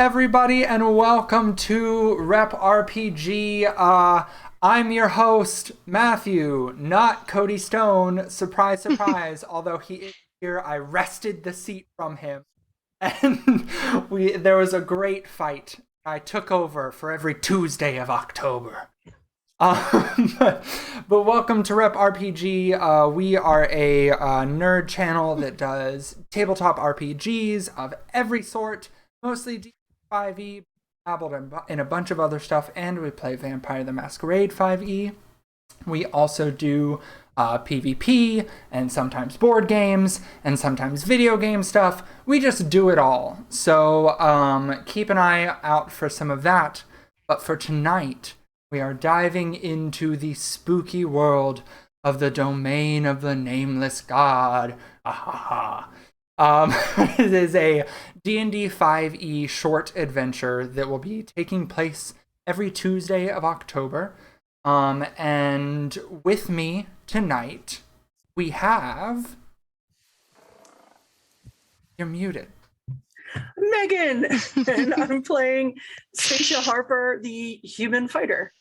everybody, and welcome to Rep RPG. I'm your host, Matthew, not Cody Stone. Surprise, surprise. Although he is here, I wrested the seat from him. And there was a great fight. I took over for every Tuesday of October. But welcome to Rep RPG. We are a nerd channel that does tabletop RPGs of every sort, mostly D5e, dabbled in a bunch of other stuff, and we play Vampire the Masquerade 5e. We also do PvP, and sometimes board games, and sometimes video game stuff. We just do it all. So keep an eye out for some of that. But for tonight, we are diving into the spooky world of the domain of the Nameless God. It is a D&D 5e short adventure that will be taking place every Tuesday of October. And with me tonight, we have... You're muted. Megan, and I'm playing Stacia Harper, the human fighter.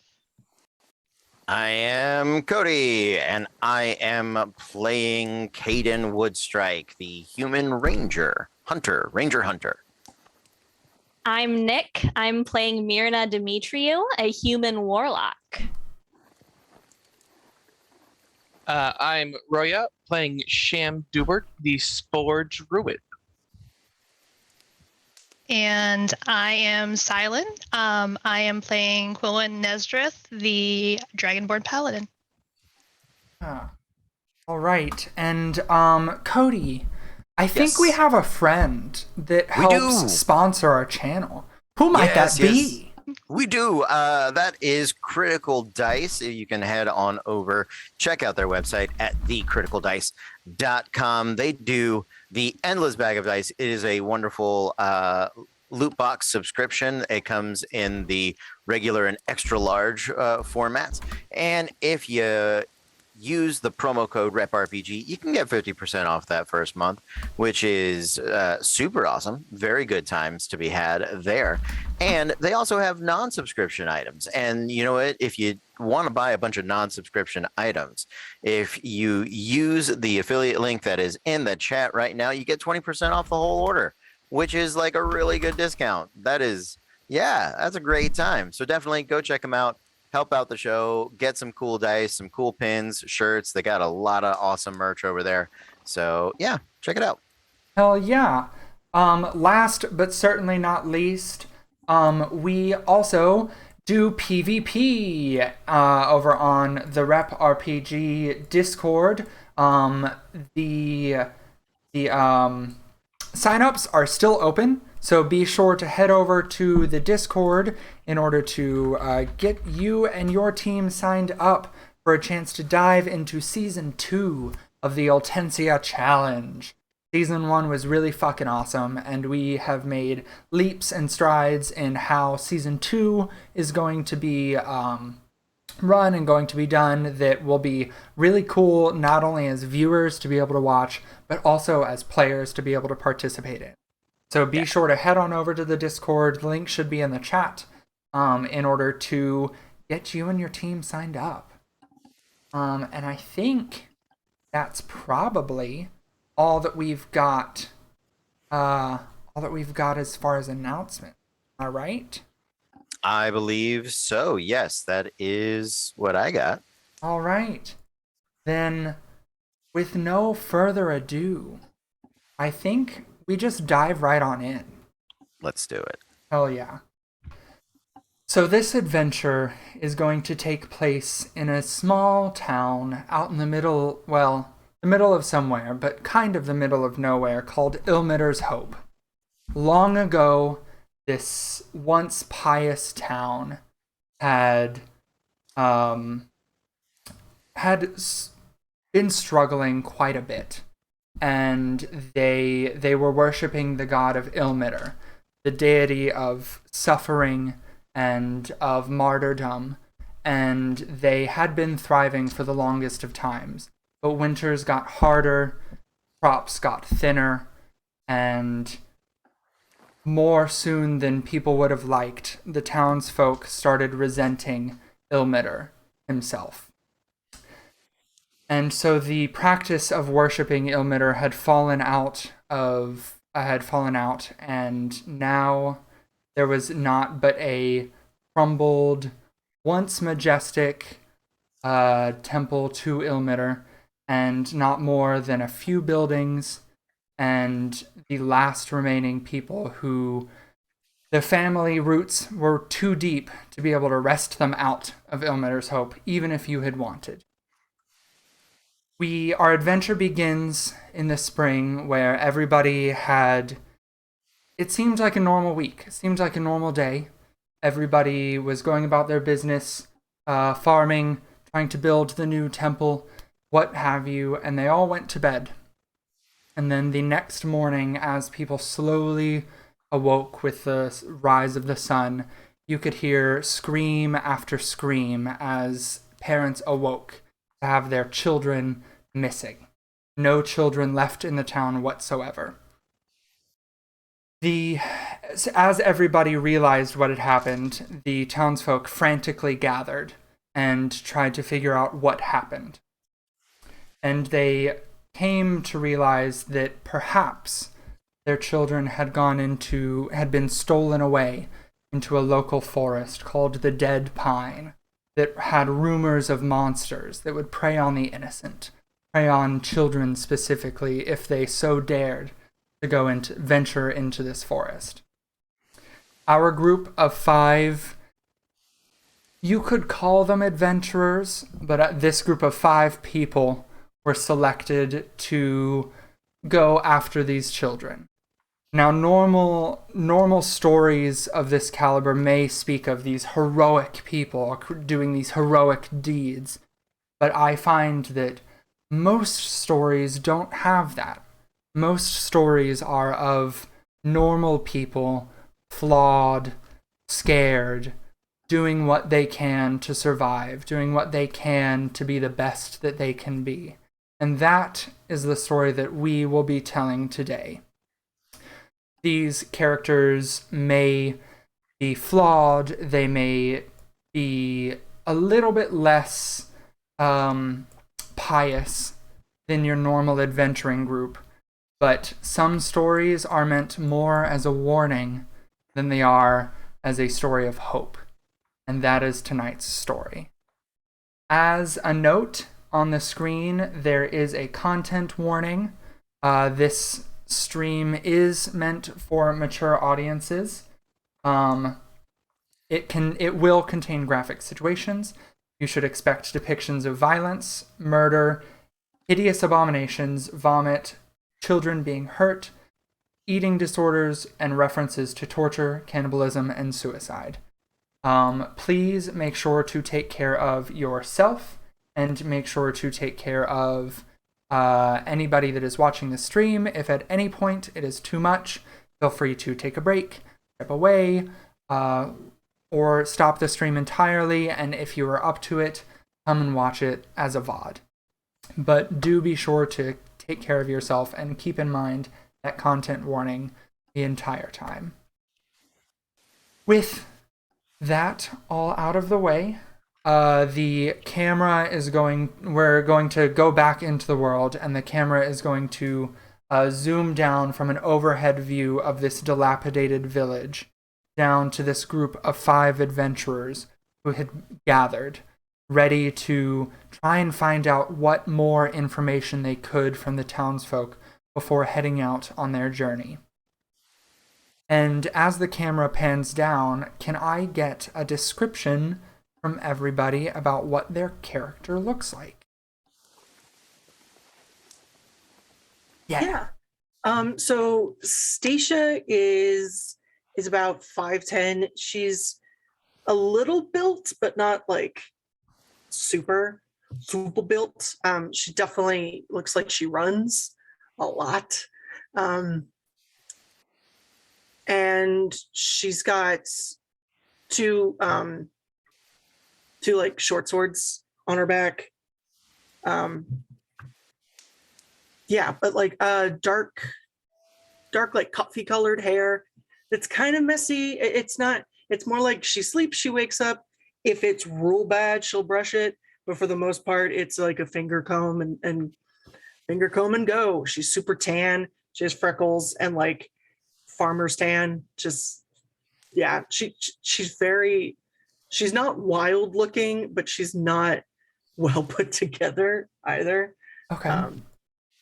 I am Cody, and I am playing Caden Woodstrike, the human ranger hunter. I'm Nick. I'm playing Mirna Demetriou, a human warlock. I'm Roya, playing Sham Dubert, the Sporge Druid. And I am Silent. I am playing Quillen Nesdrith, the Dragonborn Paladin. All right. And Cody, I think Yes. we have a friend that helps do. sponsor our channel. Who might Yes, that be? We do. That is Critical Dice. You can head on over, check out their website at thecriticaldice.com. They do the Endless Bag of Dice. It is a wonderful loot box subscription. It comes in the regular and extra large formats. And if you use the promo code REPRPG, you can get 50% off that first month, which is super awesome. Very good times to be had there. And they also have non-subscription items. And you know what? If you want to buy a bunch of non-subscription items, if you use the affiliate link that is in the chat right now, you get 20% off the whole order, which is like a really good discount. That's a great time. So definitely go check them out. Help out the show, get some cool dice, some cool pins, shirts. They got a lot of awesome merch over there. So yeah, check it out. Hell yeah. Last but certainly not least, we also do PvP over on the Rep RPG Discord. The signups are still open, so be sure to head over to the Discord in order to get you and your team signed up for a chance to dive into Season 2 of the Ultensia Challenge. Season 1 was really fucking awesome, and we have made leaps and strides in how Season 2 is going to be run and going to be done, that will be really cool, not only as viewers to be able to watch, but also as players to be able to participate in. So be sure to head on over to the Discord. The link should be in the chat in order to get you and your team signed up. And I think that's probably all that we've got. All that we've got as far as announcement. Am I right? I believe so. Yes, that is what I got. All right. Then, with no further ado, I think we just dive right on in. Let's do it. Hell yeah. So this adventure is going to take place in a small town out in the middle of somewhere, but kind of the middle of nowhere, called Ilmater's Hope. Long ago, this once pious town had been struggling quite a bit. And they were worshipping the god of Ilmater, the deity of suffering and of martyrdom, and they had been thriving for the longest of times. But winters got harder, crops got thinner, and more soon than people would have liked, the townsfolk started resenting Ilmater himself. And so the practice of worshiping Ilmater had fallen out, and now there was not but a crumbled, once majestic temple to Ilmater, and not more than a few buildings, and the last remaining people who the family roots were too deep to be able to wrest them out of Ilmater's hope, even if you had wanted. Our adventure begins in the spring, where everybody had, it seemed like a normal week. It seemed like a normal day. Everybody was going about their business, farming, trying to build the new temple, what have you, and they all went to bed. And then the next morning, as people slowly awoke with the rise of the sun, you could hear scream after scream as parents awoke to have their children missing. No children left in the town whatsoever. As everybody realized what had happened, the townsfolk frantically gathered and tried to figure out what happened. And they came to realize that perhaps their children had been stolen away into a local forest called the Dead Pine that had rumors of monsters that would prey on the innocent, prey on children specifically if they so dared to venture into this forest. Our group of 5, you could call them adventurers, but this group of 5 people were selected to go after these children. Now, normal stories of this caliber may speak of these heroic people doing these heroic deeds, but I find that most stories don't have that. Most stories are of normal people, flawed, scared, doing what they can to survive, doing what they can to be the best that they can be. And that is the story that we will be telling today. These characters may be flawed, they may be a little bit less pious than your normal adventuring group, but some stories are meant more as a warning than they are as a story of hope. And that is tonight's story. As a note, on the screen, there is a content warning. This stream is meant for mature audiences. It will contain graphic situations. You should expect depictions of violence, murder, hideous abominations, vomit, children being hurt, eating disorders, and references to torture, cannibalism, and suicide. Please make sure to take care of yourself and make sure to take care of anybody that is watching the stream. If at any point it is too much, feel free to take a break, step away, or stop the stream entirely, and if you are up to it, come and watch it as a VOD. But do be sure to take care of yourself and keep in mind that content warning the entire time. With that all out of the way, the camera is we're going to go back into the world, and the camera is going to zoom down from an overhead view of this dilapidated village down to this group of 5 adventurers who had gathered, ready to try and find out what more information they could from the townsfolk before heading out on their journey. And as the camera pans down, can I get a description from everybody about what their character looks like? Yeah. So Stacia is about 5'10". She's a little built, but not like super built. She definitely looks like she runs a lot. And she's got two like short swords on her back. Yeah, but like dark like coffee colored hair, It's kind of messy. It's not, it's more like she sleeps, she wakes up. If it's real bad, she'll brush it. But for the most part, it's like a finger comb and finger comb and go. She's super tan. She has freckles and like farmer's tan. Just, yeah, she's very, she's not wild looking, but she's not well put together either. Okay.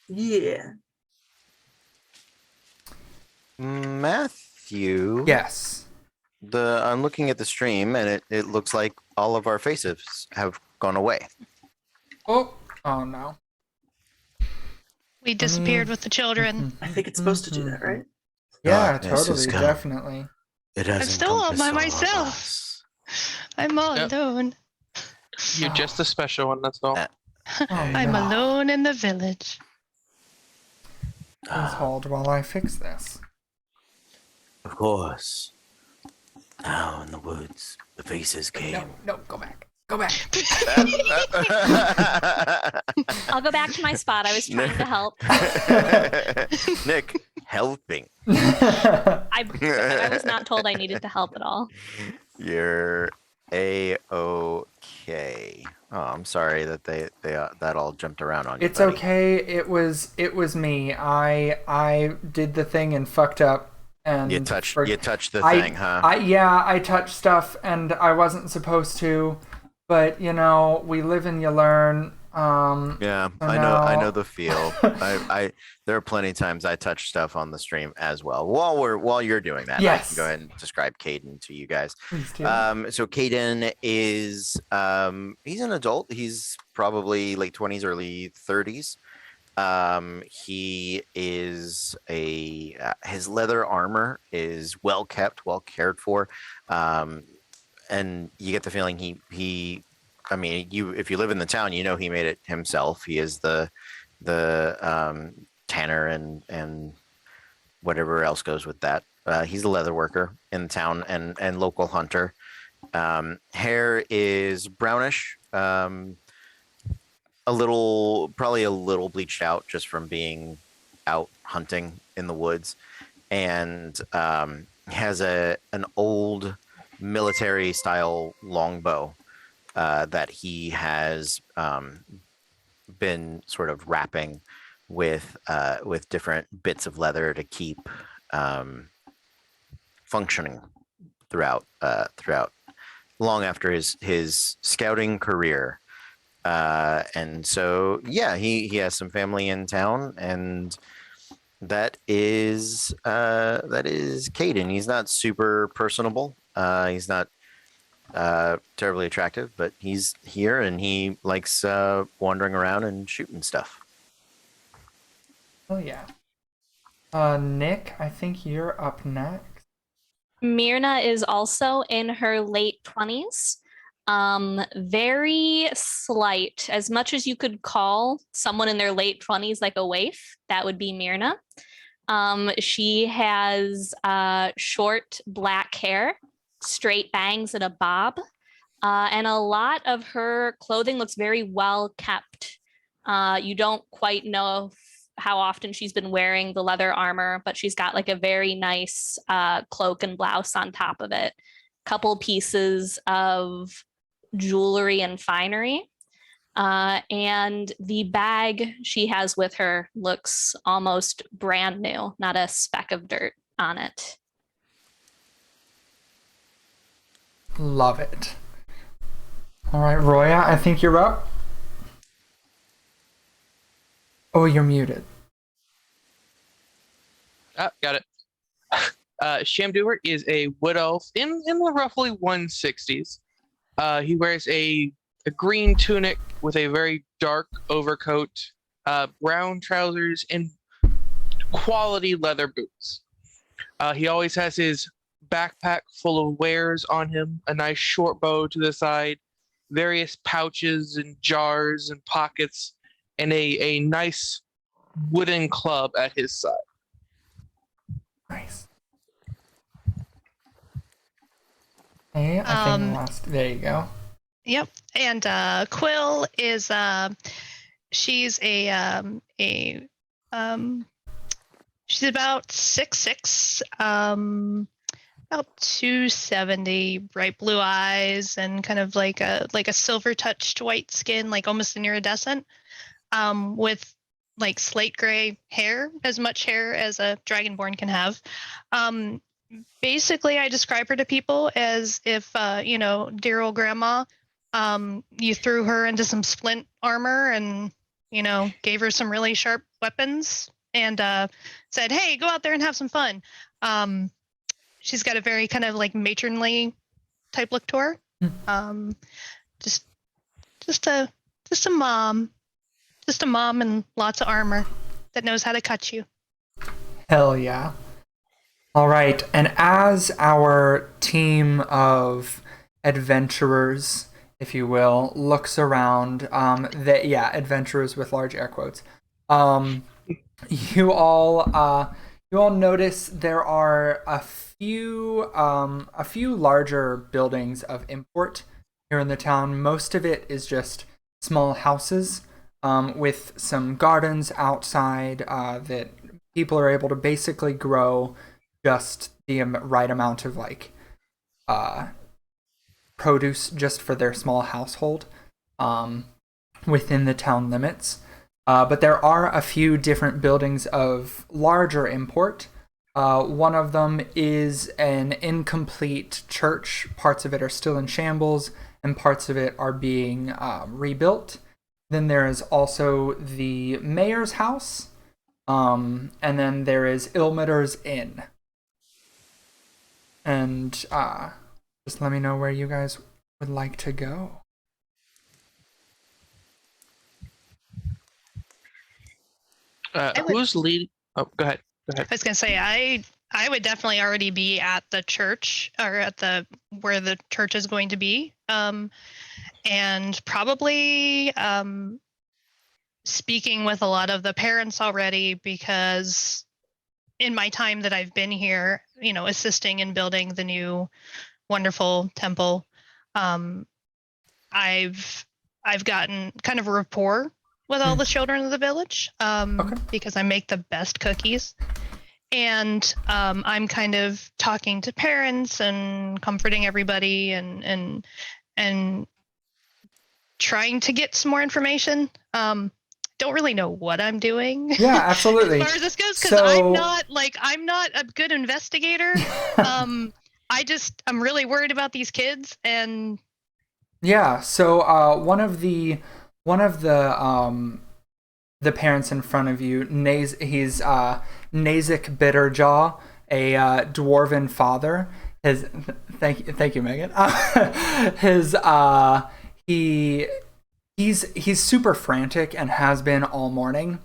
Yeah. Matthew. Yes. I'm looking at the stream, and it looks like all of our faces have gone away. Oh no. We disappeared with the children. I think it's supposed to do that, right? Yeah, Darkness totally, has come. definitely. It has I'm still all by encompassed all of myself. us. I'm all Yep. alone. You're just a special one, that's all. I'm no. alone in the village. Please hold while I fix this. Of course. Now in the woods, the faces came. No, go back. Go back. I'll go back to my spot. I was trying to help. Nick, helping. I was not told I needed to help at all. You're A-OK. Oh, I'm sorry that they that all jumped around on you. It's buddy. okay. It was me. I did the thing and fucked up. And You touched the I- thing, huh? I touched stuff and I wasn't supposed to, but you know, we live and you learn. Yeah, so I now- know the feel. I there are plenty of times I touch stuff on the stream as well. While you're doing that, I Yes. can go ahead and describe Caden to you guys. Please do. So Caden is he's an adult. He's probably late 20s, early 30s. He is his leather armor is well kept, well cared for, and you get the feeling he. I mean, if you live in the town, you know he made it himself. He is the tanner and whatever else goes with that. He's a leather worker in the town and local hunter. Hair is brownish, probably a little bleached out just from being out hunting in the woods, and has an old military style longbow that he has been sort of wrapping with different bits of leather to keep functioning throughout long after his scouting career. And so yeah, he has some family in town, and that is Caden. He's not super personable. He's not terribly attractive, but he's here and he likes wandering around and shooting stuff. Oh yeah. Nick, I think you're up next. Myrna is also in her late 20s. Very slight, as much as you could call someone in their late 20s like a waif, that would be Myrna. She has short black hair, straight bangs and a bob, and a lot of her clothing looks very well kept. You don't quite know how often she's been wearing the leather armor, but she's got like a very nice cloak and blouse on top of it. Couple pieces of jewelry and finery. And the bag she has with her looks almost brand new, not a speck of dirt on it. Love it. All right, Roya, I think you're up. Oh, you're muted. Got it. Shamdooer is a wood elf in the roughly 160s. He wears a green tunic with a very dark overcoat, brown trousers, and quality leather boots. He always has his backpack full of wares on him, a nice short bow to the side, various pouches and jars and pockets, and a nice wooden club at his side. Nice. Hey, I think there you go. Yep. And Quill is she's she's about 6'6", about 270, bright blue eyes, and kind of like a silver touched white skin, like almost an iridescent, with like slate gray hair, as much hair as a dragonborn can have. Basically, I describe her to people as if dear old grandma, you threw her into some splint armor and gave her some really sharp weapons and said, "Hey, go out there and have some fun." She's got a very kind of like matronly type look to her. Just a mom, just a mom and lots of armor that knows how to cut you. Hell yeah. All right, and as our team of adventurers, if you will, looks around, adventurers with large air quotes, you all notice there are a few larger buildings of import here in the town. Most of it is just small houses with some gardens outside that people are able to basically grow just the right amount of produce just for their small household within the town limits. But there are a few different buildings of larger import. One of them is an incomplete church. Parts of it are still in shambles, and parts of it are being rebuilt. Then there is also the mayor's house, and then there is Ilmater's Inn. And just let me know where you guys would like to go. Who's leading? Oh, go ahead. I was gonna say I would definitely already be at the church or at the where the church is going to be, and probably speaking with a lot of the parents already, because in my time that I've been here, assisting in building the new wonderful temple, I've gotten kind of a rapport with all the children of the village, because I make the best cookies. And I'm kind of talking to parents and comforting everybody and trying to get some more information. Don't really know what I'm doing. Yeah, absolutely. As far as this goes, because I'm not a good investigator. I'm really worried about these kids and. Yeah. So one of the parents in front of you, he's Nazik Bitterjaw, a dwarven father. Thank you, Megan. He's super frantic and has been all morning.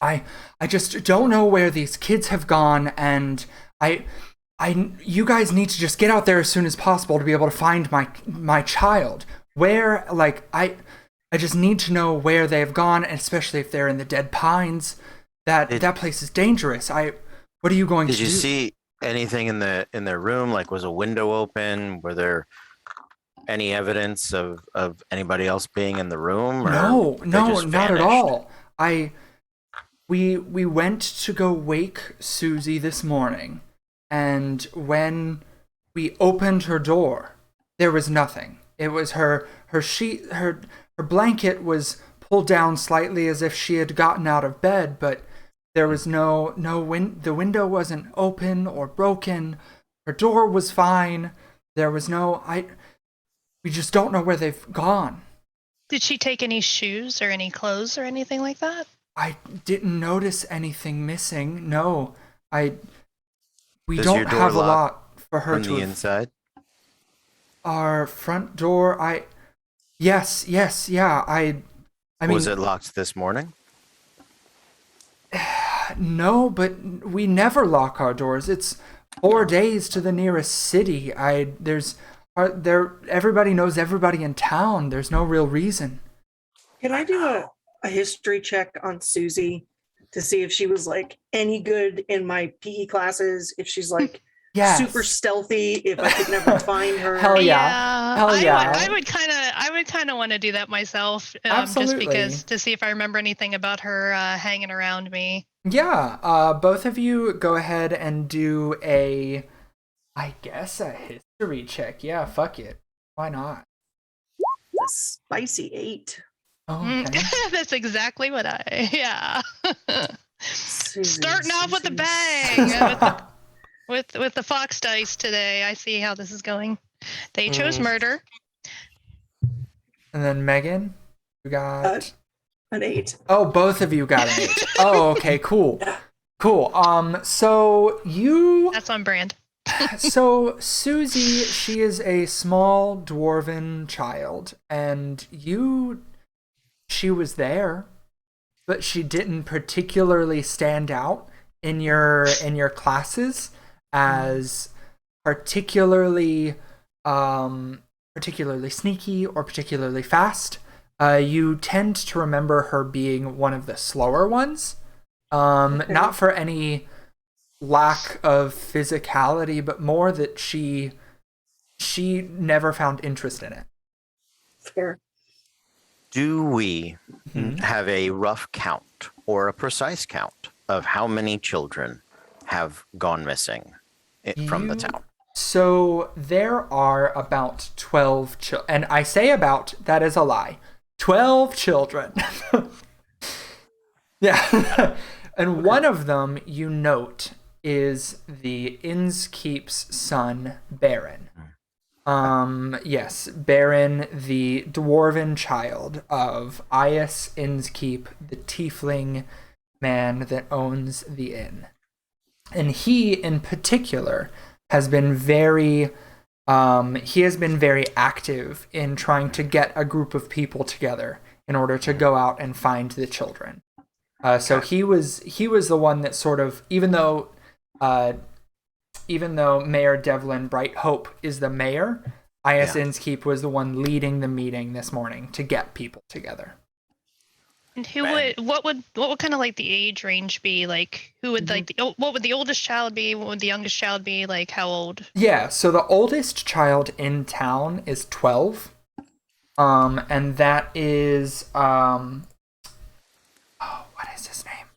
I just don't know where these kids have gone, and you guys need to just get out there as soon as possible to be able to find my child. Where, I just need to know where they've gone, especially if they're in the dead pines. That place is dangerous. What are you going to do? Did you see anything in their room? Like, was a window open? Were there any evidence of anybody else being in the room? No, not at all. We went to go wake Susie this morning, and when we opened her door, there was nothing. It was her blanket was pulled down slightly as if she had gotten out of bed, but there was the window wasn't open or broken. Her door was fine. There was we just don't know where they've gone. Did she take any shoes or any clothes or anything like that? I didn't notice anything missing. No, we Does don't your door have a lock lot for her from to the inside? Our front door, yes, yeah. I mean, Was it locked this morning? No, but we never lock our doors. It's 4 days to the nearest city. Everybody knows everybody in town. There's no real reason. Can I do a history check on Susie to see if she was any good in my PE classes? If she's yes. super stealthy, if I could never find her. Hell yeah. Hell yeah. I would kind of want to do that myself, Absolutely. just because to see if I remember anything about her hanging around me. Yeah. Both of you go ahead and do a I guess a history check. Yeah, fuck it. Why not? A spicy 8. Oh, okay. That's exactly what yeah. Susie, Starting off with a Susie. bang with the fox dice today. I see how this is going. They chose murder. And then Megan, you got An 8. Oh, both of you got an 8. Oh, okay, cool. Cool. So you That's on brand. So Susie, she is a small dwarven child, and she was there, but she didn't particularly stand out in your classes as particularly sneaky or particularly fast. You tend to remember her being one of the slower ones. Not for any lack of physicality, but more that she never found interest in it. Fair. Do we have a rough count or a precise count of how many children have gone missing from the town? So there are about 12 children, and I say about, that is a lie. 12 children. Yeah. And one of them, you note, is the Innskeep's son, Baron. Yes, Baron, the dwarven child of Ias Innskeep, the tiefling man that owns the inn. And he, in particular, has been very active in trying to get a group of people together in order to go out and find the children. So he was the one that sort of, even though Mayor Devlin Bright Hope is the mayor, Ias Innskeep was the one leading the meeting this morning to get people together. And what would kind of like the age range be? Like, who would what would the oldest child be? What would the youngest child be? Like, how old? Yeah, so the oldest child in town is 12. And that is what is his name?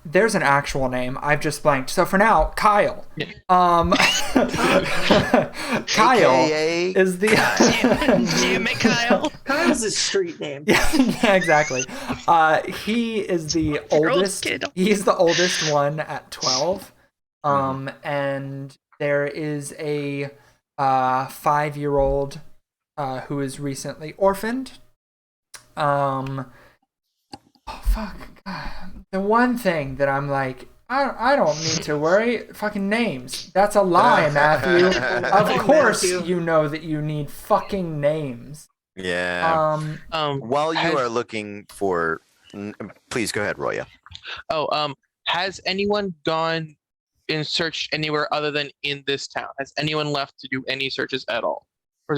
There's an actual name. I've just blanked. So for now, Kyle. Kyle AKA is the Damn it, Kyle. Kyle's his street name. yeah, exactly. He is the oldest. Kid. He's the oldest one at 12. And there is a 5-year-old who is recently orphaned. Oh fuck! God. The one thing that I'm like, I don't need to worry. Fucking names. That's a lie, Matthew. Of course, you know that you need fucking names. Yeah. While you are looking for, please go ahead, Roya. Has anyone gone and searched anywhere other than in this town? Has anyone left to do any searches at all, or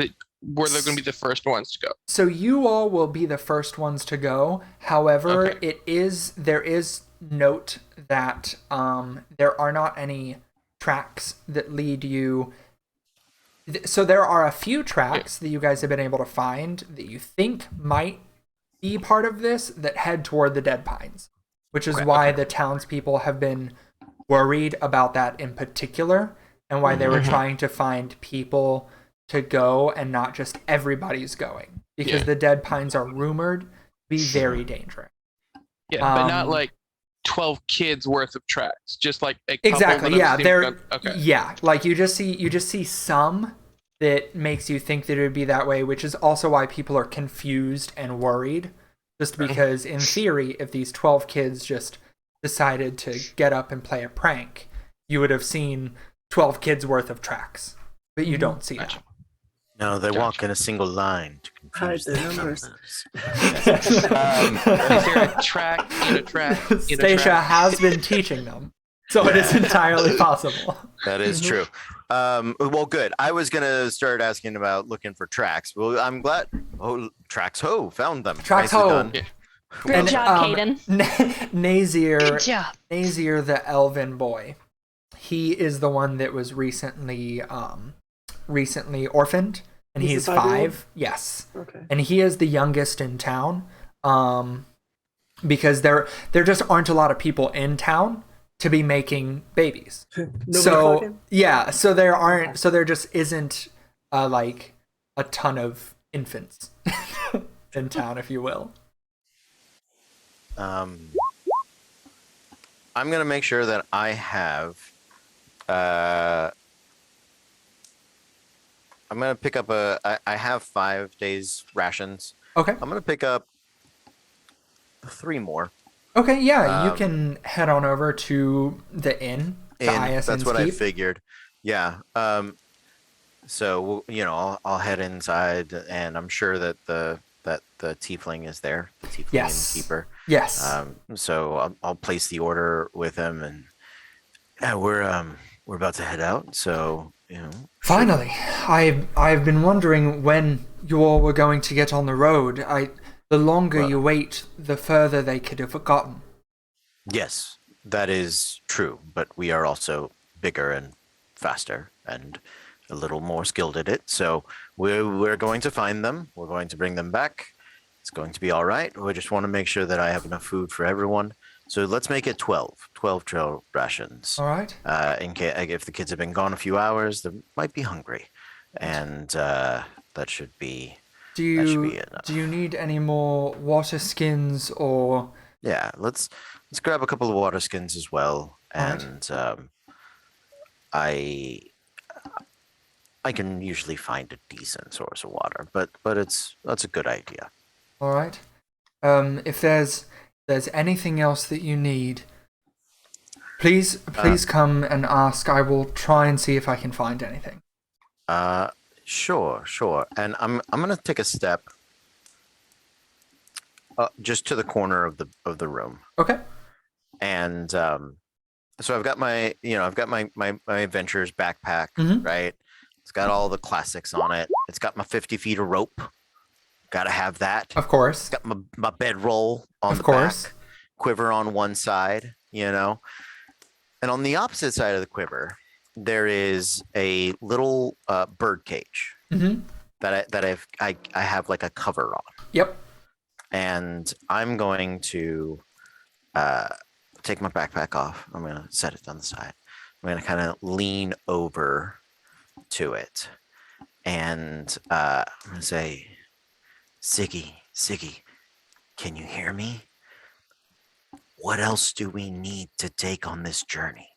were they going to be the first ones to go? So you all will be the first ones to go. However, there is note that there are not any tracks that lead you. So there are a few tracks that you guys have been able to find that you think might be part of this that head toward the Dead Pines, which is why the townspeople have been worried about that in particular, and why they were trying to find people to go and not just everybody's going, because the Dead Pines are rumored to be very dangerous. Yeah, but not like 12 kids worth of tracks, just like a couple. Exactly. Yeah, they're yeah, like you just see some that makes you think that it would be that way, which is also why people are confused and worried, just because in theory, if these 12 kids just decided to get up and play a prank, you would have seen 12 kids worth of tracks, but you don't see that. No, they walk in a single line to confuse Hide the numbers. Is there a track in a track? Stacia has been teaching them, so it is entirely possible. That is true. Well, good. I was gonna start asking about looking for tracks. Well, I'm glad. Oh, tracks ho, found them. Tracks Nicely ho. done. Yeah. Good job, Caden. Nazir, Good job. Nazir, the elven boy, he is the one that was recently orphaned, and he's the 5-year-old? 5. Yes. Okay. And he is the youngest in town. because there just aren't a lot of people in town to be making babies. So fucking? yeah, so there just isn't like a ton of infants in town, if you will. I'm gonna make sure that I have. I'm gonna pick up I have 5 days rations. Okay. I'm gonna pick up 3 more. Okay, yeah, you can head on over to the inn, the And IS that's what I Keep. figured. Yeah. So I'll head inside, and I'm sure that the tiefling is there, the tiefling Yes. innkeeper. Yes. So I'll place the order with him, and yeah, we're about to head out. So Finally, I've been wondering when you all were going to get on the road. The longer you wait, the further they could have gotten. Yes, that is true, but we are also bigger and faster and a little more skilled at it. So we're going to find them. We're going to bring them back. It's going to be all right. We just want to make sure that I have enough food for everyone. So let's make it 12 trail rations. All right. In case if the kids have been gone a few hours, they might be hungry, and that should be. Do enough. you need any more water skins or? Yeah, let's grab a couple of water skins as well, Alright. and I can usually find a decent source of water, but that's a good idea. All right. If there's anything else that you need, please come and ask. I will try and see if I can find anything. Sure. And I'm gonna take a step just to the corner of the room. Okay. And so I've got my adventures backpack, Mhm. right? It's got all the classics on it. It's got my 50 feet of rope. Gotta have that. Of course. It's got my bedroll on Of the course. back, quiver on one side, and on the opposite side of the quiver, there is a little bird cage Mm-hmm. that I have like a cover on, Yep. and I'm going to take my backpack off. I'm gonna set it on the side. I'm gonna kind of lean over to it, and I'm gonna say, Siggy, can you hear me? What else do we need to take on this journey?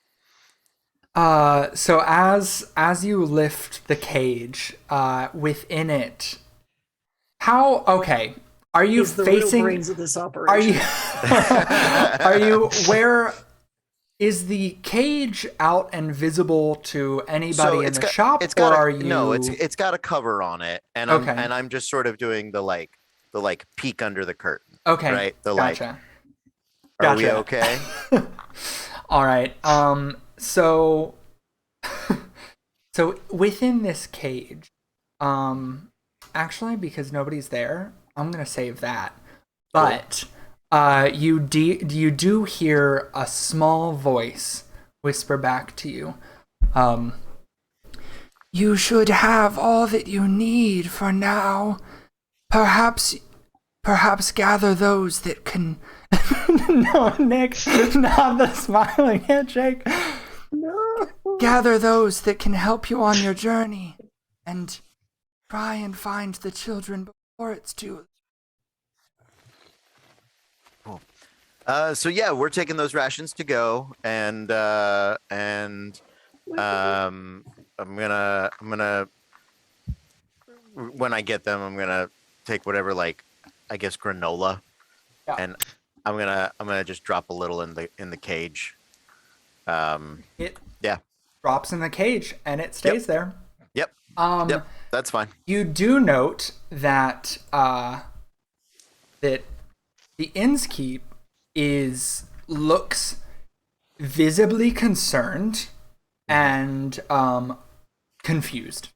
So as you lift the cage, within it, are you He's the facing? real brains of this Are operation. you? Are you? Where is the cage out and visible to anybody in the shop, or are you? No, it's got a cover on it, and Okay. I'm just sort of doing the peek under the curtain. Okay. Right. Gotcha. Are we Gotcha. okay? All right. So within this cage, actually, because nobody's there, I'm gonna save that. But you do hear a small voice whisper back to you. You should have all that you need for now. Perhaps gather those that can. No, Nick, not the smiling handshake. No. Gather those that can help you on your journey, and try and find the children before it's too. Cool. So yeah, we're taking those rations to go, and I'm gonna when I get them, I'm gonna take whatever, I guess, granola, Yeah. and I'm gonna just drop a little in the cage. It Yeah. drops in the cage and it stays there. Yep. Yep. That's fine. You do note that that the inn's keep looks visibly concerned and confused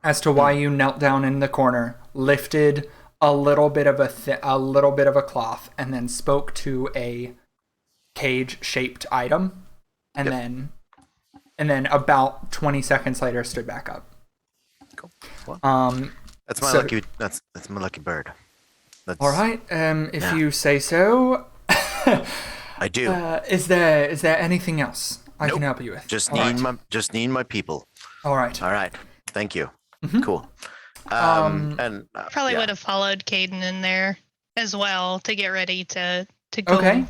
as to why you knelt down in the corner, lifted a little bit of a cloth, and then spoke to a cage-shaped item, and then about 20 seconds later stood back up. Cool. Well, that's my so- lucky. That's my lucky bird. That's, All right. If Yeah. you say so. I do. Is there anything else I Nope. can help you with? Just All need right. my people. All right. All right. Thank you. Mhm. Cool. And Probably yeah. would have followed Caden in there as well to get ready to go. Okay.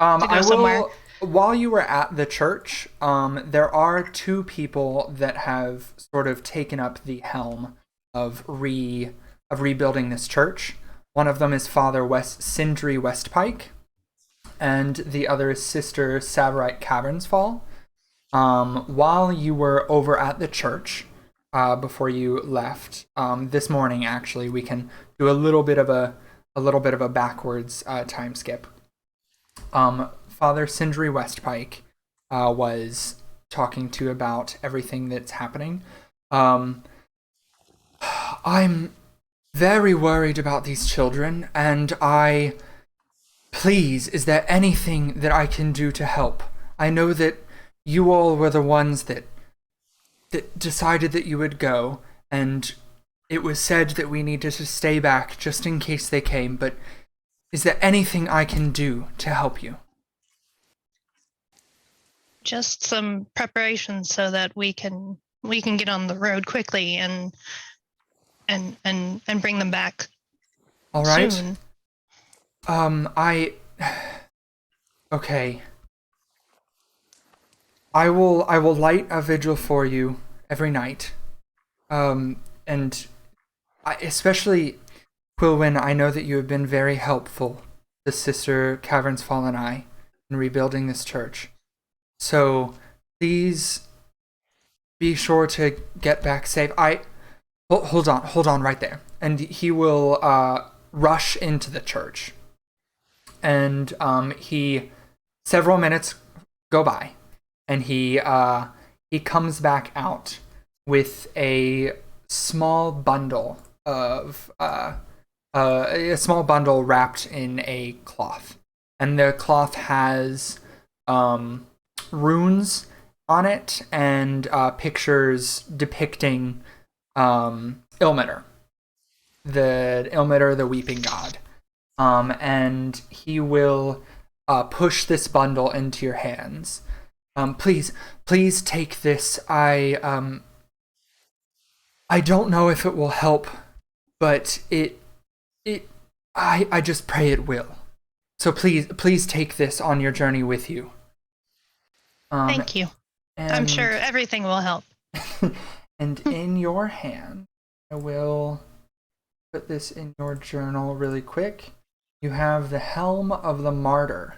To go somewhere. While you were at the church, there are two people that have sort of taken up the helm of rebuilding this church. One of them is Father Sindri Westpike, and the other is Sister Savarite Cavernsfall. While you were over at the church, before you left, this morning actually, we can do a little bit of a backwards time skip. Father Sindri Westpike was talking to you about everything that's happening. I'm very worried about these children, and please, is there anything that I can do to help? I know that you all were the ones that decided that you would go, and it was said that we needed to stay back just in case they came, but is there anything I can do to help you? Just some preparations so that we can get on the road quickly and bring them back. All right. Soon. Okay. I will light a vigil for you every night. And especially Quilwyn, I know that you have been very helpful to Sister Cavernsfall and I in rebuilding this church. So please be sure to get back safe. Hold on right there. And he will rush into the church. And several minutes go by, and he comes back out with a small bundle wrapped in a cloth, and the cloth has runes on it and pictures depicting Ilmater, the weeping god. And he will push this bundle into your hands. Please take this. I don't know if it will help, but I just pray it will. So please take this on your journey with you. Thank you. I'm sure everything will help. And in your hand, I will put this in your journal really quick. You have the Helm of the Martyr.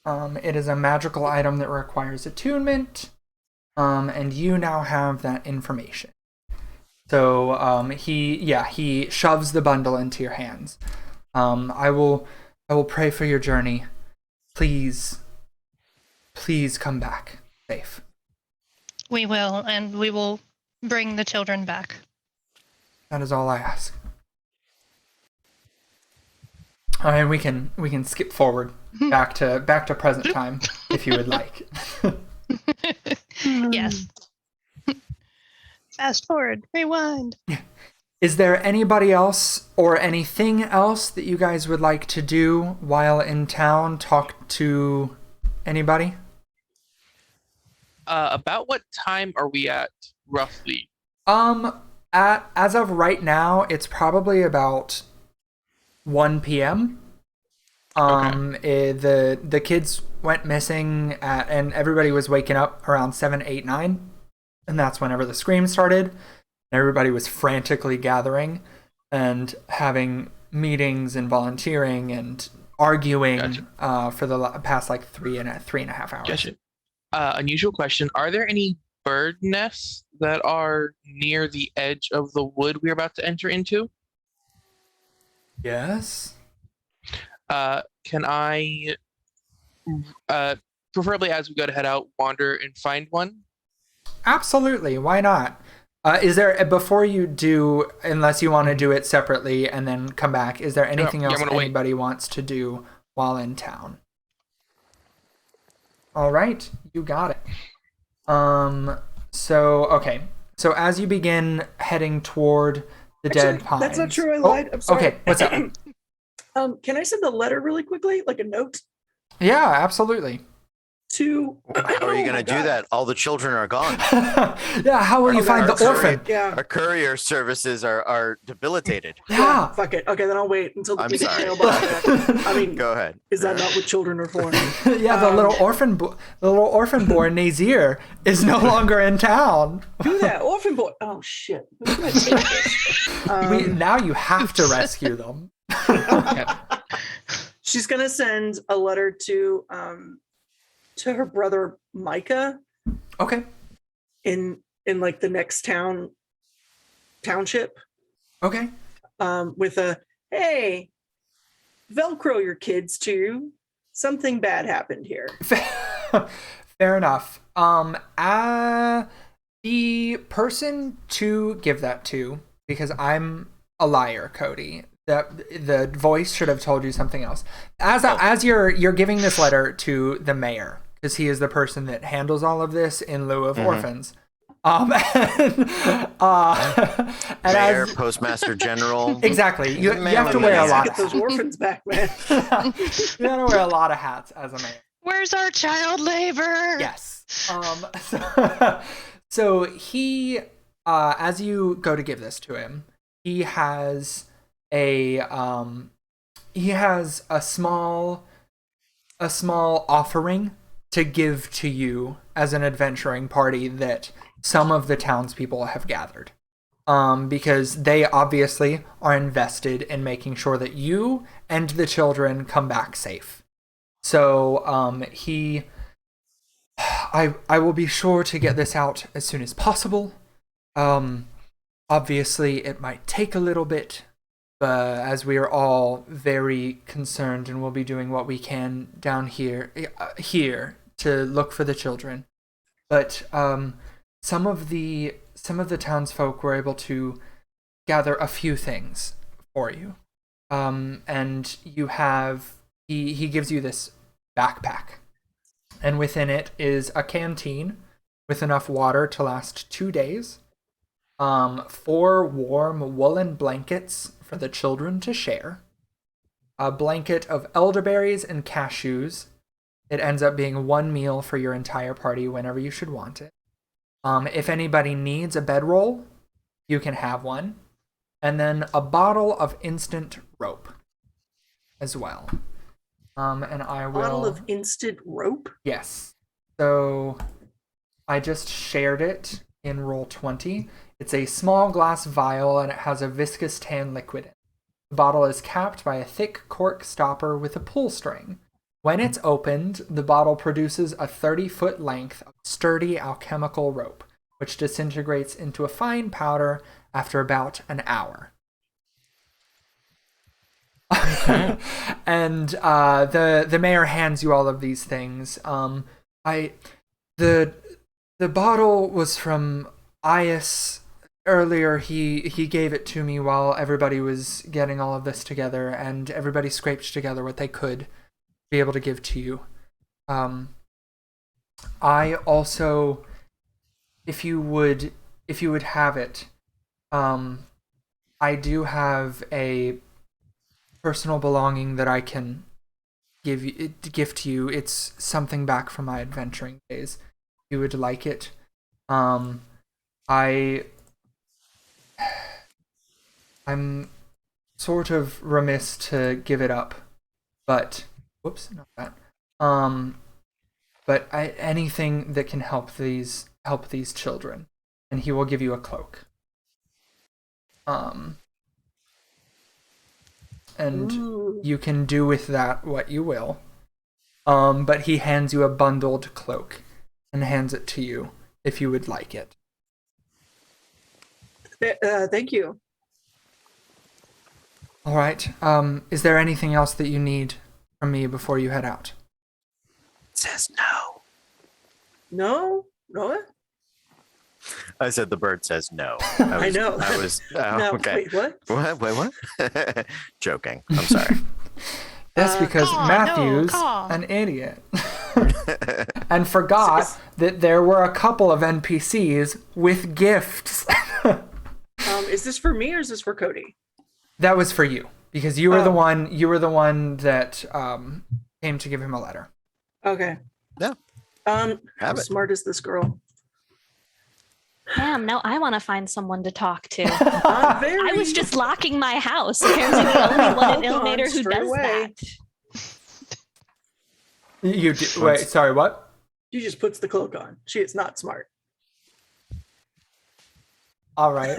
It is a magical item that requires attunement, and you now have that information. So he shoves the bundle into your hands. I will pray for your journey. Please come back safe. We will, and we will bring the children back. That is all I ask. And we can skip forward back to present time if you would like. Yes. Fast forward, rewind. Is there anybody else or anything else that you guys would like to do while in town? Talk to anybody? About what time are we at, roughly? As of right now, it's probably about 1 p.m. The kids went missing and everybody was waking up around 7, 8, 9, and that's whenever the scream started. Everybody was frantically gathering and having meetings and volunteering and arguing. Gotcha. For the past like 3.5 hours. Gotcha. Unusual question. Are there any bird nests that are near the edge of the wood we're about to enter into? Yes. Can I, preferably as we go to head out, wander and find one? Absolutely. Why not? Is there, before you do, unless you want to do it separately and then come back, is there anything else anybody wants to do while in town? All right, you got it. So as you begin heading toward the dead pines. That's not true. I lied. I'm sorry. Okay, what's up? Can I send a letter really quickly, like a note? Yeah, absolutely. To How are you going to do that? All the children are gone. Yeah, how will you find the orphan? Yeah. Our courier services are debilitated. Yeah. Fuck it. Okay, then I'll wait until the I'm kids sorry. mailbox back. I mean, Go ahead. is that not what children are for? Yeah, the little orphan boy Nazir is no longer in town. Do that, orphan boy. Oh shit. Who's gonna take this? Now you have to rescue them. She's gonna send a letter to her brother Micah Okay. in like the next township Okay. with a hey, Velcro your kids too. Something bad happened here. Fair enough. The person to give that to, because I'm a liar, Cody. The voice should have told you something else. As you're giving this letter to the mayor, because he is the person that handles all of this in lieu of orphans. And Mayor, Postmaster General. Exactly. You have to Man, wear a yeah. lot. Get those orphans back, man. You gotta wear a lot of hats as a mayor. Where's our child labor? Yes. So he, as you go to give this to him, he has a small offering to give to you as an adventuring party that some of the townspeople have gathered. Because they obviously are invested in making sure that you and the children come back safe. So I will be sure to get this out as soon as possible. Obviously, it might take a little bit, as we are all very concerned and will be doing what we can down here to look for the children. But some of the townsfolk were able to gather a few things for you. And you have he gives you this backpack, and within it is a canteen with enough water to last 2 days. 4 warm woolen blankets for the children to share. A blanket of elderberries and cashews. It ends up being 1 meal for your entire party whenever you should want it. If anybody needs a bedroll, you can have one. And then a bottle of instant rope as well. And I will... Bottle of instant rope? Yes. So I just shared it in Roll20. It's a small glass vial and it has a viscous tan liquid in it. The bottle is capped by a thick cork stopper with a pull string. When it's opened, the bottle produces a 30-foot length of sturdy alchemical rope, which disintegrates into a fine powder after about an hour. And the mayor hands you all of these things. The bottle was from Ias. Earlier, he gave it to me while everybody was getting all of this together, and everybody scraped together what they could be able to give to you. I also, if you would have it, I do have a personal belonging that I can give to you. It's something back from my adventuring days. If you would like it. I'm sort of remiss to give it up, but whoops, not that. But anything that can help these children, and he will give you a cloak. And Ooh. you can do with that what you will. But he hands you a bundled cloak and hands it to you if you would like it. Thank you. All right. Is there anything else that you need from me before you head out? It says no. No? No? I said the bird says no. I know. I was No, okay. wait, what? Wait, what? Joking. I'm sorry. That's because Caw, Matthew's no, caw. an idiot. And forgot that there were a couple of NPCs with gifts. Is this for me or is this for Cody? That was for you because you were the one that came to give him a letter. Okay. Yeah. How Have it. smart is this girl? Damn, now I want to find someone to talk to. Not very. I was just locking my house. Apparently, the only one in Hold on, Ilmater who straight does away. that. You do, wait, sorry, what? She just puts the cloak on. She is not smart. All right.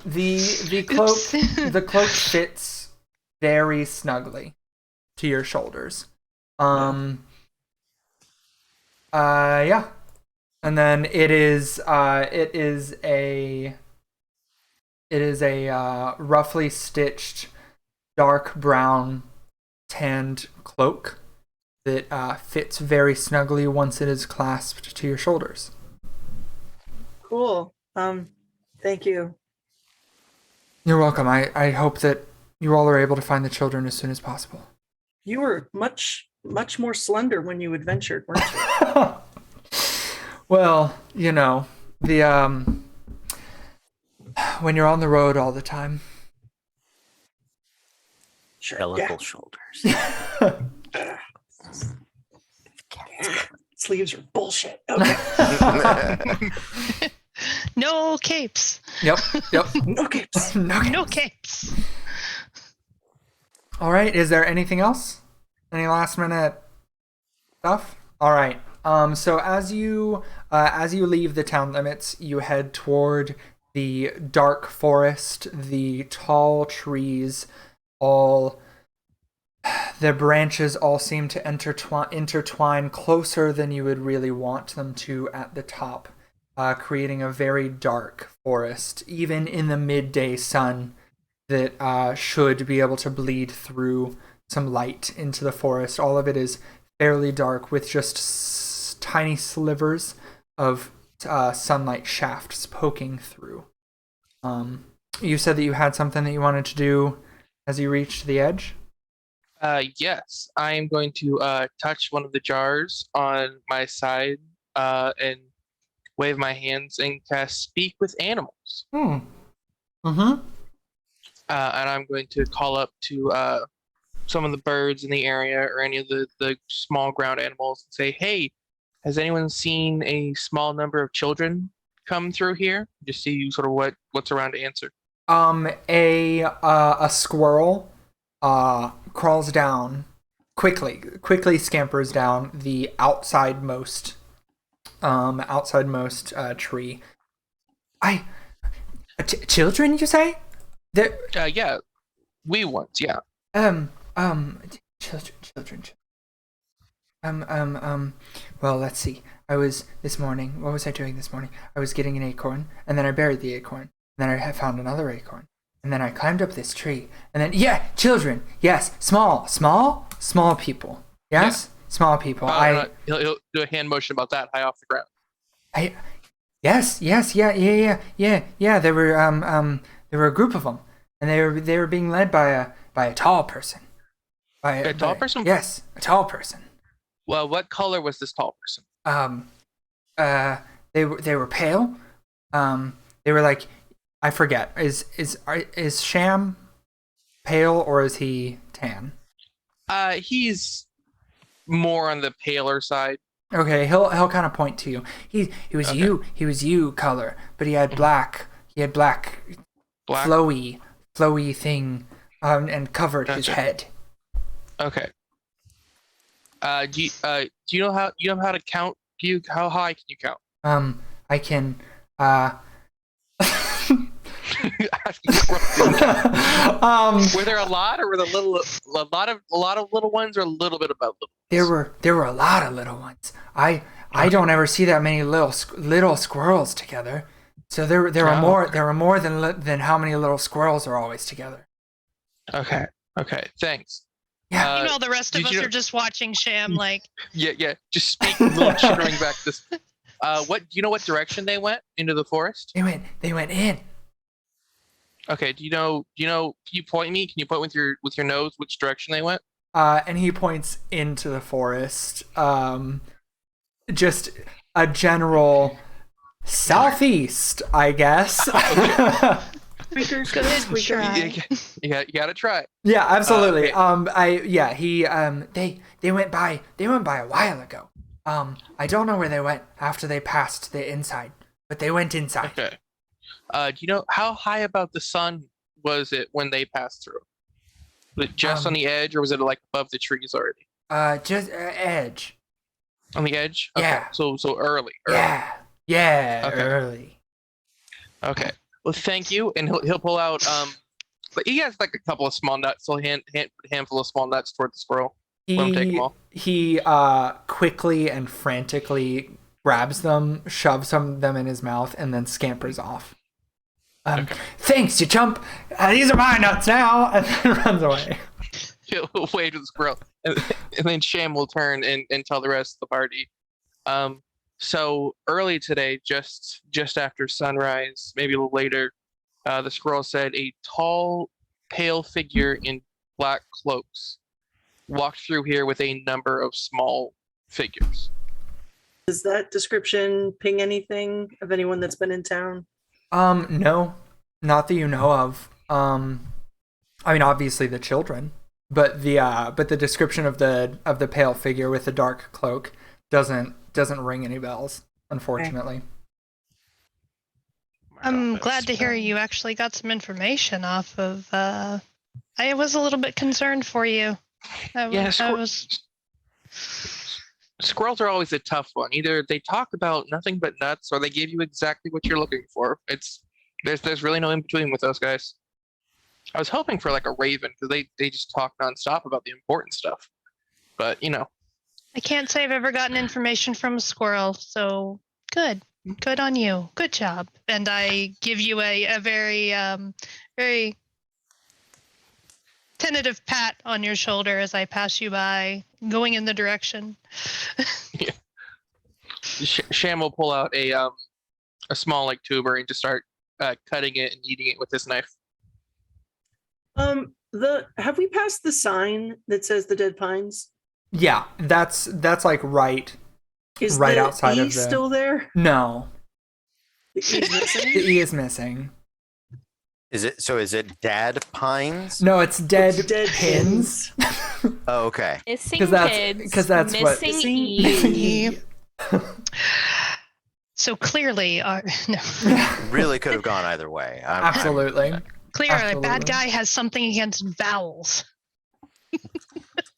The cloak Oops. the cloak fits very snugly to your shoulders. Yeah. And then it is a roughly stitched dark brown tanned cloak that fits very snugly once it is clasped to your shoulders. Cool. Thank you. You're welcome. I hope that you all are able to find the children as soon as possible. You were much more slender when you adventured, weren't you? Well, you know, the when you're on the road all the time. Sure. Skeletal Yeah. shoulders. Sleeves are bullshit. Okay. No capes. Yep. No capes. No capes. All right. Is there anything else? Any last minute stuff? All right. So as you leave the town limits, you head toward the dark forest. The tall trees, all the branches all seem to intertwine closer than you would really want them to at the top, creating a very dark forest, even in the midday sun that should be able to bleed through some light into the forest. All of it is fairly dark with just tiny slivers of sunlight shafts poking through. You said that you had something that you wanted to do as you reached the edge? Yes, I am going to touch one of the jars on my side and wave my hands and cast Speak with Animals. Mm-hmm. And I'm going to call up to some of the birds in the area or any of the small ground animals and say, hey, has anyone seen a small number of children come through here? Just see sort of what's around to answer. A squirrel crawls down quickly scampers down the outsidemost tree. Children, you say? Yeah, wee ones, yeah. Children. Well, let's see. What was I doing this morning? I was getting an acorn, and then I buried the acorn, and then I found another acorn, and then I climbed up this tree, and then, children, yes, small people, yes, yeah. Small people. He'll do a hand motion about that high off the ground. Yes, yeah. There were a group of them, and they were being led by a tall person. A tall person? Yes, a tall person. Well, what color was this tall person? They were pale. They were like, I forget. Is Sham pale or is he tan? He's more on the paler side. Okay, he'll kind of point to you. He was okay. He was you color, but he had black. He had black? flowy thing, and covered his head. Okay. Do you know how to count? How high can you count? I can. Were there a lot, or were there a lot of little ones, or a little bit about little ones? There were a lot of little ones. I don't ever see that many little squirrels together. So there were more than how many little squirrels are always together. Okay, thanks. Yeah, the rest of us are just watching Sham like. Yeah, just speak a little chittering back this. Do you know what direction they went into the forest? They went in. Okay, do you know? Can you point me? Can you point with your nose which direction they went? And he points into the forest. Just a general southeast, I guess. Squeakers, Good squeakers. try. You gotta try. Yeah, absolutely. Okay. They went by a while ago. I don't know where they went after they passed the inside, but they went inside. Okay. Do you know how high above the sun was it when they passed through? Was it just on the edge, or was it like above the trees already? Just edge. On the edge? Okay. Yeah. So early. Yeah, Okay. early. Okay. Well, thank you. And he'll pull out but he has like a couple of small nuts. So handful of small nuts toward the squirrel. Let him take them all. He quickly and frantically grabs them, shoves some of them in his mouth, and then scampers off. Okay. Thanks, you chump. These are my nuts now, and then runs away. He'll wave to the squirrel, and then Sham will turn and tell the rest of the party. So early today, just after sunrise, maybe a little later, the squirrel said a tall, pale figure in black cloaks walked through here with a number of small figures. Does that description ping anything of anyone that's been in town? No, not that you know of. I mean, obviously the children, but the description of the pale figure with the dark cloak doesn't ring any bells, unfortunately. I'm glad to hear you actually got some information off of. I was a little bit concerned for you. Squirrels are always a tough one. Either they talk about nothing but nuts, or they give you exactly what you're looking for. There's really no in between with those guys. I was hoping for like a raven, because they just talk nonstop about the important stuff. But I can't say I've ever gotten information from a squirrel, so good on you, good job. And I give you a very very tentative pat on your shoulder as I pass you by, going in the direction. Sham will pull out a small like tuber and just start cutting it and eating it with his knife. Have we passed the sign that says the Dead Pines? Yeah, that's like right Is right the outside E of the. still there? No, The E is missing? the E is missing. Is it Dad Pines? No, it's dead, It's dead pins. Oh, okay. Missing 'Cause that's- kids. 'cause that's what- missing Missing E. So clearly, no. Really could have gone either way. Absolutely. Clearly, a Absolutely. bad guy has something against vowels.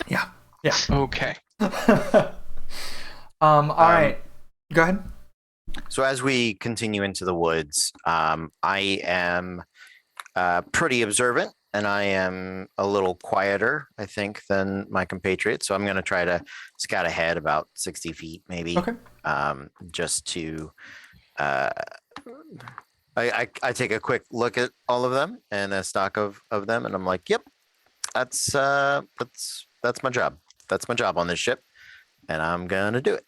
Yeah. Okay. All right. Go ahead. So as we continue into the woods, I am pretty observant, and I am a little quieter, I think, than my compatriots. So I'm going to try to scout ahead about 60 feet, maybe. Okay. Just to, I take a quick look at all of them and a stock of them, and I'm like, yep, that's my job. That's my job on this ship, and I'm gonna do it.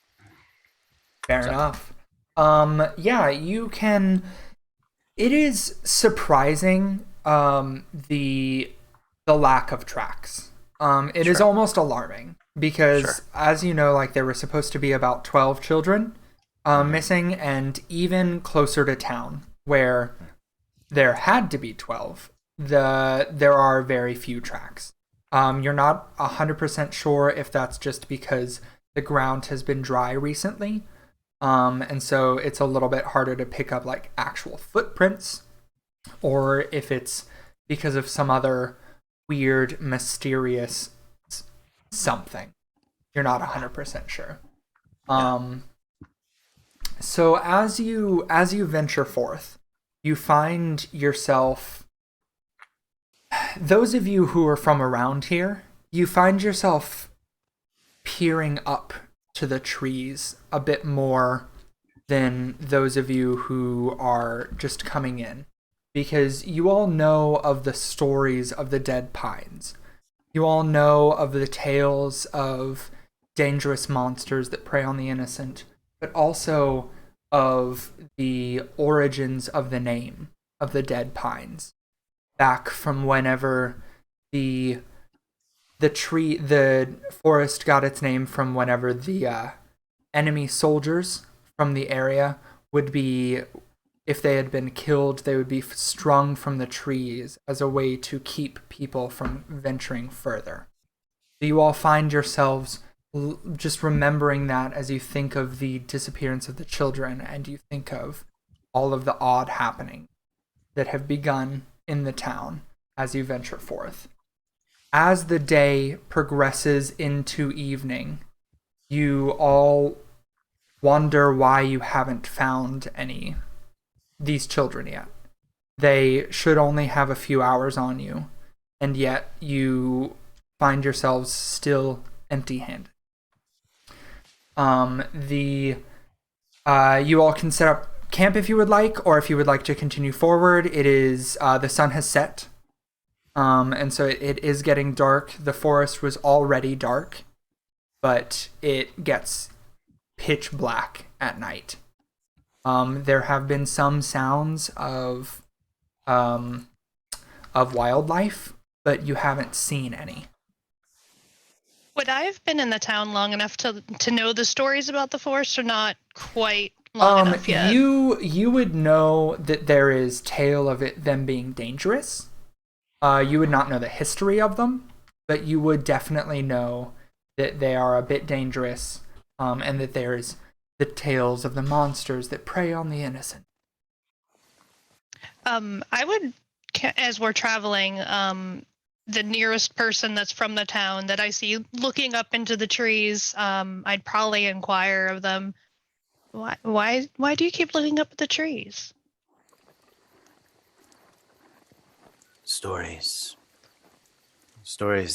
Fair enough. Yeah, you can. It is surprising. The lack of tracks. It is Sure. almost alarming because, Sure. as you know, like there were supposed to be about 12 children missing, and even closer to town, where there had to be 12, there are very few tracks. You're not 100% sure if that's just because the ground has been dry recently, and so it's a little bit harder to pick up like actual footprints, or if it's because of some other weird, mysterious something. You're not 100% sure. So as you venture forth, you find yourself. Those of you who are from around here, you find yourself peering up to the trees a bit more than those of you who are just coming in, because you all know of the stories of the Dead Pines. You all know of the tales of dangerous monsters that prey on the innocent, but also of the origins of the name of the Dead Pines, back from whenever the forest got its name from whenever the enemy soldiers from the area would be if they had been killed, they would be strung from the trees as a way to keep people from venturing further. You all find yourselves just remembering that as you think of the disappearance of the children, and you think of all of the odd happenings that have begun in the town as you venture forth. As the day progresses into evening, you all wonder why you haven't found these children yet. They should only have a few hours on you, and yet you find yourselves still empty-handed. You all can set up camp if you would like, or if you would like to continue forward. It is the sun has set, and so it is getting dark. The forest was already dark, but it gets pitch black at night. There have been some sounds of wildlife, but you haven't seen any. Would I have been in the town long enough to know the stories about the forest, or not quite long enough yet? You would know that there is tale of them being dangerous. You would not know the history of them, but you would definitely know that they are a bit dangerous, and that there's the tales of the monsters that prey on the innocent. I would, as we're traveling, the nearest person that's from the town that I see looking up into the trees, I'd probably inquire of them, why do you keep looking up at the trees? Stories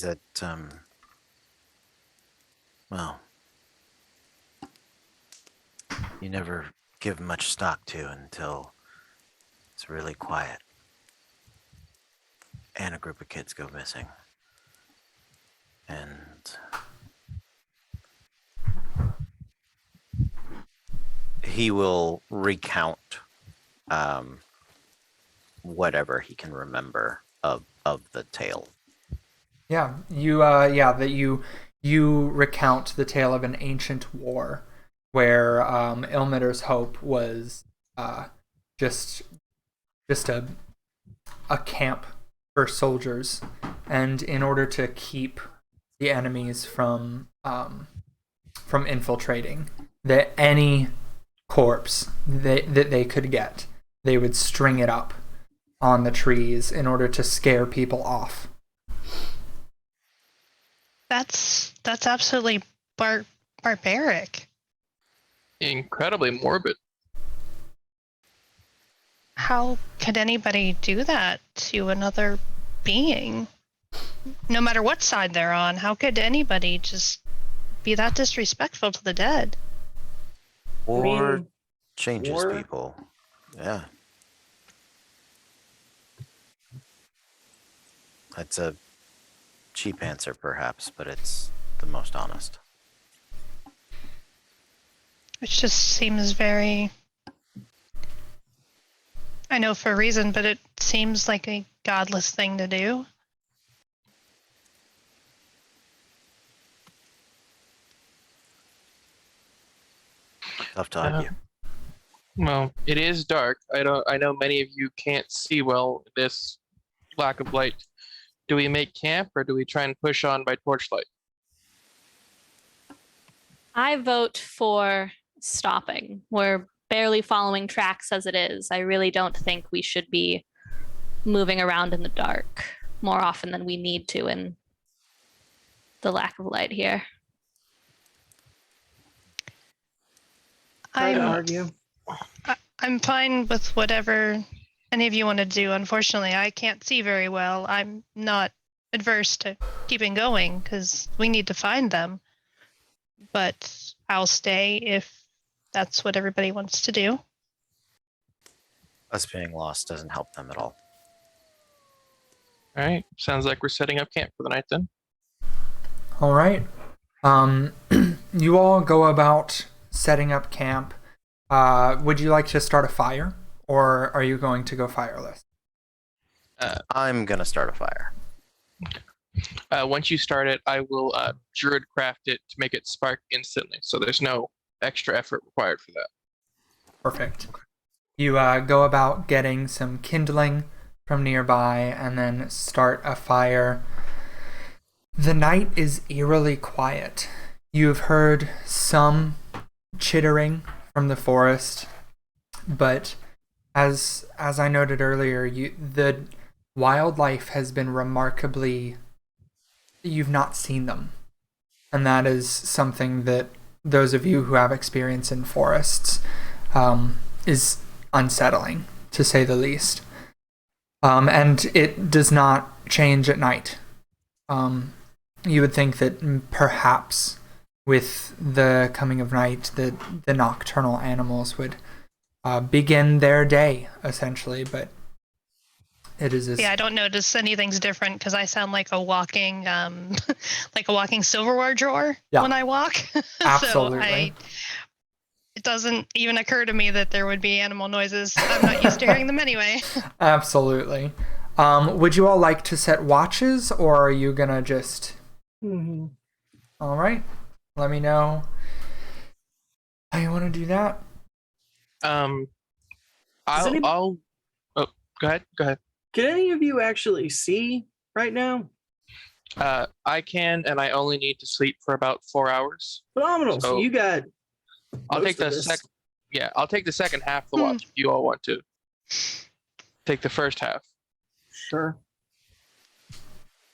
that, well, you never give much stock to until it's really quiet and a group of kids go missing. And he will recount whatever he can remember of the tale. Yeah, you recount the tale of an ancient war where Ilmater's hope was just a camp for soldiers, and in order to keep the enemies from infiltrating, that any corpse that they could get, they would string it up on the trees in order to scare people off. That's absolutely barbaric. Incredibly morbid. How could anybody do that to another being? No matter what side they're on, how could anybody just be that disrespectful to the dead? Or changes war? people. Yeah. That's a cheap answer, perhaps, but it's the most honest. Which just seems very... I know for a reason, but it seems like a godless thing to do. Tough to argue. Well, it is dark. I know many of you can't see well this lack of light. Do we make camp, or do we try and push on by torchlight? I vote for stopping. We're barely following tracks as it is. I really don't think we should be moving around in the dark more often than we need to in the lack of light here. Try to argue. I'm fine with whatever any of you want to do. Unfortunately, I can't see very well. I'm not adverse to keeping going because we need to find them. But I'll stay if that's what everybody wants to do. Us being lost doesn't help them at all. All right. Sounds like we're setting up camp for the night then. All right. You all go about setting up camp. Would you like to start a fire, or are you going to go fireless? I'm going to start a fire. Once you start it, I will druid craft it to make it spark instantly. So there's no extra effort required for that. Perfect. You go about getting some kindling from nearby and then start a fire. The night is eerily quiet. You've heard some chittering from the forest, but as I noted earlier, the wildlife has been remarkably. You've not seen them, and that is something that those of you who have experience in forests is unsettling, to say the least. And it does not change at night. You would think that perhaps with the coming of night, the nocturnal animals would begin their day, essentially, but it is Yeah, I don't notice anything's different because I sound like a walking, like a walking silverware drawer when I walk. Absolutely. It doesn't even occur to me that there would be animal noises. I'm not used to hearing them anyway. Absolutely. Would you all like to set watches, or are you gonna just? Mm-hmm. All right. Let me know how you want to do that. I'll. Oh, go ahead. Can any of you actually see right now? I can, and I only need to sleep for about 4 hours. Phenomenal. So you got. I'll take the second. Yeah, I'll take the second half of the watch if you all want to. Take the first half. Sure.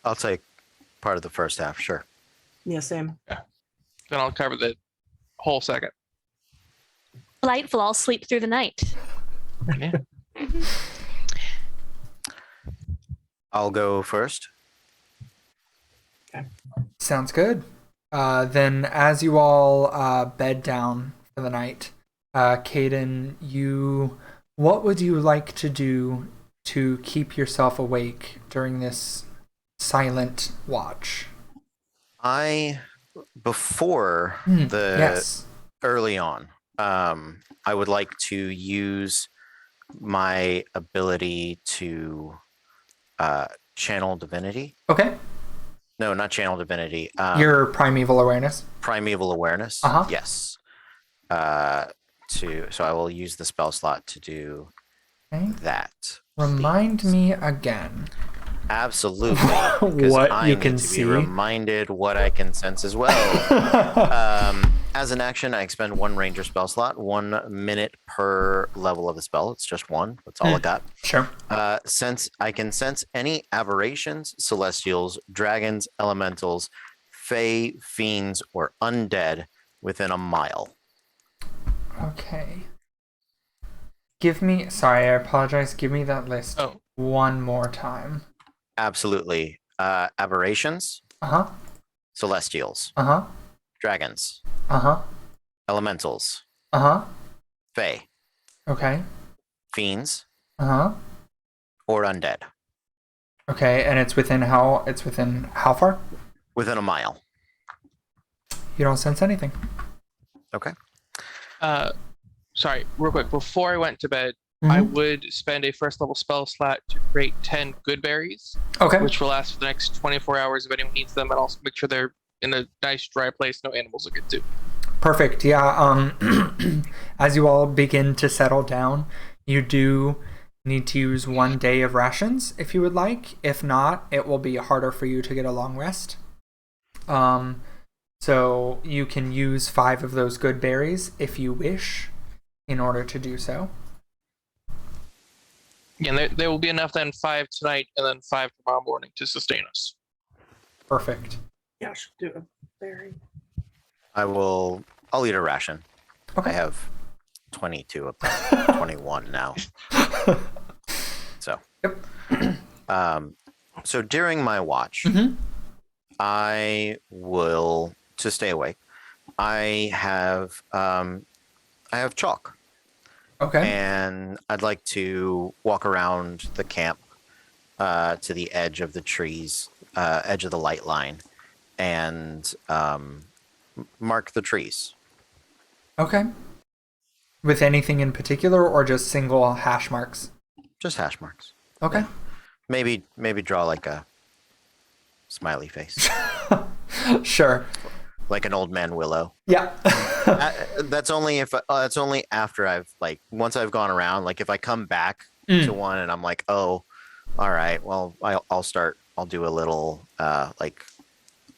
I'll take part of the first half, sure. Yeah, same. Then I'll cover the whole second. Delightful. I'll sleep through the night. Yeah. I'll go first. Sounds good. Then, as you all bed down for the night, Caden, what would you like to do to keep yourself awake during this silent watch? Before Yes. early on, I would like to use my ability to channel divinity. Okay. No, not channel divinity. Your primeval awareness. Primeval awareness. Uh-huh. Yes. So I will use the spell slot to do Okay. that. Remind me again. Absolutely. 'Cause What I you need can to see. be reminded what I can sense as well. As an action, I expend 1 ranger spell slot, 1 minute per level of the spell. It's just 1. That's all I got. Sure. Since I can sense any aberrations, celestials, dragons, elementals, fae, fiends, or undead within a mile. Okay. Sorry, I apologize. Give me that list one more time. Absolutely. Aberrations, Uh-huh. celestials, Uh-huh. dragons, Uh-huh. elementals, Uh-huh. fae, Okay. fiends, Uh-huh. or undead Okay, and it's within how far? within a mile. You don't sense anything. Okay. Sorry, real quick. Before I went to bed, I would spend a first level spell slot to create 10 good berries, Okay. which will last for the next 24 hours if anyone needs them, and also make sure they're in a nice dry place no animals will get to. Perfect. Yeah. As you all begin to settle down, you do need to use 1 day of rations if you would like. If not, it will be harder for you to get a long rest. So you can use 5 of those good berries if you wish in order to do so. Yeah, and there will be enough then 5 tonight and then 5 tomorrow morning to sustain us. Perfect. Yeah, I should do a berry. I'll eat a ration. Okay. I have 22 of them. 21 now. So. Yep. So during my watch, I will, to stay awake, I have chalk. Okay. And I'd like to walk around the camp to the edge of the trees, edge of the light line, and mark the trees. Okay. With anything in particular, or just single hash marks? Just hash marks. Okay. Maybe draw like a smiley face. Sure. like an old man willow. Yeah. That's only after I've like once I've gone around. Like if I come back to one and I'm like, oh, all right, well I'll do a little like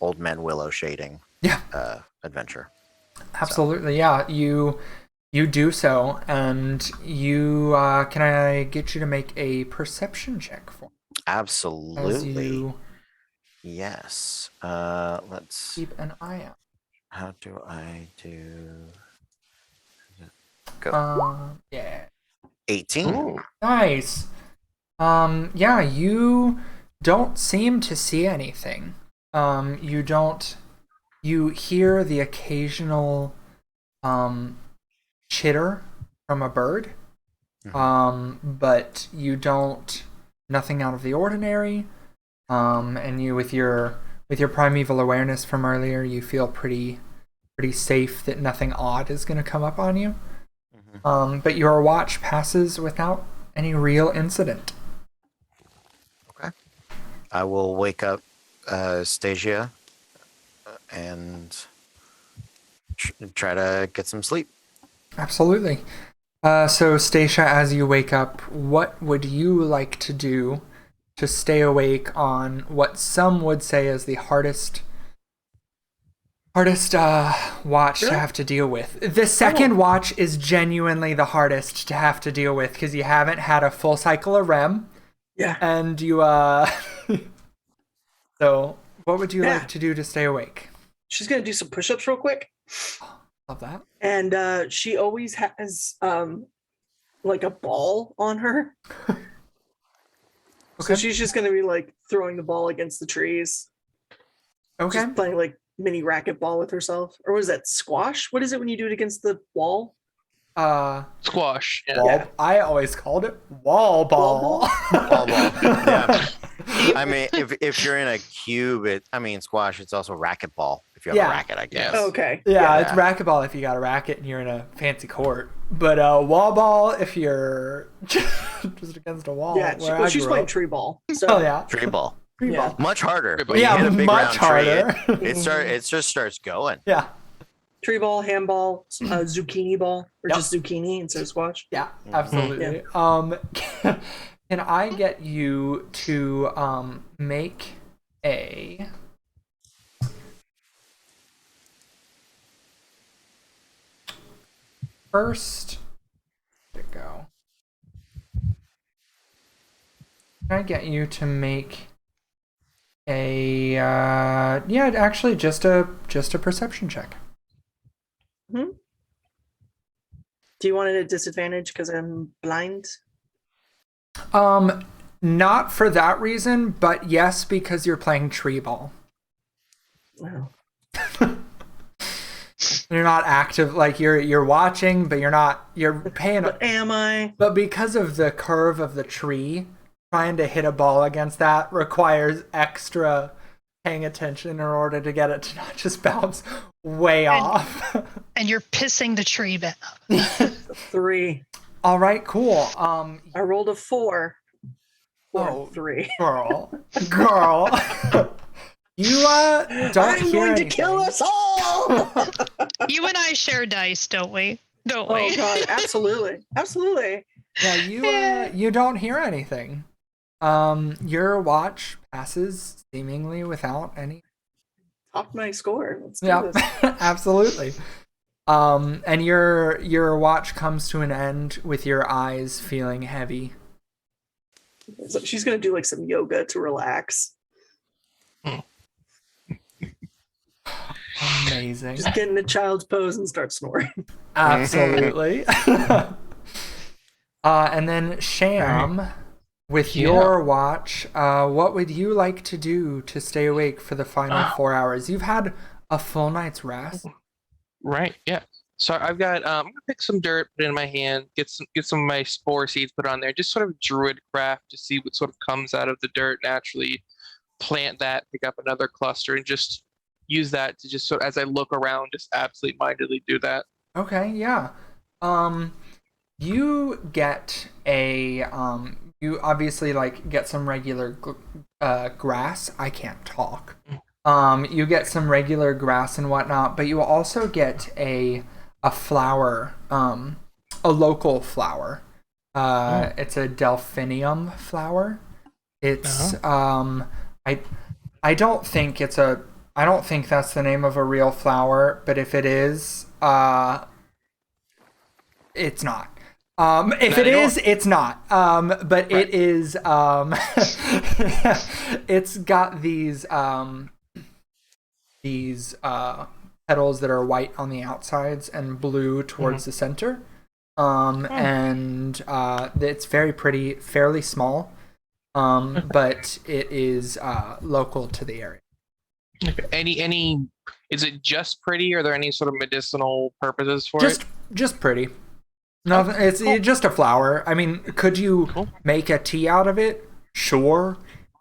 old man willow shading. Yeah. Adventure. Absolutely. So. Yeah. You do so, and you can I get you to make a perception check for me? Absolutely. Yes. Let's keep an eye out. How do I do? Go. Yeah. 18. Ooh. Nice. Yeah, you don't seem to see anything. You hear the occasional chitter from a bird. But you don't, nothing out of the ordinary. And you, with your primeval awareness from earlier, you feel pretty safe that nothing odd is going to come up on you. But your watch passes without any real incident. Okay. I will wake up Stasia and try to get some sleep. Absolutely. So Stasia, as you wake up, what would you like to do to stay awake on what some would say is the hardest watch to have to deal with? The second watch is genuinely the hardest to have to deal with because you haven't had a full cycle of REM. Yeah. And you so what would you like to do to stay awake? She's gonna do some push-ups real quick. Love that. And she always has like a ball on her. So she's just gonna be like throwing the ball against the trees. Okay. Just playing like mini racquetball with herself. Or was that squash? What is it when you do it against the wall? Squash. Yeah. Wall, I always called it wall ball. Wall ball. Yeah. I mean, if you're in a cube, squash. It's also racquetball. If you have a racket, I guess. Okay. Yeah, it's racquetball if you got a racket and you're in a fancy court. But wall ball if you're just against a wall. Yeah, she's playing tree ball. So. Oh yeah, Tree ball. Tree ball. Much harder. When yeah, you hit a big much harder. Tree, it just starts going. Yeah. Tree ball, handball, zucchini ball, or just zucchini instead of squash. Yeah, absolutely. Yeah. Can I get you to make a first? Where'd it go? Can I get you to make a actually just a perception check? Do you want it at disadvantage because I'm blind? Not for that reason, but yes, because you're playing tree ball. Wow. You're not active, like you're watching, but you're paying. But am I? But because of the curve of the tree, trying to hit a ball against that requires extra paying attention in order to get it to not just bounce way off. And you're pissing the tree back. 3. All right, cool. I rolled a 4. 3. Girl. You don't I'm hear going anything. to kill us all. You and I share dice, don't we? Don't we? Oh god, absolutely. Yeah, you don't hear anything. Your watch passes seemingly without any. Top my score. Let's do Yeah, this. absolutely. And your watch comes to an end with your eyes feeling heavy. So she's gonna do like some yoga to relax. Amazing. Just get in a child's pose and start snoring. Absolutely. And then Sham, with your watch, what would you like to do to stay awake for the final 4 hours? You've had a full night's rest. Right. Yeah. So I've got I'm gonna pick some dirt, put it in my hand, get some of my spore seeds put on there, just sort of druid craft to see what sort of comes out of the dirt naturally, plant that, pick up another cluster, and just use that to just sort of, as I look around, just absently-mindedly do that. Okay, yeah. You get a you obviously like get some regular grass. I can't talk. You get some regular grass and whatnot, but you also get a flower, a local flower. It's a delphinium flower. It's I don't think I don't think that's the name of a real flower, but if it is, it's not. If it is, it's not. But it is. It's got these petals that are white on the outsides and blue towards the center. And it's very pretty, fairly small. But it is local to the area. Okay. Any? Is it just pretty? Or are there any sort of medicinal purposes for it? Just pretty. No, it's just a flower. I mean, could you make a tea out of it? Sure.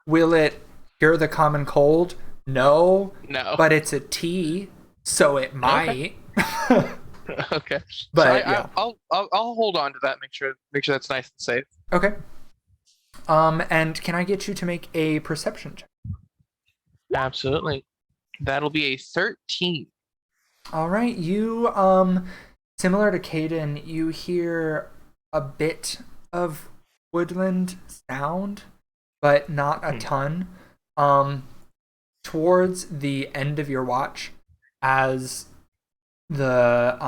Will it cure the common cold? No. But it's a tea, so it might. Okay. But so I'll hold on to that. Make sure that's nice and safe. Okay. And can I get you to make a perception check? Absolutely. That'll be a 13. All right. You similar to Caden, you hear a bit of woodland sound, but not a ton. Towards the end of your watch, as the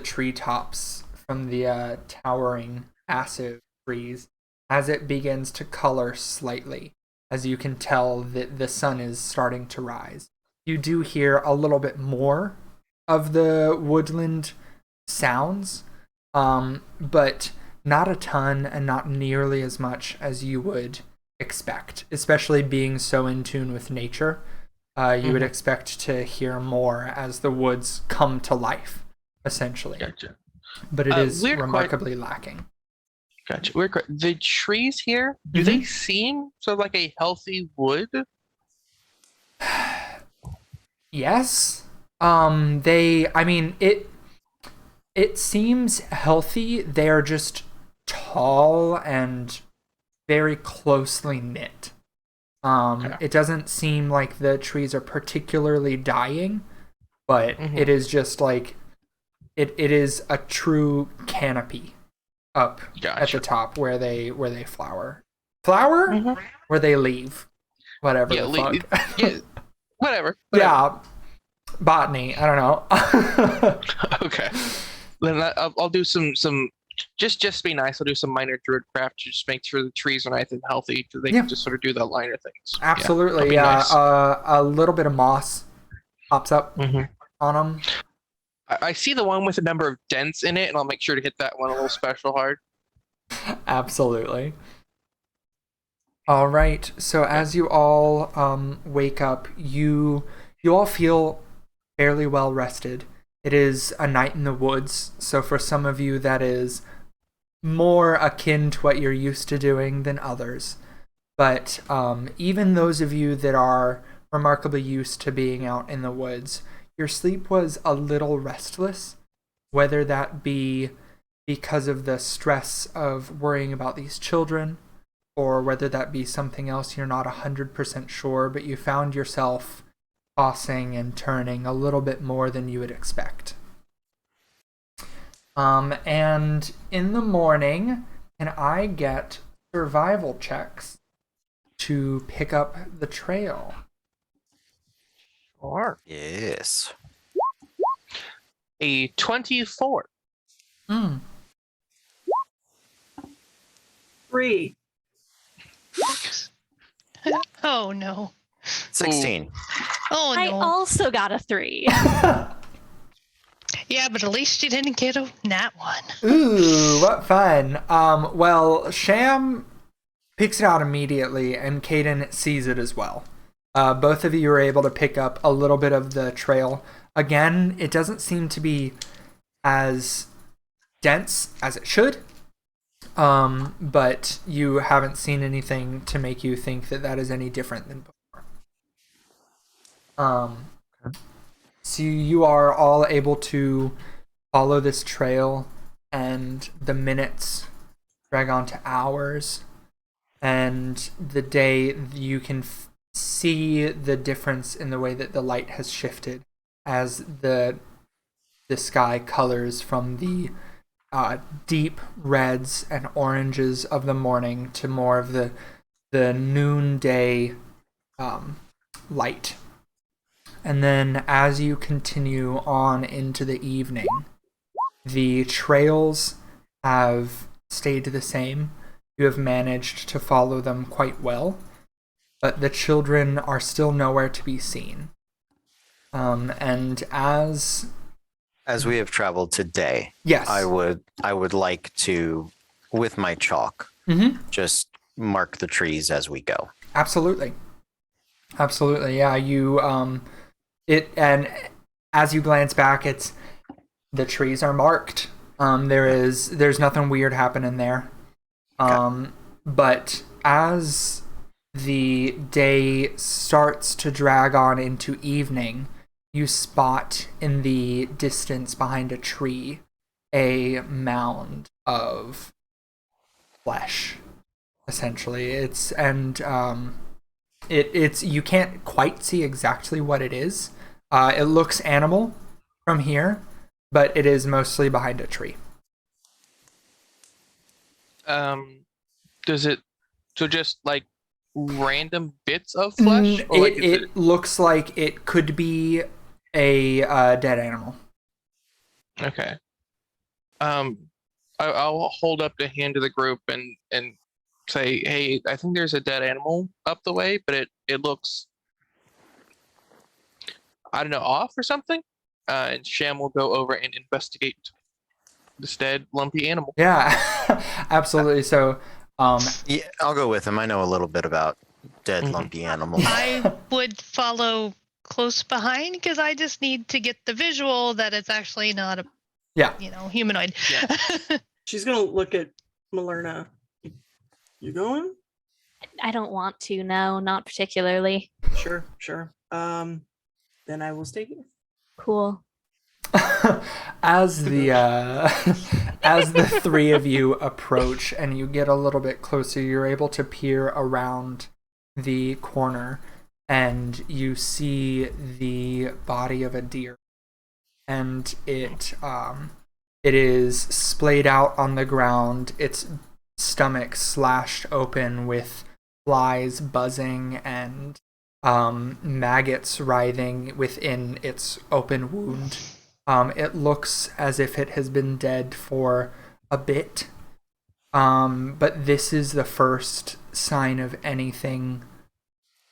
treetops from the towering massive trees, as it begins to color slightly, as you can tell that the sun is starting to rise, you do hear a little bit more of the woodland sounds, but not a ton and not nearly as much as you would expect, especially being so in tune with nature. You would expect to hear more as the woods come to life, essentially. Gotcha. But it is remarkably lacking. Gotcha. The trees here, do they seem sort of like a healthy wood? Yes. It seems healthy. They are just tall and very closely knit. It doesn't seem like the trees are particularly dying, but it is just like it is a true canopy up at the top where they flower. Where they leave. Whatever the fuck. Yeah, whatever. Yeah. Botany. I don't know. Okay. Then I'll do some just be nice. I'll do some minor druid craft to just make sure the trees are nice and healthy, so they can just sort of do the liner things. Absolutely. Nice. A little bit of moss pops up on them. I see the one with a number of dents in it, and I'll make sure to hit that one a little special hard. Absolutely. All right. So as you all wake up, you all feel fairly well rested. It is a night in the woods, so for some of you that is more akin to what you're used to doing than others. But even those of you that are remarkably used to being out in the woods, your sleep was a little restless, whether that be because of the stress of worrying about these children, or whether that be something else you're not 100% sure, but you found yourself tossing and turning a little bit more than you would expect. And in the morning, can I get survival checks to pick up the trail? Sure. Yes. A 24. 3. Oh no. 16. Oh no. I also got a 3. Yeah, but at least you didn't get a nat one. Ooh, what fun. Well, Sham picks it out immediately, and Caden sees it as well. Both of you are able to pick up a little bit of the trail. Again, it doesn't seem to be as dense as it should, but you haven't seen anything to make you think that that is any different than before. So you are all able to follow this trail, and the minutes drag on to hours, and the day you can see the difference in the way that the light has shifted as the sky colors from the deep reds and oranges of the morning to more of the noonday light. And then as you continue on into the evening, the trails have stayed the same. You have managed to follow them quite well, but the children are still nowhere to be seen. And as we have traveled today, yes, I would like to, with my chalk, just mark the trees as we go. Absolutely. Yeah, you and as you glance back, the trees are marked. There's nothing weird happening there. But as the day starts to drag on into evening, you spot in the distance behind a tree a mound of flesh. Essentially, it's you can't quite see exactly what it is. It looks animal from here, but it is mostly behind a tree. Does it just like random bits of flesh? Or like It looks like it could be a dead animal. Okay. I'll hold up the hand to the group and say, hey, I think there's a dead animal up the way, but it looks, I don't know, off or something. And Sham will go over and investigate this dead lumpy animal. Yeah, absolutely. So, yeah, I'll go with him. I know a little bit about dead lumpy animals. I would follow close behind because I just need to get the visual that it's actually not a humanoid. Yeah. She's gonna look at Malerna. You going? I don't want to. No, not particularly. Sure. Then I will stay here. Cool. as the as the three of you approach and you get a little bit closer, you're able to peer around the corner and you see the body of a deer, and it is splayed out on the ground, its stomach slashed open with flies buzzing and maggots writhing within its open wound. It looks as if it has been dead for a bit, but this is the first sign of anything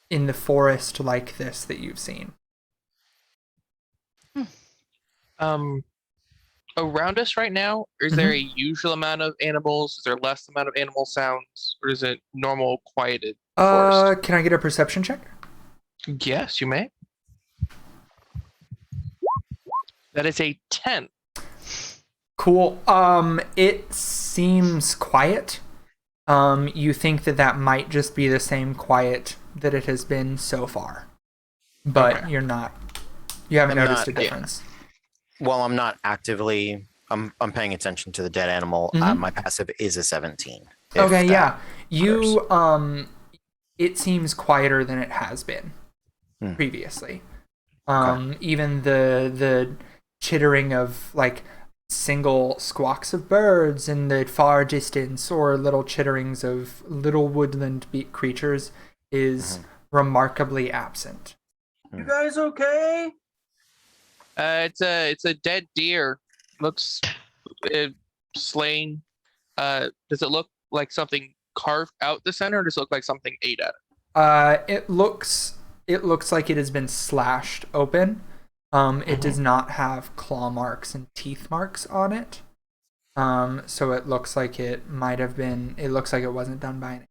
in the forest like this that you've seen. Around us right now, is there a usual amount of animals? Is there less amount of animal sounds? Or is it normal, quieted forest? Can I get a perception check? Yes, you may. That is a 10. Cool. It seems quiet. You think that might just be the same quiet that it has been so far, but Okay. you haven't noticed a difference. Well, I'm not actively. I'm paying attention to the dead animal. My passive is a 17. Okay, yeah. You it seems quieter than it has been previously. Even the chittering of like single squawks of birds in the far distance or little chitterings of little woodland creatures is remarkably absent. You guys okay? It's a dead deer. Looks slain. Does it look like something carved out the center, or does it look like something ate at it? It looks like it has been slashed open. It does not have claw marks and teeth marks on it. So it looks like it might have been. It looks like it wasn't done by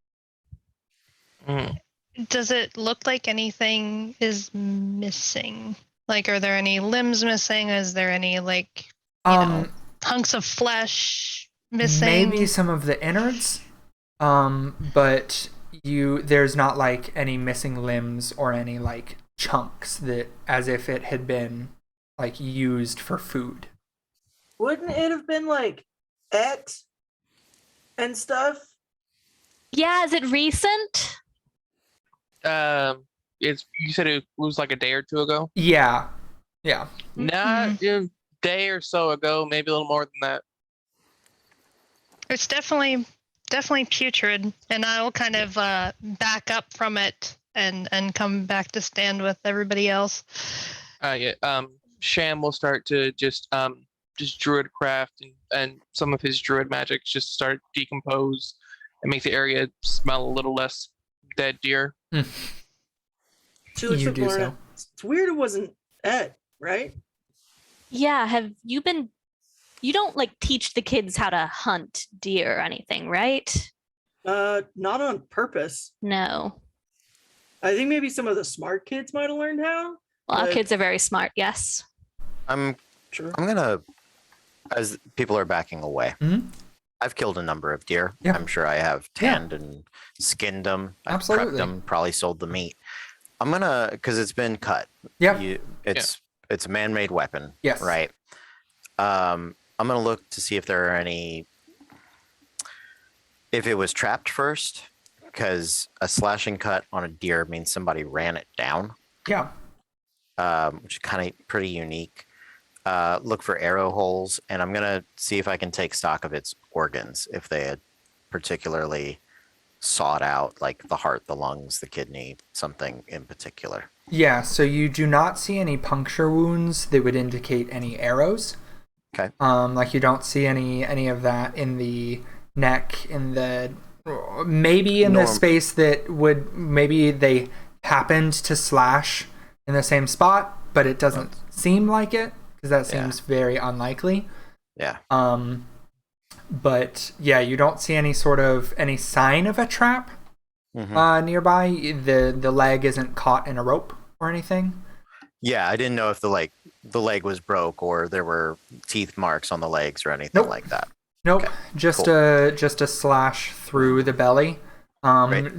an. Does it look like anything is missing? Like, are there any limbs missing? Is there any like hunks of flesh missing? Maybe some of the innards. But there's not like any missing limbs or any like chunks that as if it had been like used for food. Wouldn't it have been like et and stuff? Yeah, is it recent? you said it was like a day or two ago? Yeah. Not a day or so ago, maybe a little more than that. It's definitely putrid, and I'll kind of back up from it and come back to stand with everybody else. Sham will start to just druid craft and some of his druid magic just start decompose and make the area smell a little less dead deer. She looks You at do Lorna. It's weird it wasn't Ed, right? Yeah, have you been? You don't like teach the kids how to hunt deer or anything, right? Not on purpose. No. I think maybe some of the smart kids might have learned how. Well, our but- kids are very smart. Yes. I'm Sure. gonna, as people are backing away. Mhm. I've killed a number of deer. Yeah. I'm sure I have tanned and skinned them. I've Absolutely. prepped them. Probably sold the meat. I'm gonna, because it's been cut. Yeah. It's a man-made weapon. Yes. Right. I'm gonna look to see if there are any. If it was trapped first, because a slashing cut on a deer means somebody ran it down. Yeah. Which is kind of pretty unique. Look for arrow holes, and I'm gonna see if I can take stock of its organs, if they had particularly sought out, like the heart, the lungs, the kidney, something in particular. Yeah, so you do not see any puncture wounds that would indicate any arrows. Okay. Like you don't see any of that in the neck, in the maybe in the space that would maybe they happened to slash in the same spot, but it doesn't seem like it because that seems very unlikely. Yeah. But yeah, you don't see any sign of a trap nearby. The leg isn't caught in a rope or anything. Yeah, I didn't know if the leg was broke or there were teeth marks on the legs or anything like that. Nope, Okay, just cool. a slash through the belly. Great.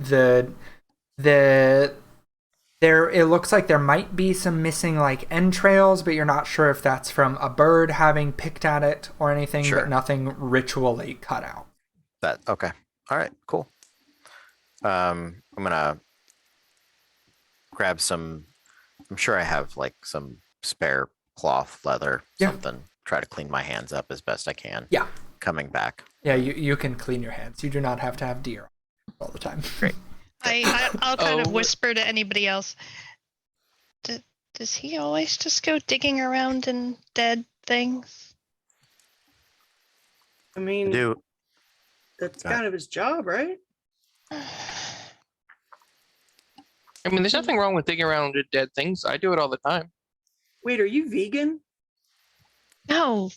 It looks like there might be some missing like entrails, but you're not sure if that's from a bird having picked at it or anything. Sure. But nothing ritually cut out. Okay. All right. Cool. I'm gonna grab some. I'm sure I have like some spare cloth, leather, something. Try to clean my hands up as best I can. Yeah. Coming back. Yeah, you can clean your hands. You do not have to have deer all the time. Great. I'll kind of whisper to anybody else. Does he always just go digging around in dead things? I mean, Do that's kind of his job, right? I mean, there's nothing wrong with digging around with dead things. I do it all the time. Wait, are you vegan? No.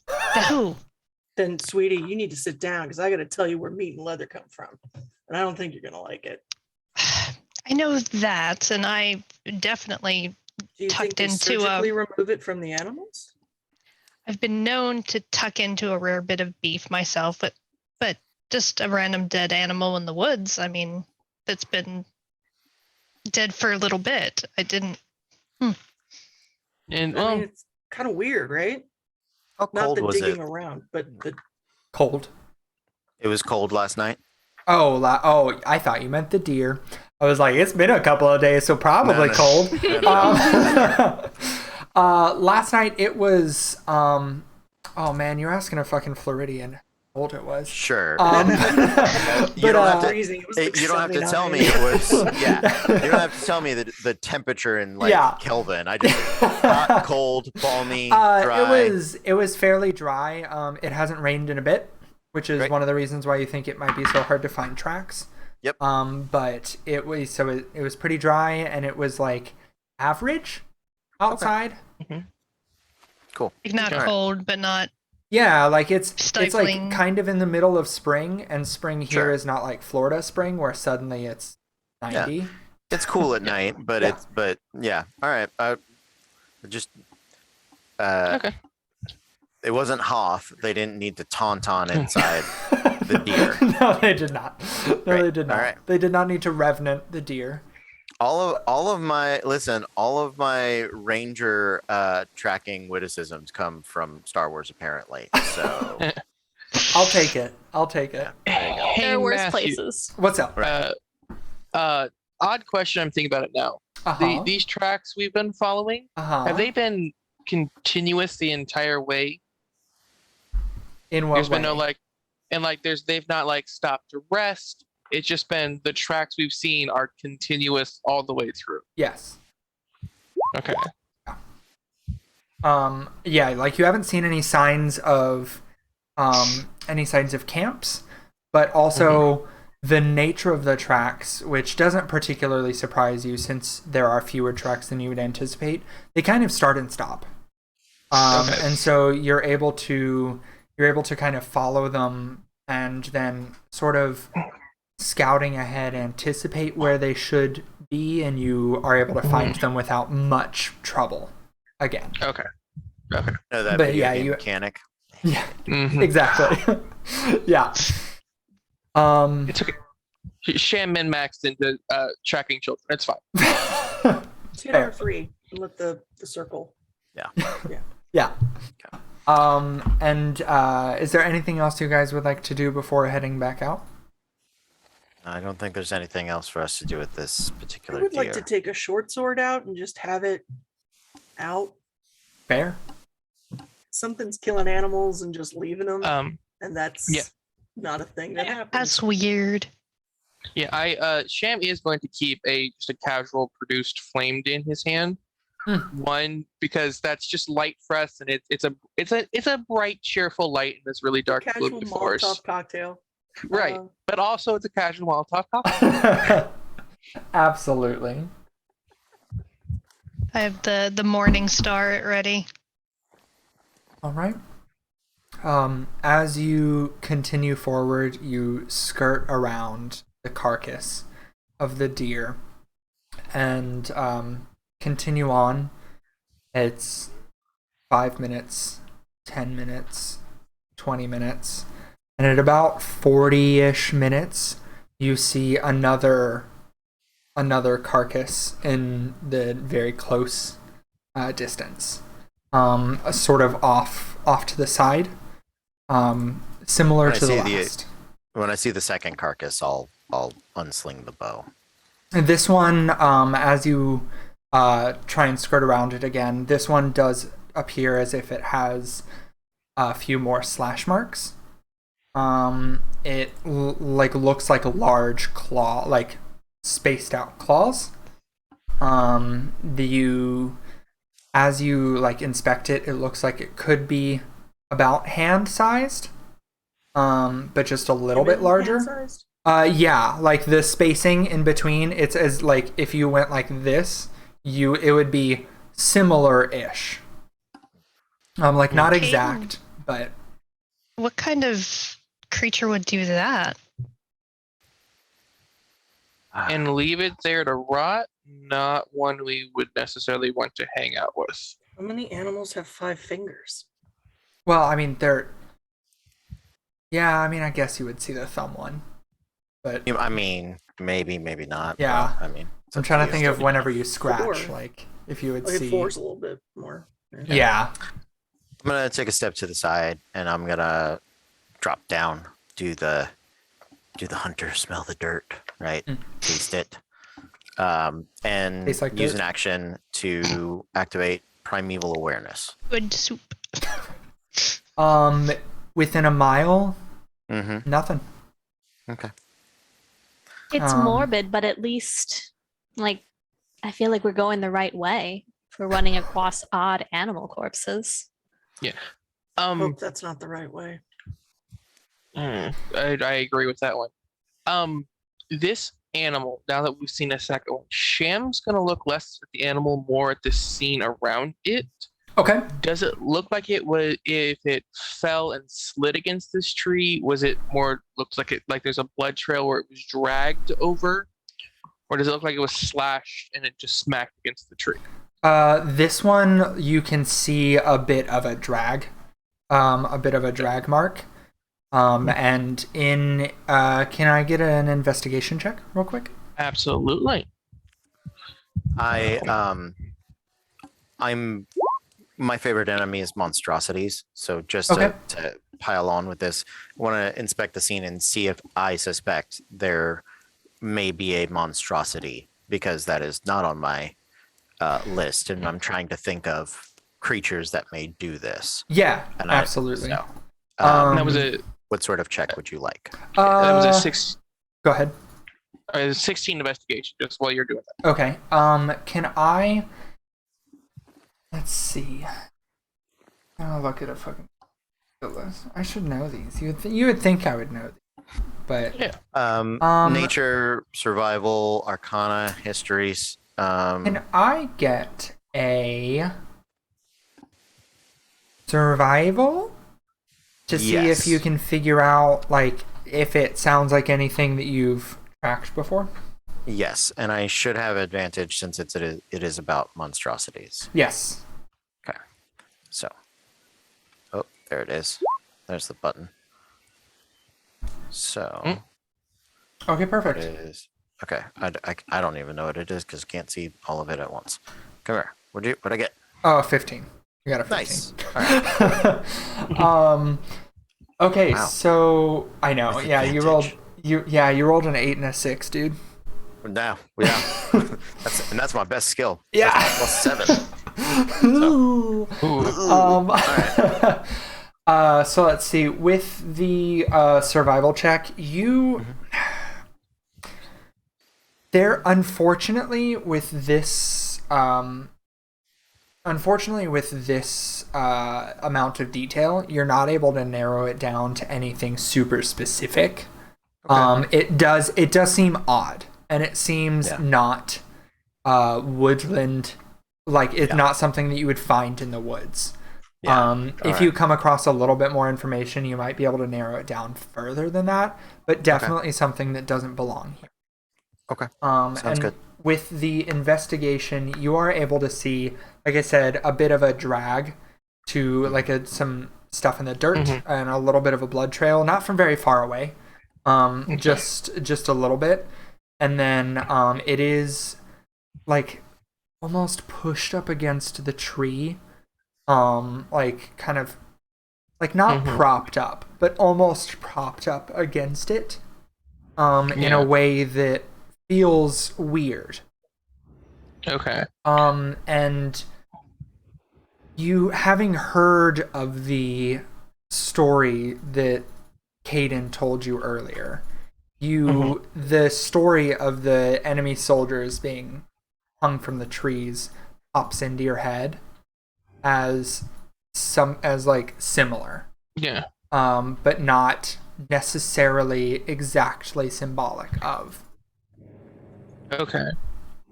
Then, sweetie, you need to sit down because I got to tell you where meat and leather come from, and I don't think you're gonna like it. I know that, and I definitely Do you tucked think they into surgically remove it from the animals? I've been known to tuck into a rare bit of beef myself, but just a random dead animal in the woods. I mean, that's been dead for a little bit. I didn't. And I mean, it's kind of weird, right? How Not cold the was digging it? around, but the Cold. It was cold last night. Oh, I thought you meant the deer. I was like, it's been a couple of days, so probably No. cold. No. Last night it was. Oh man, you're asking a fucking Floridian how old it was. Sure. You don't have to- freezing. It was like You don't have to tell 79. me it was. Yeah. You don't have to tell me the temperature in like Kelvin. I just hot, cold, balmy, dry. It was fairly dry. It hasn't rained in a bit, which is Great. one of the reasons why you think it might be so hard to find tracks. Yep. But it was pretty dry, and it was like average outside. Cool. Like not Alright. cold, but not. Yeah, like it's Stifling. like kind of in the middle of spring, and spring here Sure. is not like Florida spring where suddenly it's 90. It's cool at night, but yeah. All right. Just okay. it wasn't Hoth. They didn't need to tauntaun inside the deer. No, they did not. No, Great. they did not. All right. They did not need to revenant the deer. All of my ranger tracking witticisms come from Star Wars apparently. So I'll take it. Hey, There are worse Matthew. places. What's up? Right. Odd question. I'm thinking about it now. Uh-huh. these tracks we've been following, Uh-huh. have they been continuous the entire way? In what There's way? been no they've not like stopped to rest. It's just been the tracks we've seen are continuous all the way through. Yes. Okay. Yeah, like you haven't seen any signs of camps, but also the nature of the tracks, which doesn't particularly surprise you since there are fewer tracks than you would anticipate. They kind of start and stop. And so you're able to kind of follow them and then sort of scouting ahead, anticipate where they should be, and you are able to find them without much trouble again. Okay. No, that But video yeah, game you- mechanic. Yeah, Mhm. exactly. Yeah. It's okay. Sham min maxed into tracking children. It's fine. Hit R3 and let the circle. Yeah. And is there anything else you guys would like to do before heading back out? I don't think there's anything else for us to do with this I particular would deer. like to take a short sword out and just have it out. Fair. Something's killing animals and just leaving them, and that's yeah. not a thing that happens. That's weird. Yeah, Sham is going to keep just a casual produced flamed in his hand. One, because that's just light for us, and it's a bright, cheerful light in this really dark Casual gloomy Molotov forest. cocktail. Right, but also it's a casual Molotov cocktail. Absolutely. I have the morning star ready. All right. As you continue forward, you skirt around the carcass of the deer and continue on. It's 5 minutes, 10 minutes, 20 minutes, and at about 40-ish minutes, you see another carcass in the very close distance, sort of off to the side, similar to the last. When I see the second carcass, I'll unsling the bow. This one, as you try and skirt around it again, this one does appear as if it has a few more slash marks. It looks like a large claw, like spaced out claws. As you like inspect it, it looks like it could be about hand sized, but just a little bit larger. Hand-sized? Yeah, like the spacing in between, it's as like if you went like this, it would be similar-ish. Like not Okay. exact, but What kind of creature would do that? And leave it there to rot, not one we would necessarily want to hang out with. How many animals have 5 fingers? well, I mean yeah, I mean I guess you would see the thumb one, but I mean, maybe not. Yeah. but, I mean, it's I'm up trying to to you. think of whenever you scratch, Four. like if you would Okay, see. 4's a little bit more. Yeah. I'm gonna take a step to the side, and I'm gonna drop down, do the hunter, smell the dirt, right? Taste it, and Tastes like use dirt. an action to activate primeval awareness. Good soup. Within a mile, Mm-hmm. nothing. Okay. It's Um, morbid, but at least, like, I feel like we're going the right way for running across odd animal corpses. Hope that's not the right way. I agree with that one. This animal, now that we've seen a second one, Sham's gonna look less at the animal, more at the scene around it. Okay. Does it look like it was, if it fell and slid against this tree, was it more, looks like it, like there's a blood trail where it was dragged over? Or does it look like it was slashed and it just smacked against the tree? This one you can see a bit of a drag mark. And can I get an investigation check real quick? Absolutely. My favorite enemy is monstrosities. So just Okay. to pile on with this, I want to inspect the scene and see if I suspect there may be a monstrosity because that is not on my list, and I'm trying to think of creatures that may do this. Yeah, And absolutely. That was a What sort of check would you like? that was a six. Go ahead. It was 16 investigation. Just while you're doing that. Okay. Can I? Let's see. I'll look at a fucking list. I should know these. You would think I would know these, but Yeah. Nature, survival, arcana, histories. Can I get a survival to see if Yes. you can figure out like if it sounds like anything that you've tracked before? Yes, and I should have advantage since it is about monstrosities. Yes. So, oh, there it is. There's the button. So, Okay, it perfect. is okay. I don't even know what it is because I can't see all of it at once. Come here. What'd I get? Oh, 15. You got a 15. Nice. All right. Okay, Wow. so I know. With Yeah, you rolled advantage. you rolled an 8 and a 6, dude. No, yeah. that's my best skill. Yeah. That's my +7. Ooh. All So let's see. With the survival check, you there unfortunately with this amount of detail, you're not able to narrow it down to anything super specific. It does seem odd, and it seems not woodland, like it's not something that you would find in the woods. If you come across a little bit more information, you might be able to narrow it down further than that, but definitely something that doesn't belong here. Okay. Sounds good. With the investigation, you are able to see, like I said, a bit of a drag to like some stuff in the dirt and a little bit of a blood trail, not from very far away, just a little bit, and then it is like almost pushed up against the tree, like kind of like not propped up, but almost propped up against it, in a way that feels weird. Okay. And you, having heard of the story that Caden told you earlier, the story of the enemy soldiers being hung from the trees pops into your head as like similar. Yeah. But not necessarily exactly symbolic of. Okay.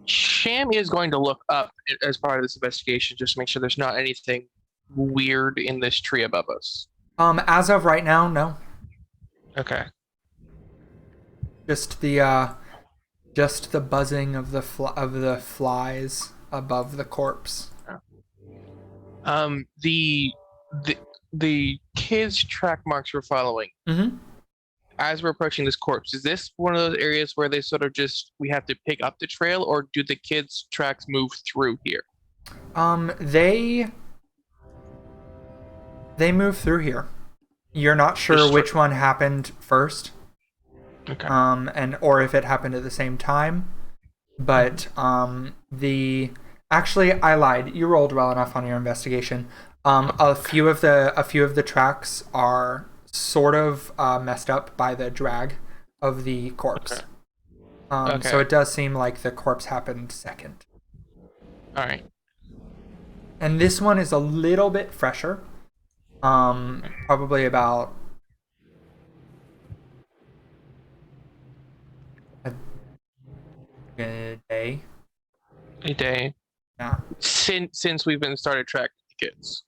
Sham is going to look up as part of this investigation just to make sure there's not anything weird in this tree above us. As of right now, no. Okay. Just the buzzing of the flies above the corpse. The kids' track marks we're following. As we're approaching this corpse, is this one of those areas where they sort of we have to pick up the trail, or do the kids' tracks move through here? They move through here. You're not sure which one happened first. Okay. Or if it happened at the same time. But actually I lied. You rolled well enough on your investigation. A few of the tracks are sort of messed up by the drag of the corpse. Okay. So it does seem like the corpse happened second. All right. And this one is a little bit fresher. Probably about a day. A day. Yeah. Since we've been started tracking the kids.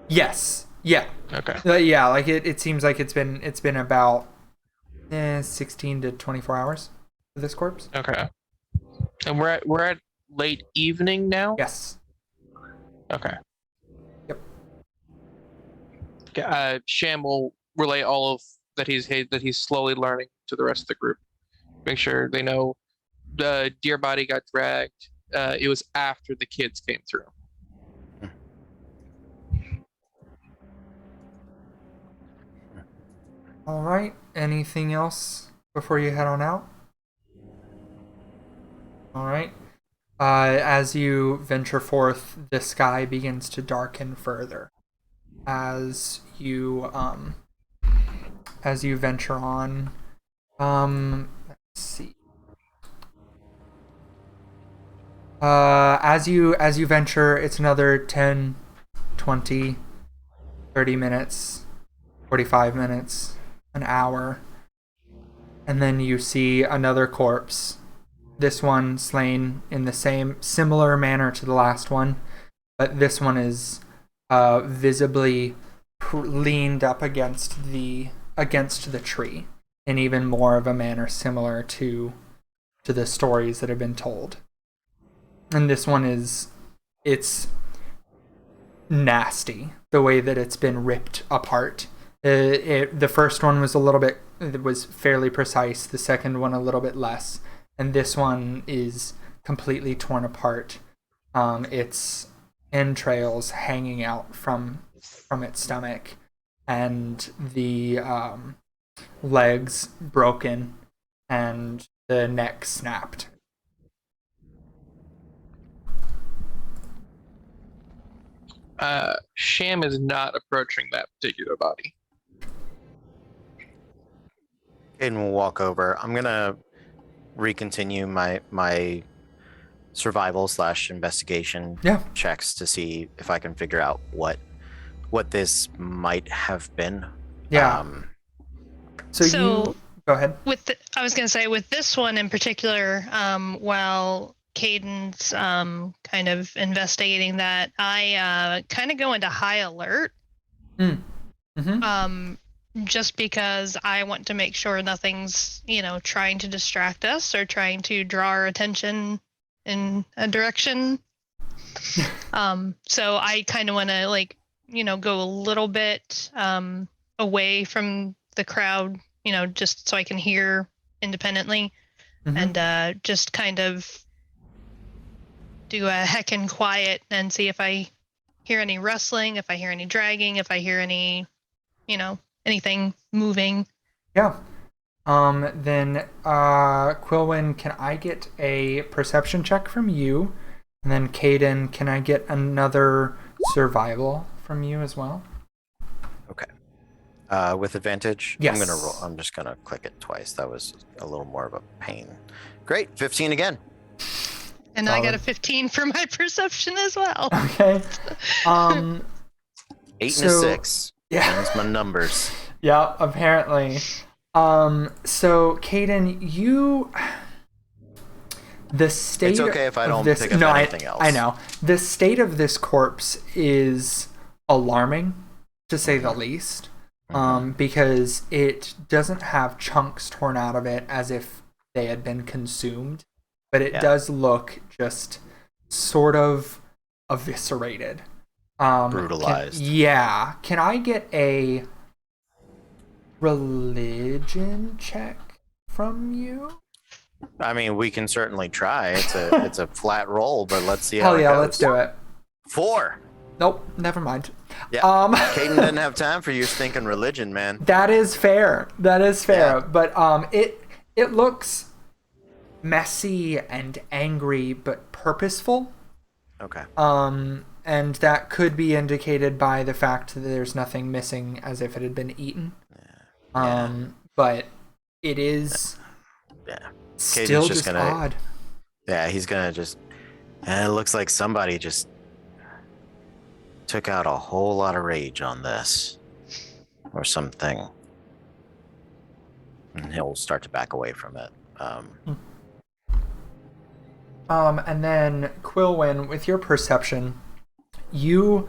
Yes. Yeah. Okay. Yeah. Like it seems like it's been about 16 to 24 hours for this corpse. Okay. And we're at late evening now. Yes. Okay. Yep. Sham will relay all of that he's slowly learning to the rest of the group. Make sure they know the deer body got dragged. It was after the kids came through. All right. Anything else before you head on out? All right. As you venture forth, the sky begins to darken further. As you venture on, let's see. As you venture, it's another 10, 20, 30 minutes, 45 minutes, an hour, and then you see another corpse. This one slain in the similar manner to the last one, but this one is visibly leaned up against the tree in even more of a manner similar to the stories that have been told. And this one it's nasty the way that it's been ripped apart. The first one was fairly precise. The second one a little bit less. And this one is completely torn apart. Its entrails hanging out from its stomach, and the legs broken, and the neck snapped. Sham is not approaching that particular body. Aiden will walk over. I'm gonna recontinue my survival / investigation checks to see if I can figure out what this might have been. Yeah. So you go ahead. I was going to say, with this one in particular, while Caden's kind of investigating that, I kind of go into high alert. Mm-hmm. Just because I want to make sure nothing's, trying to distract us or trying to draw our attention in a direction. So I kind of want to go a little bit away from the crowd, just so I can hear independently, and just kind of do a heckin' quiet and see if I hear any rustling, if I hear any dragging, if I hear any, anything moving. Yeah. Then Quilwyn, can I get a perception check from you? And then Caden, can I get another survival from you as well? Okay. With advantage? Yes. I'm gonna roll. I'm just gonna click it twice. That was a little more of a pain. Great, 15 again. And I got a 15 for my perception as well. Okay. 8 and a 6. Yeah. That's my numbers. Yeah, apparently. So Caden, the state. It's okay if I don't pick up anything else. I know. The state of this corpse is alarming, to say the least. Because it doesn't have chunks torn out of it as if they had been consumed, but it does look just sort of eviscerated. Brutalized. Can I get a religion check from you? I mean, we can certainly try. It's a flat roll, but let's see how Hell it yeah, goes. let's do it. 4. Nope, never mind. Yeah. Caden didn't have time for your stinking religion, man. That is fair. Yeah. But it looks messy and angry, but purposeful. Okay. And that could be indicated by the fact that there's nothing missing as if it had been eaten. But it is still just odd. Yeah, he's gonna just. And it looks like somebody just took out a whole lot of rage on this, or something. And he'll start to back away from it. And then Quilwyn, with your perception, you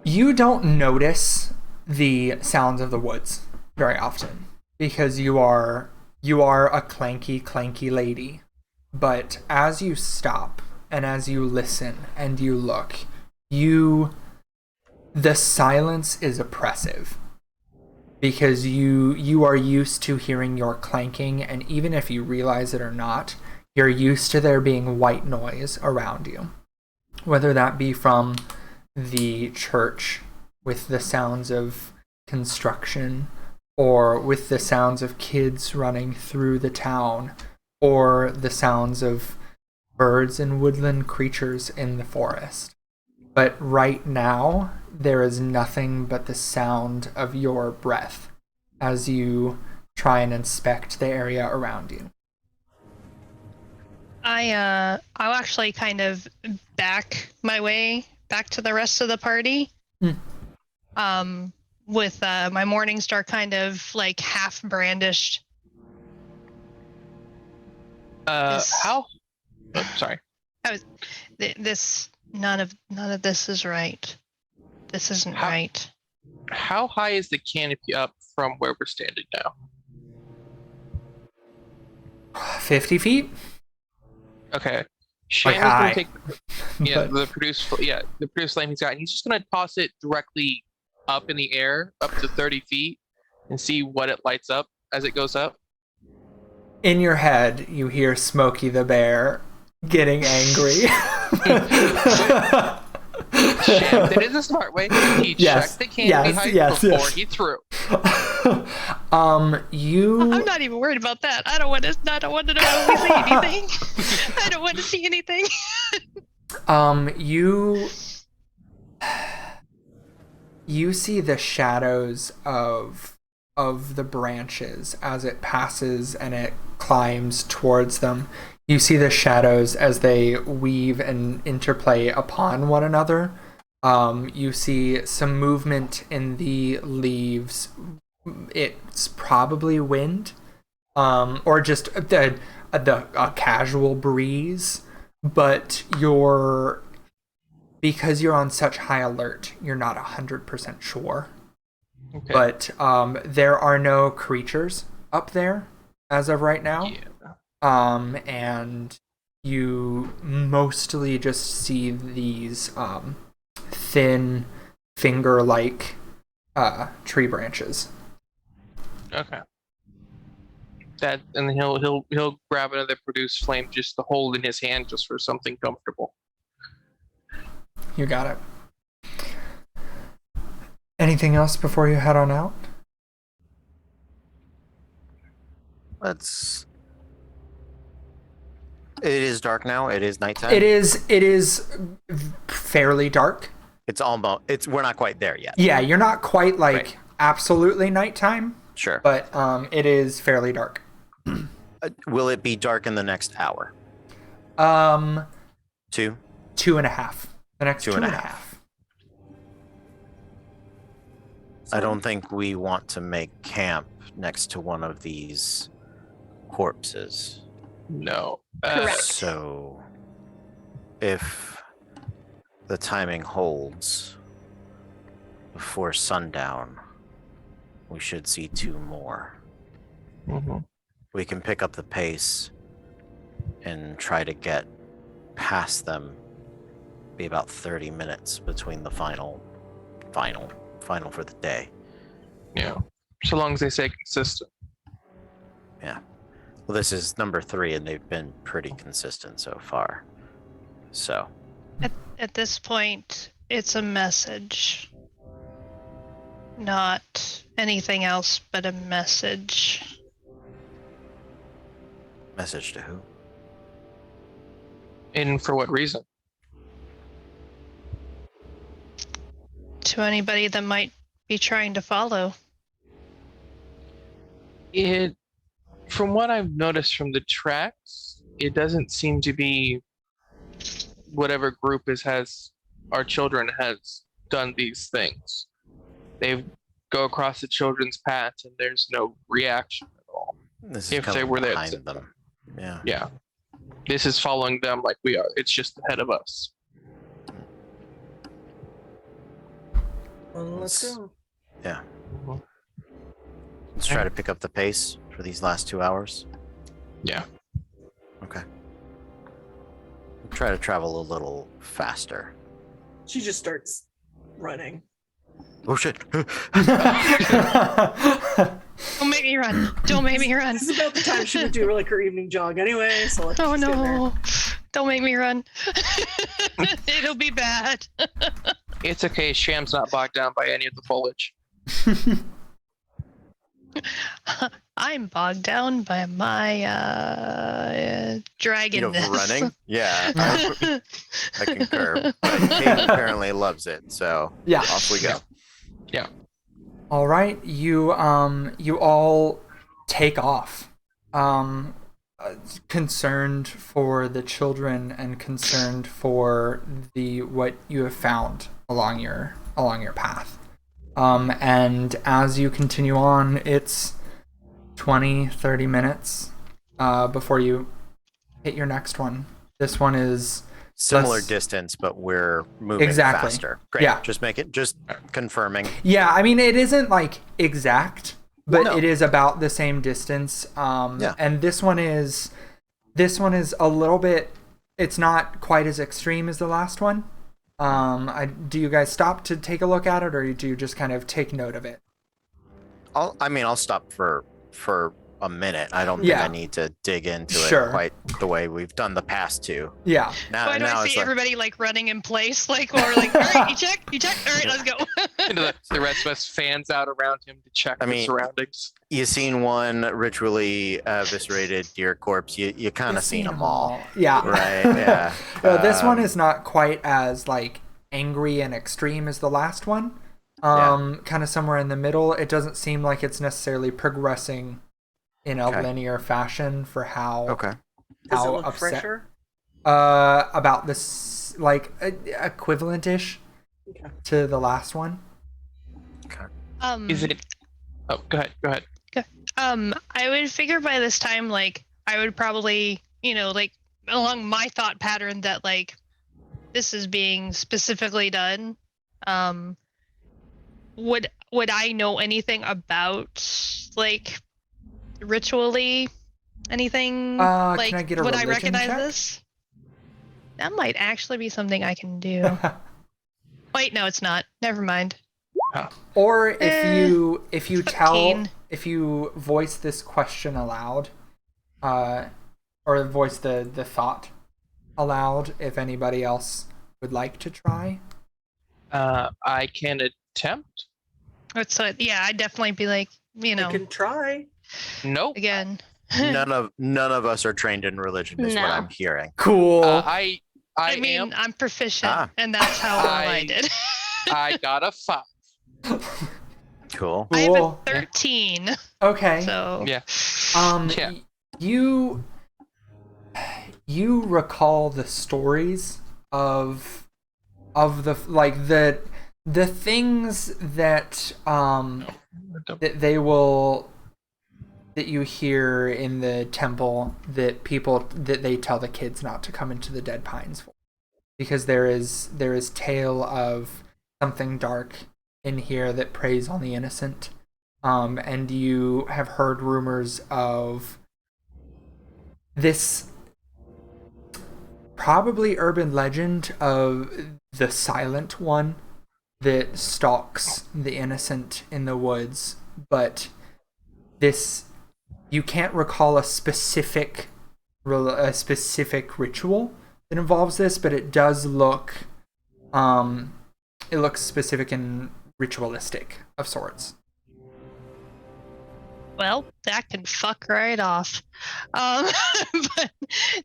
don't notice the sounds of the woods very often because you are a clanky lady. But as you stop and as you listen and you look, the silence is oppressive because you are used to hearing your clanking, and even if you realize it or not, you're used to there being white noise around you, whether that be from the church with the sounds of construction, or with the sounds of kids running through the town, or the sounds of birds and woodland creatures in the forest. But right now, there is nothing but the sound of your breath as you try and inspect the area around you. I'll actually kind of back my way back to the rest of the party. With my morning star kind of like half brandished. How? Oh, sorry. None of this is right. This isn't right. How high is the canopy up from where we're standing now? 50 feet? Okay. Like Sham is high. going to take But- the produce flame he's got, and he's just going to toss it directly up in the air, up to 30 feet, and see what it lights up as it goes up. In your head, you hear Smokey the Bear getting angry. Sham did it the smart way. He checked the canopy height before he threw. You. I'm not even worried about that. I don't want to know see anything. I don't want to see anything. You see the shadows of the branches as it passes and it climbs towards them. You see the shadows as they weave and interplay upon one another. You see some movement in the leaves. It's probably wind, or just a casual breeze. But because you're on such high alert, you're not 100% sure. Okay. But there are no creatures up there as of right now. Yeah. And you mostly just see these thin finger-like tree branches. Okay. And he'll grab another produce flame just to hold in his hand just for something comfortable. You got it. Anything else before you head on out? It is dark now. It is nighttime. It is fairly dark. We're not quite there yet. Yeah, you're not quite like Right. absolutely nighttime, Sure. but it is fairly dark. Will it be dark in the next hour? 2? 2.5. The next 2.5. I So- don't think we want to make camp next to one of these corpses. No. Correct. So, if the timing holds before sundown, we should see 2 more. Mhm. We can pick up the pace and try to get past them. Be about 30 minutes between the final for the day. Yeah. So long as they stay consistent. Well, this is number 3, and they've been pretty consistent so far. So, At this point, it's a message. Not anything else but a message. message to who? And for what reason? To anybody that might be trying to follow. From what I've noticed from the tracks, it doesn't seem to be whatever group has our children has done these things. They go across the children's path and there's no reaction at all. This is If they coming were there, behind them. Yeah. Yeah. This is following them like we are. It's just ahead of us. Well, let's go. Yeah. Mhm. Let's try to pick up the pace for these last 2 hours. Yeah. Okay. We'll try to travel a little faster. She just starts running. Oh shit! Don't make me run. Don't make me run. This is about the time she would do like her evening jog anyway. So let's Oh just get there. no. Don't make me run. It'll be bad. It's okay. Sham's not bogged down by any of the foliage. I'm bogged down by my dragonness. Running? Yeah, I concur. But Kate apparently loves it, so Yeah. off we go. Yeah. All right, you all take off, concerned for the children and concerned for what you have found along your path. And as you continue on, it's 20-30 minutes before you hit your next one. This one is Similar less- distance, but we're moving Exactly. faster. Great. Yeah. Just confirming. Yeah, I mean, it isn't like exact, but No. it is about the same distance. Yeah. And this one is a little bit. It's not quite as extreme as the last one. Do you guys stop to take a look at it, or do you just kind of take note of it? I'll stop for a minute. I don't Yeah. think I need to dig into Sure. it quite the way we've done the past two. Yeah. Why do I it's see like, everybody like running in place? Like, or like, all right, you check. All right, let's go. And the rest of us fans out around him to check I the mean, surroundings. you seen one ritually eviscerated deer corpse. You kind of You've seen them all, Yeah. right? Yeah. This one is not quite as like angry and extreme as the last one. Kind of somewhere in the middle. It doesn't seem like it's necessarily progressing in a Okay. linear fashion for how Okay. Does it how look upset. fresher? About this like equivalent-ish Okay. to the last one. Is it? Oh, go ahead. I would figure by this time, like, I would probably, like, along my thought pattern that, like, this is being specifically done. Would I know anything about, like, ritually anything? Like, can I get a would I religion recognize check? this? That might actually be something I can do. Wait, no, it's not. Never mind. Or if you tell 15. if you voice this question aloud, or voice the thought aloud, if anybody else would like to try. I can attempt. So yeah, I'd definitely be like, I can try. Nope. again. None of us are trained in religion, is what No. I'm hearing. Cool. I I mean, am. I'm proficient, Ah. and that's how well I I- did. I got a 5. Cool. I have a Cool. 13, Okay. so Yeah. Yeah. You recall the stories of the things that that you hear in the temple that they tell the kids not to come into the Dead Pines for, because there is tale of something dark in here that preys on the innocent. And you have heard rumors of this probably urban legend of the Silent One that stalks the innocent in the woods, but you can't recall a specific ritual that involves this, but it does look it looks specific and ritualistic of sorts. well, that can fuck right off. But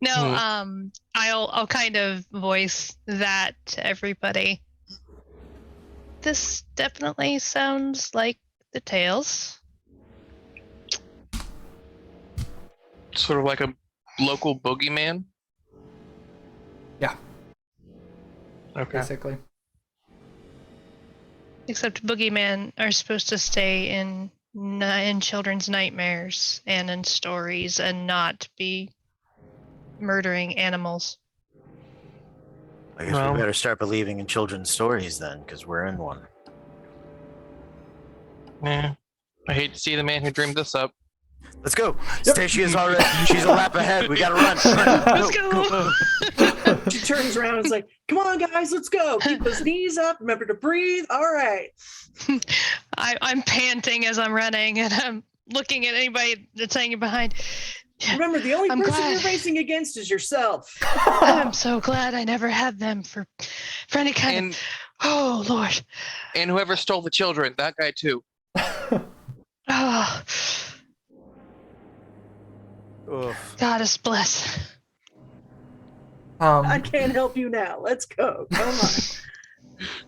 no, I'll kind of voice that to everybody. This definitely sounds like the tales. Sort of like a local boogeyman. Yeah. Okay. Basically. Except boogeymen are supposed to stay in children's nightmares and in stories and not be murdering animals. I guess Well- we better start believing in children's stories then, because we're in one. Yeah. I hate to see the man who dreamed this up. Let's go. Stacia is already. She's a lap ahead. We gotta run. Let's go. She turns around and is like, "Come on, guys, let's go. Keep those knees up. Remember to breathe. All right." I'm panting as I'm running, and I'm looking at anybody that's hanging behind. Remember, the only I'm person glad. you're racing against is yourself. I'm so glad I never had them for any kind And of. Oh Lord. and whoever stole the children, that guy too. Oh, Oof. Goddess bless. I can't help you now. Let's go. Come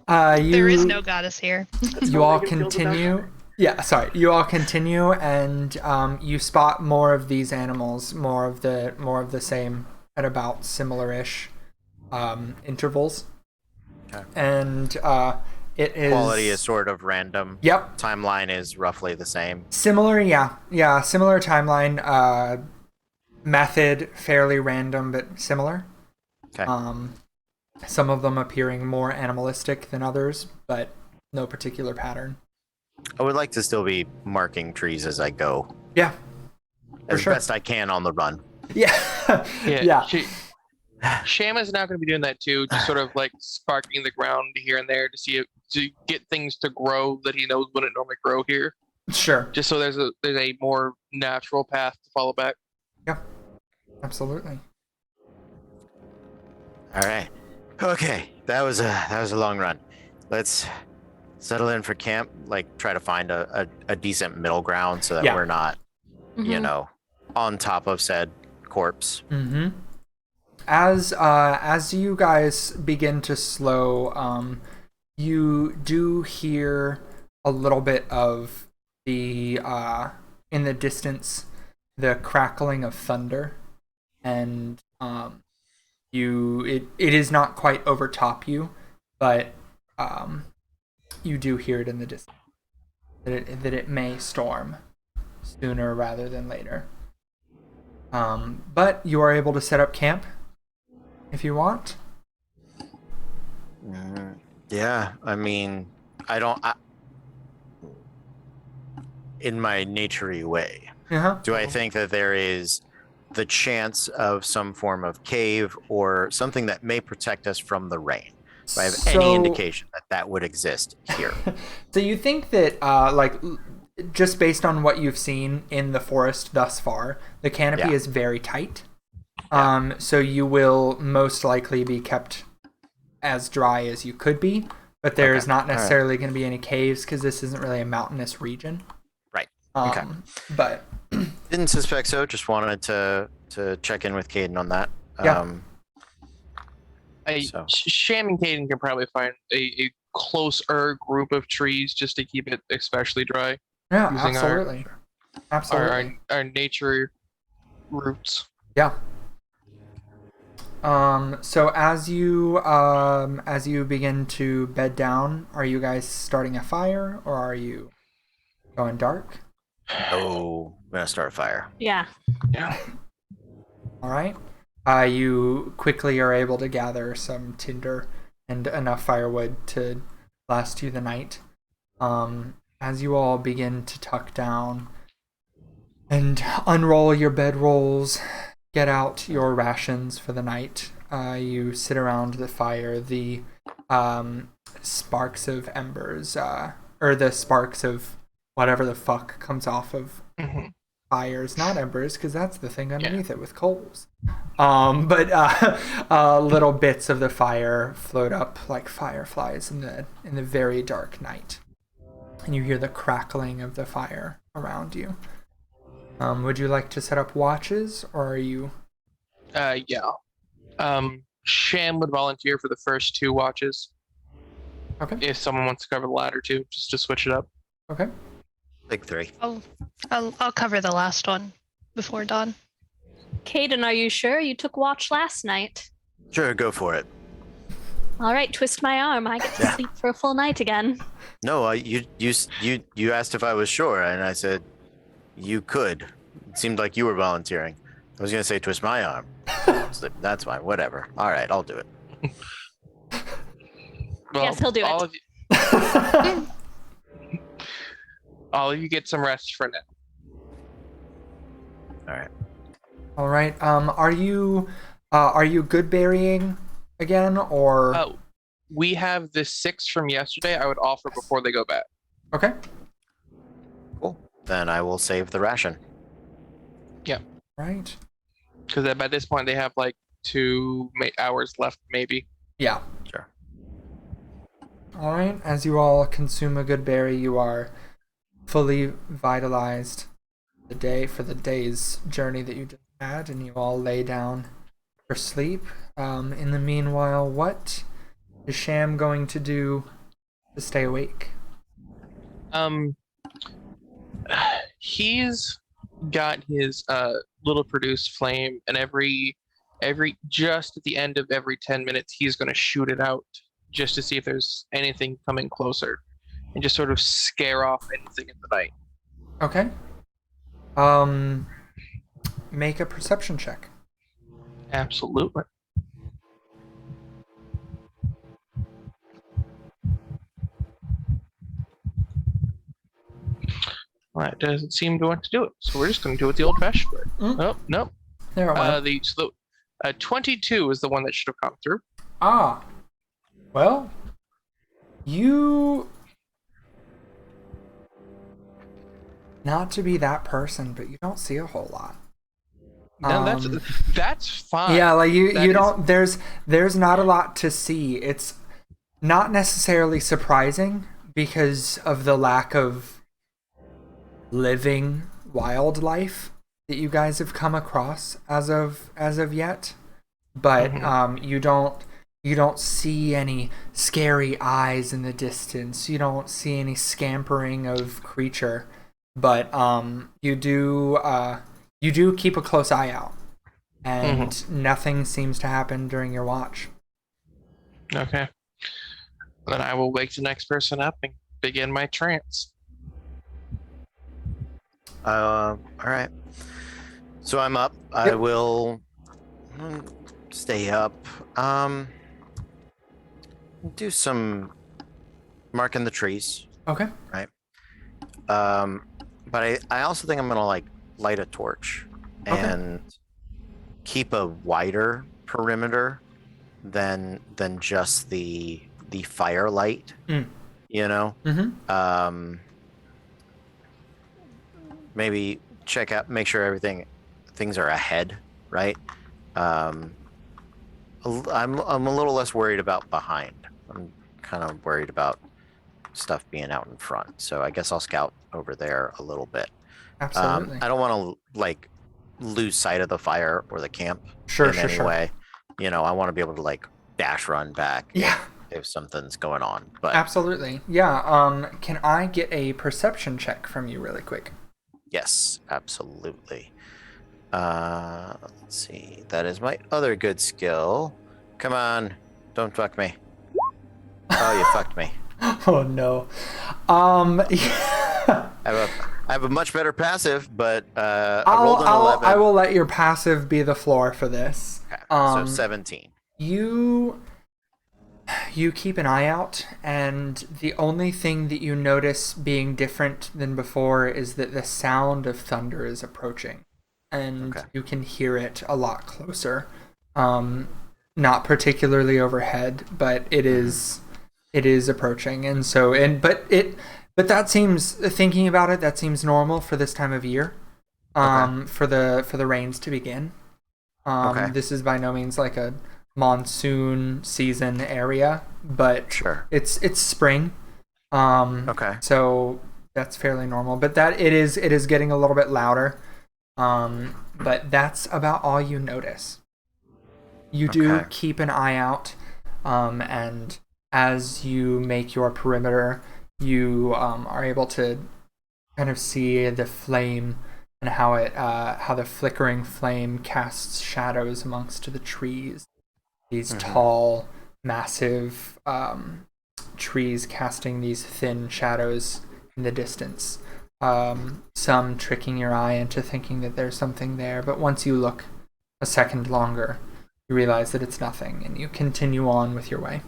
on. There is no goddess here. Let's You go all make him feel the continue. better. Yeah, sorry. You all continue, and you spot more of these animals, more of the same at about similar-ish intervals. Okay. And it is Quality is sort of random. Yep, Timeline is roughly the same. similar. Yeah, similar timeline. Method fairly random, but similar. Okay. Some of them appearing more animalistic than others, but no particular pattern. I would like to still be marking trees as I go, Yeah, as sure. best I can on the run. yeah, yeah. Sham is now going to be doing that too, just sort of like sparking the ground here and there to see to get things to grow that he knows wouldn't normally grow here. Sure. Just so there's a more natural path to follow back. Yeah, absolutely. All right. Okay, that was a long run. Let's settle in for camp. Like, try to find a decent middle ground so that Yeah. we're not, you Mhm. know, on top of said corpse. Mm-hmm. As you guys begin to slow, you do hear a little bit of the in the distance the crackling of thunder, and it is not quite overtop you, but you do hear it in the distance that it may storm sooner rather than later. But you are able to set up camp if you want. Yeah, I mean, in my naturey way, Uh-huh. do I think that there is the chance of some form of cave or something that may protect us from the rain? Do I have any indication that that would exist here? So you think that, just based on what you've seen in the forest thus far, the canopy Yeah. is very tight. So you will most likely be kept as dry as you could be, but there's Okay. not All right. necessarily going to be any caves because this isn't really a mountainous region. Right. Okay. But Didn't suspect so. Just wanted to check in with Caden on that. Yeah. So. Sham and Caden can probably find a closer group of trees just to keep it especially dry. yeah, Using absolutely. Absolutely. Our nature roots. Yeah. So as you begin to bed down, are you guys starting a fire or are you going dark? Oh, I'm gonna start a fire. Yeah. Yeah. All right. You quickly are able to gather some tinder and enough firewood to last you the night. As you all begin to tuck down and unroll your bedrolls, get out your rations for the night, you sit around the fire. The sparks of embers, or the sparks of whatever the fuck comes off of fires, not embers, because that's the thing underneath it with coals. But little bits of the fire float up like fireflies in the very dark night, and you hear the crackling of the fire around you. Would you like to set up watches, or are you? Yeah. Sham would volunteer for the first 2 watches. Okay. If someone wants to cover the latter 2, just to switch it up. Okay. Big 3. I'll cover the last one before dawn. Caden, are you sure you took watch last night? Sure, go for it. All right, twist my arm. I get to Yeah. sleep for a full night again. No, you asked if I was sure, and I said you could. It seemed like you were volunteering. I was gonna say twist my arm. That's fine. Whatever. All right, I'll do it. Well, Yes, he'll do all it. Of you, all of you get some rest for now. All right. All right. Are you good burying again, or? We have the 6 from yesterday. I would offer before they go back. Okay. Cool. Then I will save the ration. Right. Because by this point they have like 2 hours left, maybe. Yeah. Sure. All right. As you all consume a good berry, you are fully vitalized for the day's journey that you just and you all lay down for sleep. In the meanwhile, what is Sham going to do to stay awake? He's got his little produced flame, and every just at the end of every 10 minutes, he's going to shoot it out just to see if there's anything coming closer, and just sort of scare off anything in the night. Okay. Make a perception check. Absolutely. Well, that doesn't seem to want to do it, so we're just going to do it the old-fashioned way. Oh, no. There it went. 22 is the one that should have come through. Ah. Well, you... Not to be that person, but you don't see a whole lot. No, that's fine. Yeah, like you That don't. There's not a lot to see. It's not necessarily surprising because of the lack of living wildlife that you guys have come across as of yet. But you don't see any scary eyes in the distance. You don't see any scampering of creature. But you do keep a close eye out, and nothing seems to happen during your watch. Okay. Then I will wake the next person up and begin my trance. All right. So I'm up. I will stay up. Do some marking the trees. Okay. Right. But I also think I'm gonna like light a torch and keep a wider perimeter than just the firelight. You know. Maybe check out, make sure things are ahead, right? I'm a little less worried about behind. I'm kind of worried about stuff being out in front. So I guess I'll scout over there a little bit. Absolutely. I don't want to like lose sight of the fire or the camp Sure. any way. You know, I want to be able to like dash run back. Yeah. If something's going on. But absolutely. Yeah. Can I get a perception check from you really quick? yes, absolutely. Let's see. That is my other good skill. Come on, don't fuck me. Oh, you fucked me. Oh no. I have a much better passive, but I rolled an 11. I will let your passive be the floor for this. Okay, so 17. You keep an eye out, and the only thing that you notice being different than before is that the sound of thunder is approaching, and you can hear it a lot closer. Not particularly overhead, but it is approaching, and so but that seems, thinking about it, that seems normal for this time of year. For the rains to begin. This is by no means like a monsoon season area, but sure, it's spring. So that's fairly normal, but that it is getting a little bit louder. But that's about all you notice. You do keep an eye out, and as you make your perimeter, you are able to kind of see the flame and how the flickering flame casts shadows amongst the trees. These tall, massive trees casting these thin shadows in the distance. Some tricking your eye into thinking that there's something there, but once you look a second longer, you realize that it's nothing, and you continue on with your way.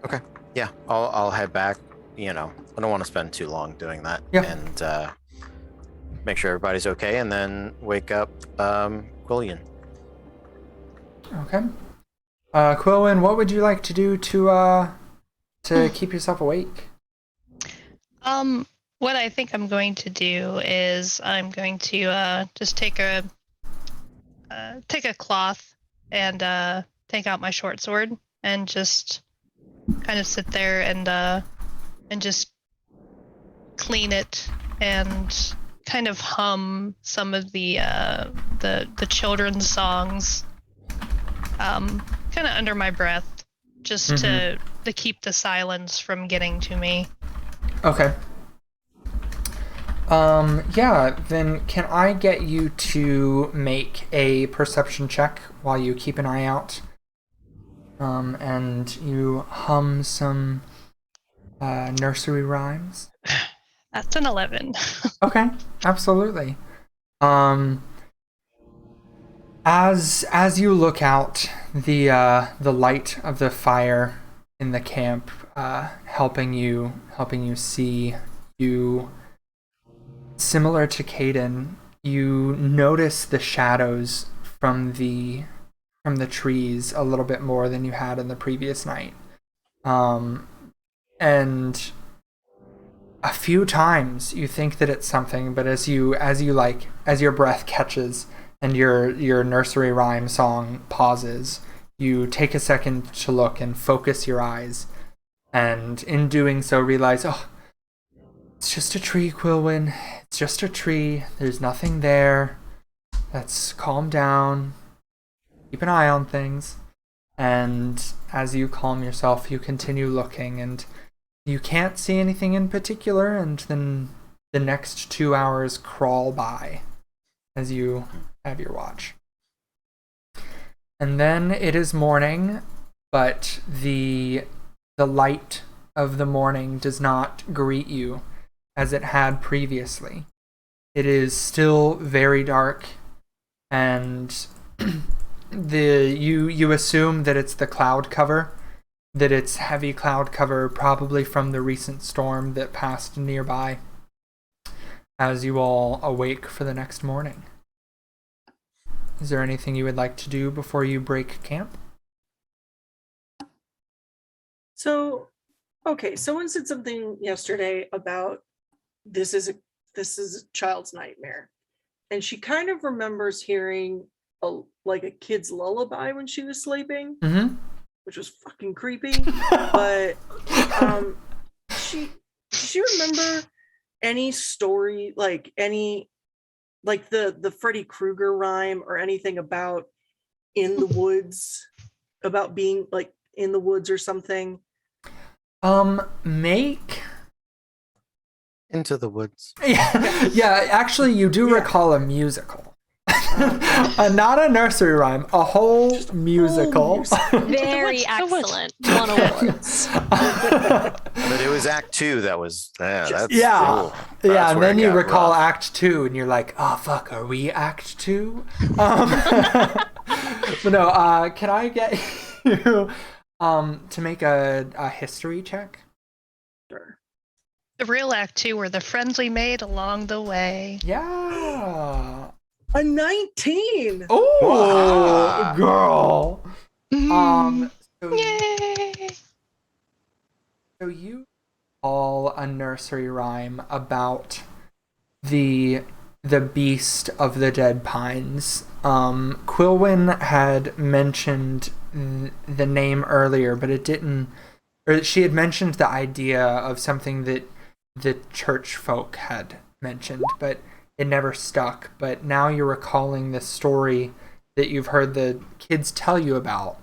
Okay. Yeah, I'll head back. You know, I don't want to spend too long doing that. Yeah. And make sure everybody's okay, and then wake up Quillian. Okay. Quillen, what would you like to do to keep yourself awake? What I think I'm going to do is I'm going to just take a cloth and take out my short sword and just kind of sit there and just clean it and kind of hum some of the children's songs, kind of under my breath, just to keep the silence from getting to me. Okay. Yeah, then can I get you to make a perception check while you keep an eye out? And you hum some nursery rhymes. That's an 11. Okay, absolutely. As you look out, the light of the fire in the camp helping you see, you, similar to Caden, you notice the shadows from the trees a little bit more than you had in the previous night. And a few times you think that it's something, but as your breath catches and your nursery rhyme song pauses, you take a second to look and focus your eyes, and in doing so realize, oh, it's just a tree, Quilwyn. It's just a tree. There's nothing there. Let's calm down. Keep an eye on things. And as you calm yourself, you continue looking, and you can't see anything in particular, and then the next 2 hours crawl by as you have your watch. And then it is morning, but the light of the morning does not greet you as it had previously. It is still very dark, and you assume that it's the cloud cover, that it's heavy cloud cover, probably from the recent storm that passed nearby, as you all awake for the next morning. Is there anything you would like to do before you break camp? So, okay, someone said something yesterday about this is a child's nightmare, and she kind of remembers hearing a kid's lullaby when she was sleeping, which was fucking creepy. But does she remember any story, like the Freddy Krueger rhyme or anything about in the woods, about being like in the woods or something? Make Into the Woods. yeah, actually you do recall a musical. Not a nursery rhyme, a whole musical. Very excellent. Won awards. But it was Act 2 that was that's cool. Yeah, That's and where then it you got recall rough. Act 2, and you're like, oh fuck, are we Act 2? But no, can I get you to make a history check? Sure. The real Act 2 were the friends we made along the way. Yeah. A 19. Oh, Wow. girl. So Yay! So you all a nursery rhyme about the beast of the dead pines. Quilwyn had mentioned the name earlier, but it didn't. Or she had mentioned the idea of something that the church folk had mentioned, but it never stuck. But now you're recalling this story that you've heard the kids tell you about.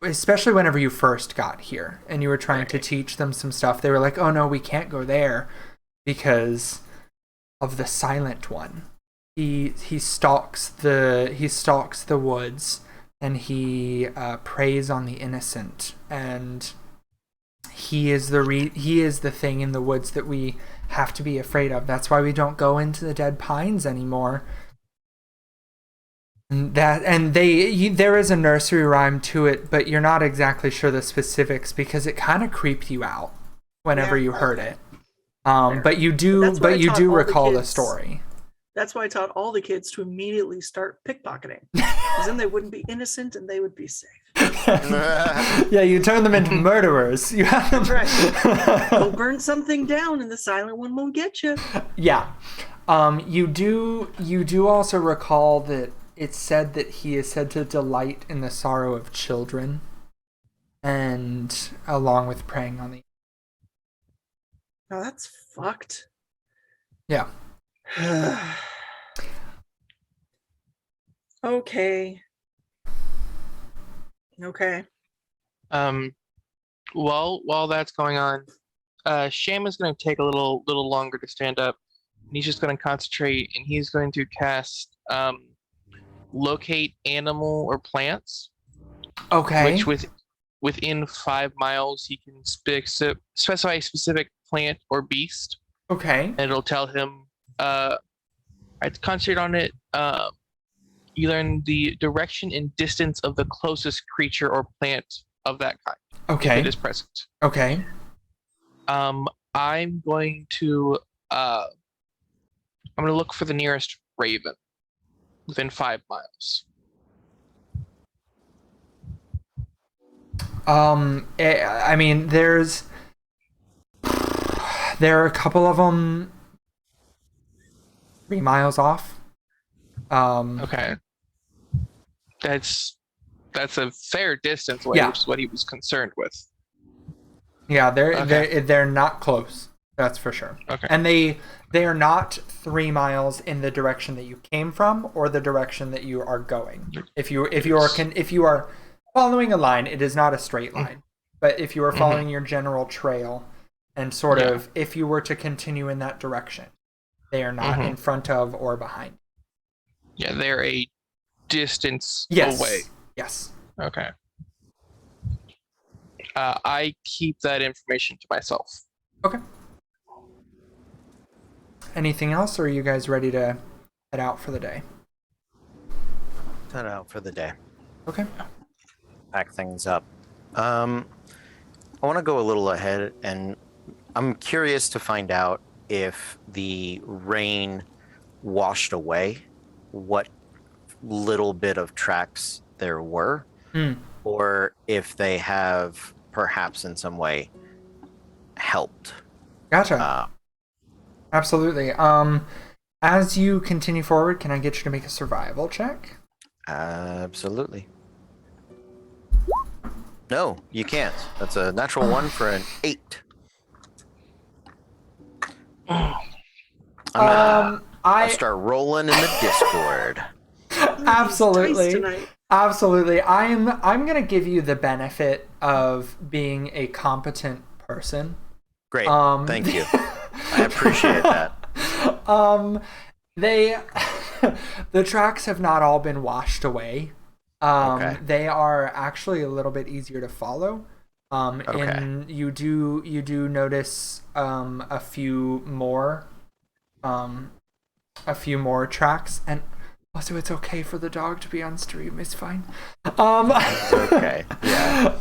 Especially whenever you first got here and you were trying to teach them some stuff, they were like, oh no, we can't go there because of the silent one. He stalks the woods, and he preys on the innocent, and he is the thing in the woods that we have to be afraid of. That's why we don't go into the dead pines anymore. There is a nursery rhyme to it, but you're not exactly sure the specifics because it kind of creeped you out whenever you heard it. But you do recall the story. That's why I taught all the kids to immediately start pickpocketing, because then they wouldn't be innocent and they would be safe. Yeah, you turn them into murderers. You have them. That's right. Go burn something down, and the silent one won't get you. Yeah. You do also recall that it's said that he is said to delight in the sorrow of children, and along with preying on the. Now that's fucked. Yeah. Okay. Okay. While that's going on, Sham is going to take a little longer to stand up. And he's just going to concentrate, and he's going to cast locate animal or plants, Okay. which within 5 miles he can specify a specific plant or beast, Okay. and it'll tell him. I'd concentrate on it. You learn the direction and distance of the closest creature or plant of that kind. Okay. If it is present. Okay. I'm going to look for the nearest raven within 5 miles. I mean, there are a couple of them 3 miles off. Okay. That's a fair distance away, Yeah. which is what he was concerned with. Yeah, Okay. they're not close. That's for sure. Okay. And they are not 3 miles in the direction that you came from or the direction that you are going. If you are following a line, it is not a straight line. But if you are following your general trail and sort of if you were to continue in that direction, they are not in front of or behind. Yeah, they're a distance Yes. away. Yes. Okay. I keep that information to myself. Okay. Anything else, or are you guys ready to head out for the day? Head out for the day. Okay. Pack things up. I want to go a little ahead, and I'm curious to find out if the rain washed away what little bit of tracks there were, or if they have perhaps in some way helped. Gotcha. Absolutely. As you continue forward, can I get you to make a survival check? Absolutely. No, you can't. That's a natural 1 for an 8. I'll start rolling in the Discord. Absolutely. Tonight. Absolutely. I'm going to give you the benefit of being a competent person. Great. Thank you. I appreciate that. The tracks have not all been washed away. Okay. They are actually a little bit easier to follow. Okay. And you do notice a few more tracks, and also it's okay for the dog to be on stream. It's fine. It's okay. Yeah.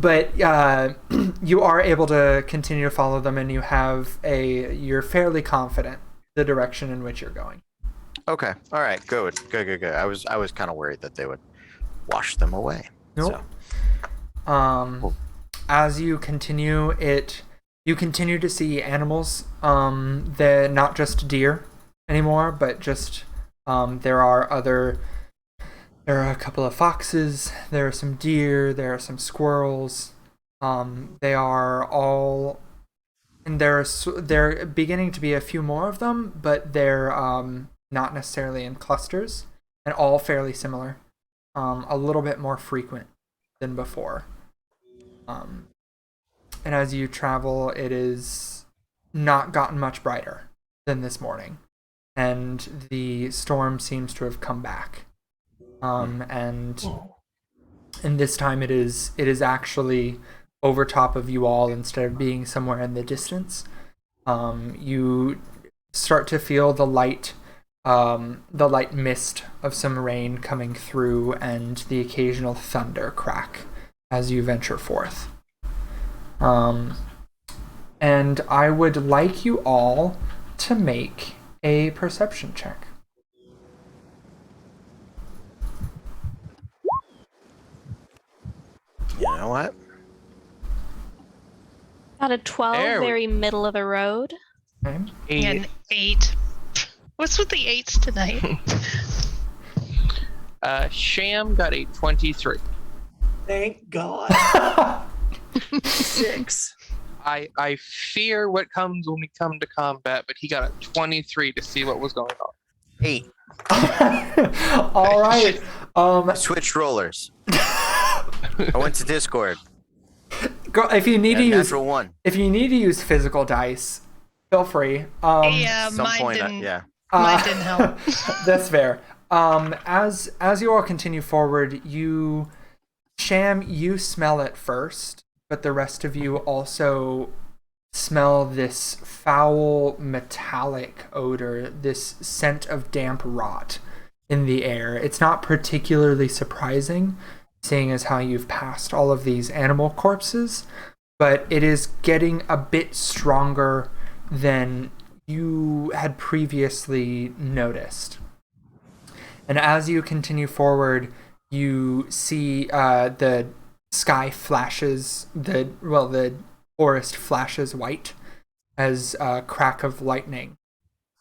But you are able to continue to follow them, and you're fairly confident the direction in which you're going. Okay. All right. Good. I was kind of worried that they would wash them away. Nope. So. Cool. As you continue you continue to see animals. They're not just deer anymore, but just there are a couple of foxes, there are some deer, there are some squirrels. They are all, and there beginning to be a few more of them, but they're not necessarily in clusters, and all fairly similar. A little bit more frequent than before. And as you travel, it is not gotten much brighter than this morning, and the storm seems to have come back. And this time it is actually over top of you all instead of being somewhere in the distance. You start to feel the light mist of some rain coming through, and the occasional thunder crack as you venture forth. And I would like you all to make a perception check. You know what? Got a 12, There we- very middle of the road. Okay. An 8. What's with the 8s tonight? Sham got a 23. Thank God. 6. I fear what comes when we come to combat, but he got a 23 to see what was going on. 8. All right. I switched rollers. I went to Discord. If you need to use Natural 1. if you need to use physical dice, feel free. Yeah, Some mine point, didn't. yeah. Mine didn't help. That's fair. As you all continue forward, Sham, you smell it first, but the rest of you also smell this foul metallic odor, this scent of damp rot in the air. It's not particularly surprising, seeing as how you've passed all of these animal corpses, but it is getting a bit stronger than you had previously noticed. And as you continue forward, you see the sky flashes, the forest flashes white as a crack of lightning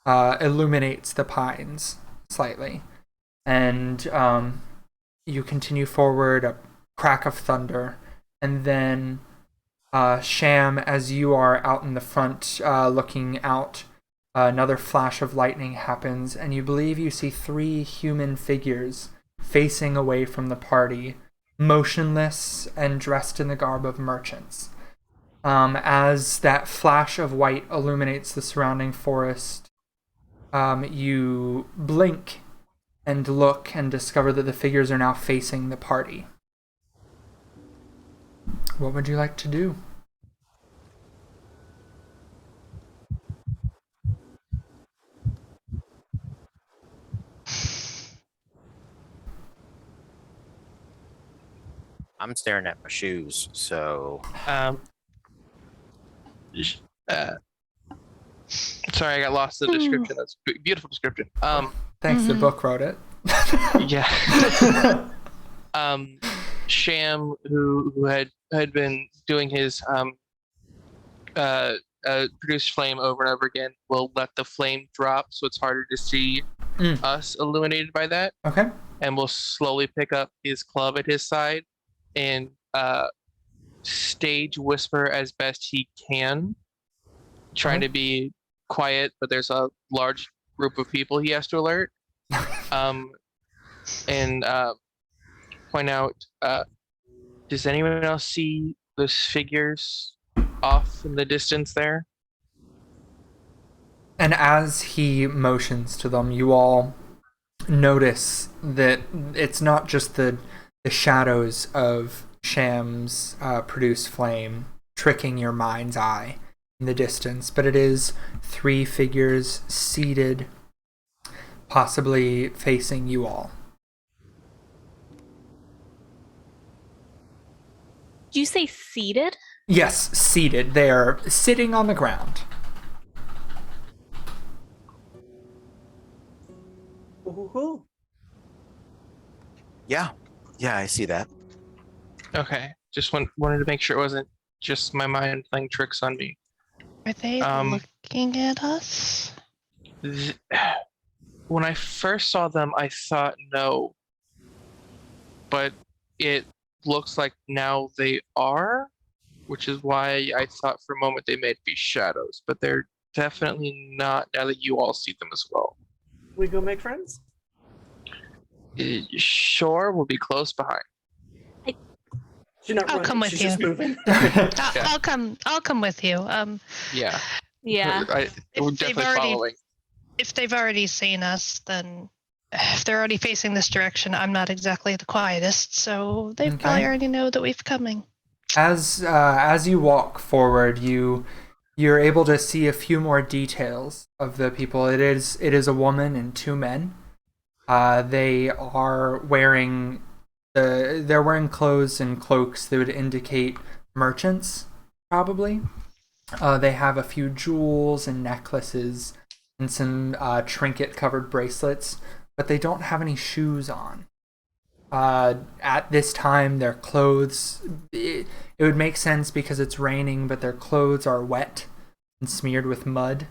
illuminates the pines slightly. And you continue forward, a crack of thunder, and then Sham, as you are out in the front looking out, another flash of lightning happens, and you believe you see 3 human figures facing away from the party, motionless and dressed in the garb of merchants. As that flash of white illuminates the surrounding forest, you blink and look and discover that the figures are now facing the party. What would you like to do? I'm staring at my shoes, so Sorry, I got lost in the description. That's a beautiful description. Thanks, the book wrote it. Yeah. Sham, who had been doing his produced flame over and over again, will let the flame drop so it's harder to see us illuminated by that. Okay. And will slowly pick up his club at his side and stage whisper as best he can, trying to be quiet, but there's a large group of people he has to alert. And point out, does anyone else see those figures off in the distance there? And as he motions to them, you all notice that it's not just the shadows of Sham's produced flame tricking your mind's eye in the distance, but it is 3 figures seated, possibly facing you all. Did you say seated? Yes, seated. They are sitting on the ground. Ooh. yeah, I see that. Okay, just wanted to make sure it wasn't just my mind playing tricks on me. Are they looking at us? When I first saw them, I thought no, but it looks like now they are, which is why I thought for a moment they may be shadows, but they're definitely not now that you all see them as well. We go make friends? Sure, we'll be close behind. She's not I'll running, come with she's you. just moving. I'll come with you. Yeah. Yeah. We're If they've definitely already- following. If they've already seen us, then if they're already facing this direction, I'm not exactly the quietest, so they Okay. probably already know that we've coming. As you walk forward, you're able to see a few more details of the people. It is a woman and 2 men. They are wearing clothes and cloaks that would indicate merchants, probably. They have a few jewels and necklaces and some trinket-covered bracelets, but they don't have any shoes on. At this time, their clothes, it would make sense because it's raining, but their clothes are wet and smeared with mud.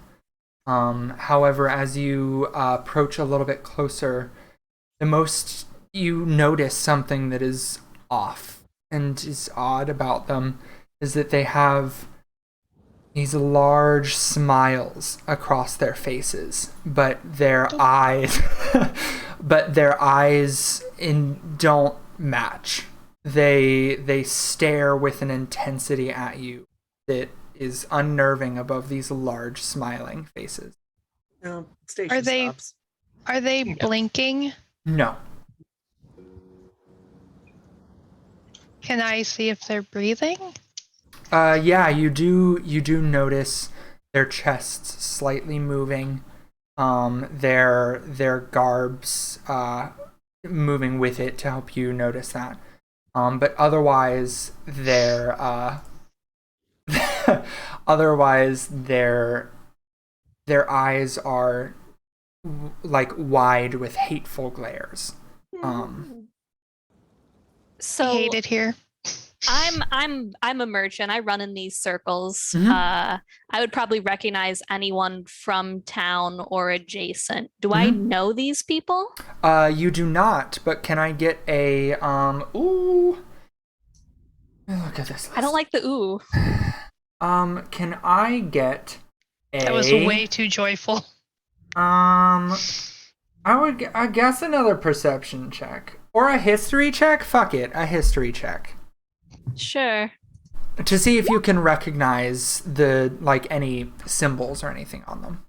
However, as you approach a little bit closer, you notice something that is off and is odd about them is that they have these large smiles across their faces, but their eyes don't match. They stare with an intensity at you that is unnerving above these large smiling faces. No, station stops. Are they blinking? No. Can I see if they're breathing? Yeah, you do notice their chests slightly moving, their garbs moving with it to help you notice that. But otherwise their their eyes are like wide with hateful glares. So I hate it here. I'm a merchant. I run in these circles. Mhm. I would probably recognize anyone from town or adjacent. Do I know these people? You do not, but can I get a ooh. Look at this list. I don't like the ooh. Can I get a That was way too joyful. I guess another perception check. Or a history check? Fuck it, a history check. Sure. To see if you can recognize any symbols or anything on them.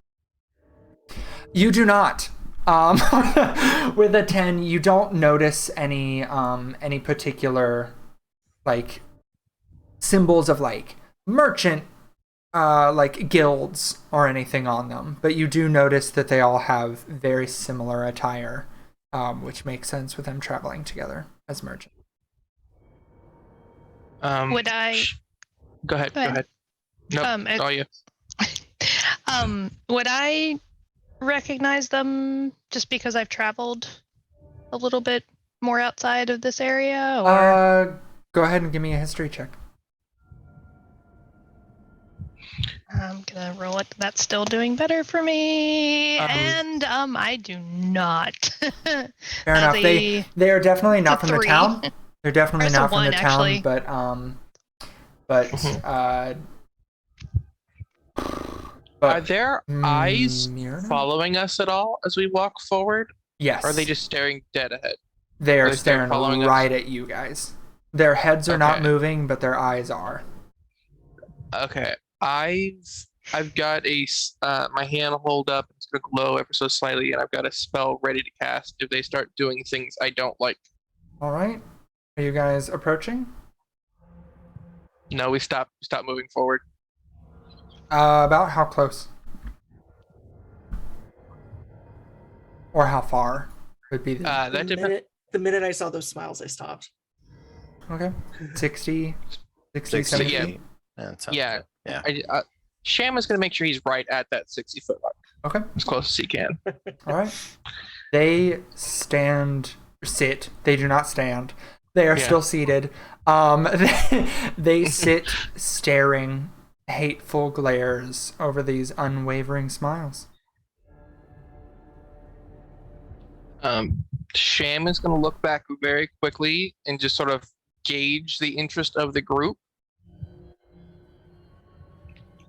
You do not. With a 10, you don't notice any particular symbols of merchant guilds or anything on them, but you do notice that they all have very similar attire, which makes sense with them traveling together as merchants. Would I? Go ahead. Go ahead. Nope, all you. Would I recognize them just because I've traveled a little bit more outside of this area? Or Go ahead and give me a history check. I'm gonna roll it. That's still doing better for me, and I do not. Fair enough. They are definitely not from the 3. town. They're definitely There's a not from 1, the town, actually. but Are their eyes Myrna? following us at all as we walk forward? Yes. Or are they just staring dead ahead? They are Are they staring following us? right at you guys. Their heads are not Okay. moving, but their eyes are. Okay, I've got my hand hold up. It's gonna glow ever so slightly, and I've got a spell ready to cast if they start doing things I don't like. All right. Are you guys approaching? No, we stop moving forward. About how close? Or how far would be the... That depends. The minute I saw those smiles, I stopped. Okay. 60, 60 70 yeah. feet? That sounds Yeah. good. Yeah. Sham is gonna make sure he's right at that 60-foot mark, Okay. as close as he can. All right. They sit. They do not stand. They are still seated. They sit staring hateful glares over these unwavering smiles. Sham is gonna look back very quickly and just sort of gauge the interest of the group.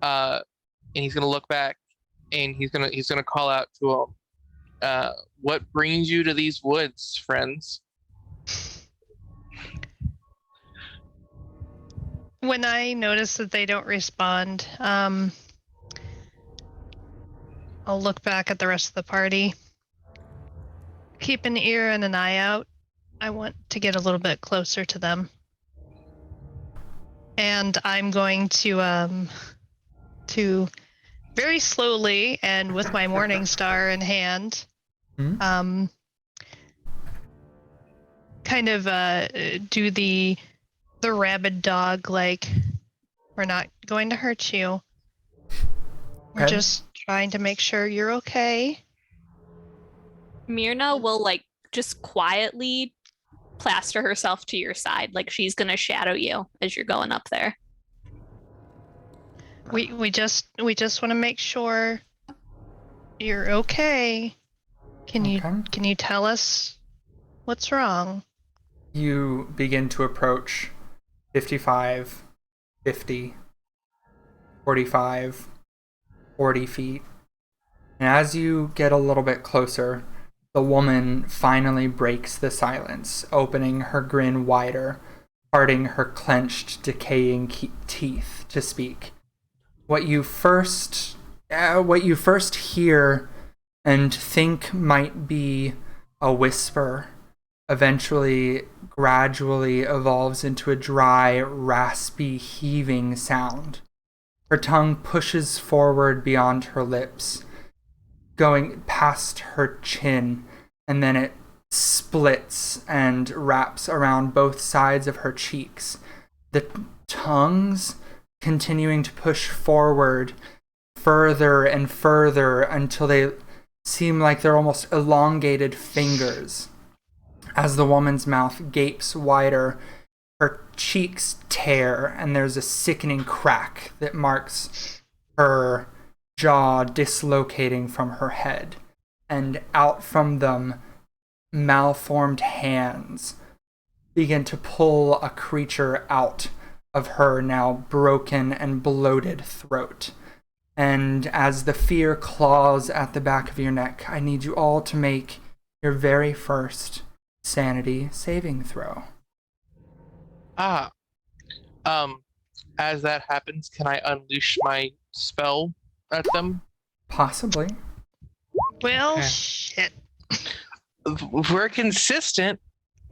And he's gonna look back and he's gonna call out to them. What brings you to these woods, friends? When I notice that they don't respond, I'll look back at the rest of the party. Keep an ear and an eye out. I want to get a little bit closer to them. And I'm going to very slowly and with my morning star in hand, kind of do the rabid dog, like, we're not going to hurt you. We're Okay. just trying to make sure you're okay. Myrna will just quietly plaster herself to your side, like she's gonna shadow you as you're going up there. We just want to make sure you're okay. Can you tell us what's wrong? You begin to approach 55, 50, 45, 40 feet. And as you get a little bit closer, the woman finally breaks the silence, opening her grin wider, parting her clenched, decaying teeth to speak. What you first hear and think might be a whisper eventually gradually evolves into a dry, raspy, heaving sound. Her tongue pushes forward beyond her lips, going past her chin, and then it splits and wraps around both sides of her cheeks. The tongues continuing to push forward further and further until they seem like they're almost elongated fingers. As the woman's mouth gapes wider, her cheeks tear, and there's a sickening crack that marks her jaw dislocating from her head. And out from them, malformed hands begin to pull a creature out of her now broken and bloated throat. And as the fear claws at the back of your neck, I need you all to make your very first sanity saving throw. As that happens, can I unleash my spell at them? Possibly. Well, Okay. shit. If we're consistent.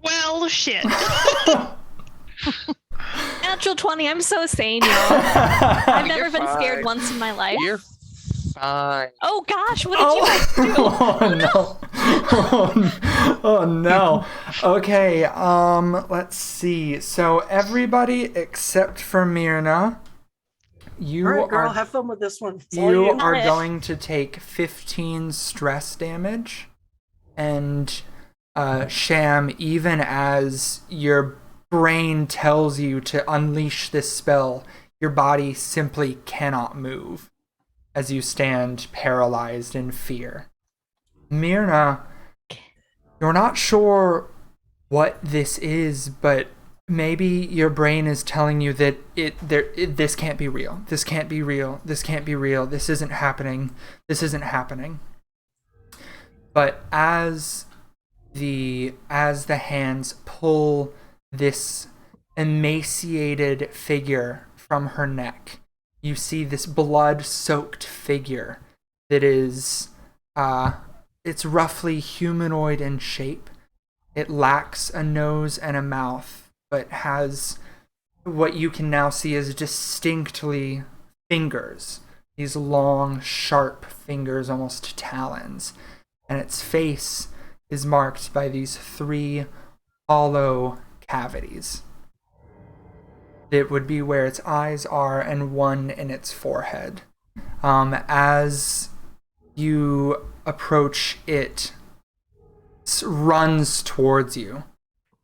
Well, shit. Natural 20. I'm so sane, y'all. I've never been scared once in my life. You're fine. Oh gosh, what did you guys do? Oh no. Oh no. Okay, let's see. So everybody except for Myrna, you All right, girl, are have fun with this one. It's all you you. are Got it. going to take 15 stress damage, and Sham, even as your brain tells you to unleash this spell, your body simply cannot move as you stand paralyzed in fear. Myrna, you're not sure what this is, but maybe your brain is telling you that this can't be real. This can't be real. This can't be real. This isn't happening. This isn't happening. But as the hands pull this emaciated figure from her neck, you see this blood-soaked figure that is, it's roughly humanoid in shape. It lacks a nose and a mouth, but has what you can now see as distinctly fingers. These long, sharp fingers, almost talons. And its face is marked by these 3 hollow cavities. It would be where its eyes are, and one in its forehead. As you approach, it runs towards you.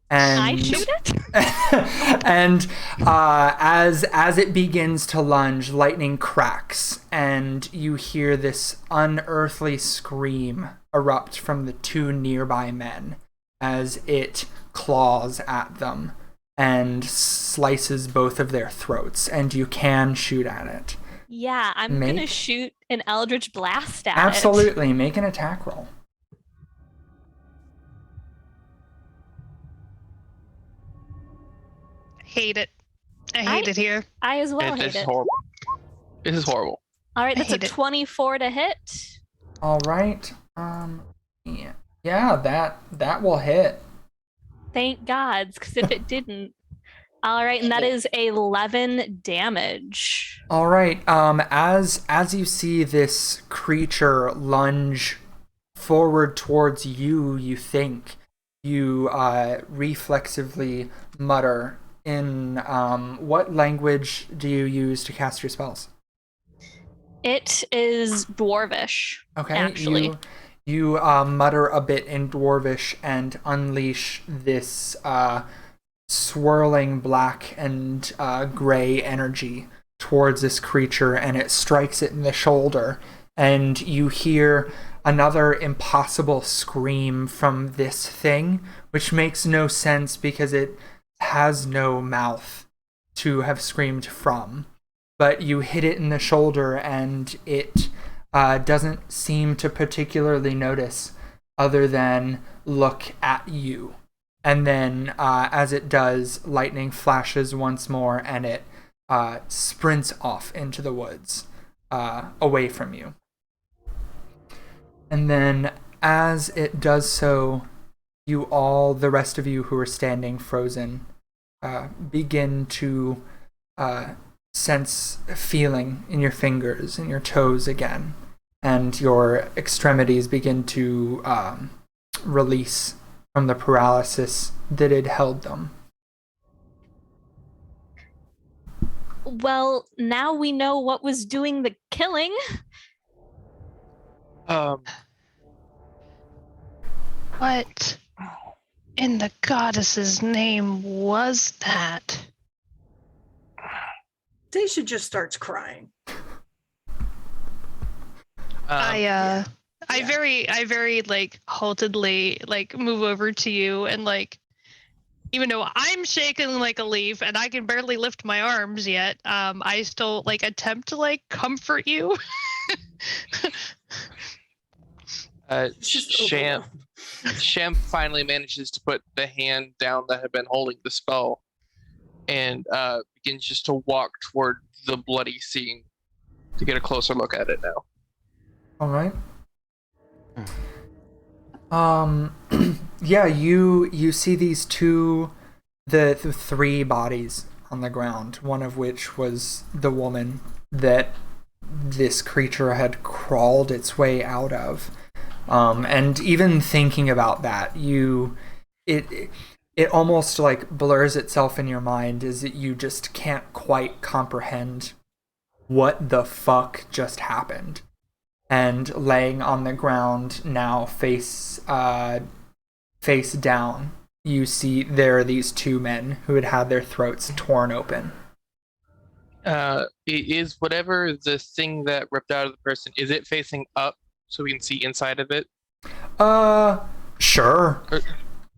And I shoot it? and as it begins to lunge, lightning cracks, and you hear this unearthly scream erupt from the 2 nearby men as it claws at them and slices both of their throats, and you can shoot at it. Yeah, I'm gonna shoot an Eldritch Blast at it. Absolutely, make an attack roll. Hate it. I hate it here. I as well This hate is it. horrible. This is horrible. All right, I that's a hate it. 24 to hit. All right. Yeah, that will hit. Thank God, because if it didn't. All right, and that is 11 damage. All right. As you see this creature lunge forward towards you, you think you reflexively mutter in what language do you use to cast your spells? It is Dwarvish. Okay, Actually. you mutter a bit in Dwarvish and unleash this swirling black and gray energy towards this creature, and it strikes it in the shoulder, and you hear another impossible scream from this thing, which makes no sense because it has no mouth to have screamed from. but you hit it in the shoulder, and it doesn't seem to particularly notice other than look at you. And then as it does, lightning flashes once more, and it sprints off into the woods away from you. And then as it does so, you all, the rest of you who are standing frozen, begin to sense feeling in your fingers and your toes again, and your extremities begin to release from the paralysis that had held them. Well, now we know what was doing the killing. What in the goddess's name was that? Daisha just starts crying. I very like haltedly like move over to you, and like, even though I'm shaking like a leaf and I can barely lift my arms yet, I still like attempt to like comfort you. Sham finally manages to put the hand down that had been holding the spell, and begins just to walk toward the bloody scene to get a closer look at it now. All right. Yeah, you see these the three bodies on the ground, one of which was the woman that this creature had crawled its way out of. And even thinking about that, it almost like blurs itself in your mind, as that you just can't quite comprehend what the fuck just happened. And laying on the ground now, face down, you see there are these two men who had had their throats torn open. Is whatever the thing that ripped out of the person, is it facing up so we can see inside of it? Sure.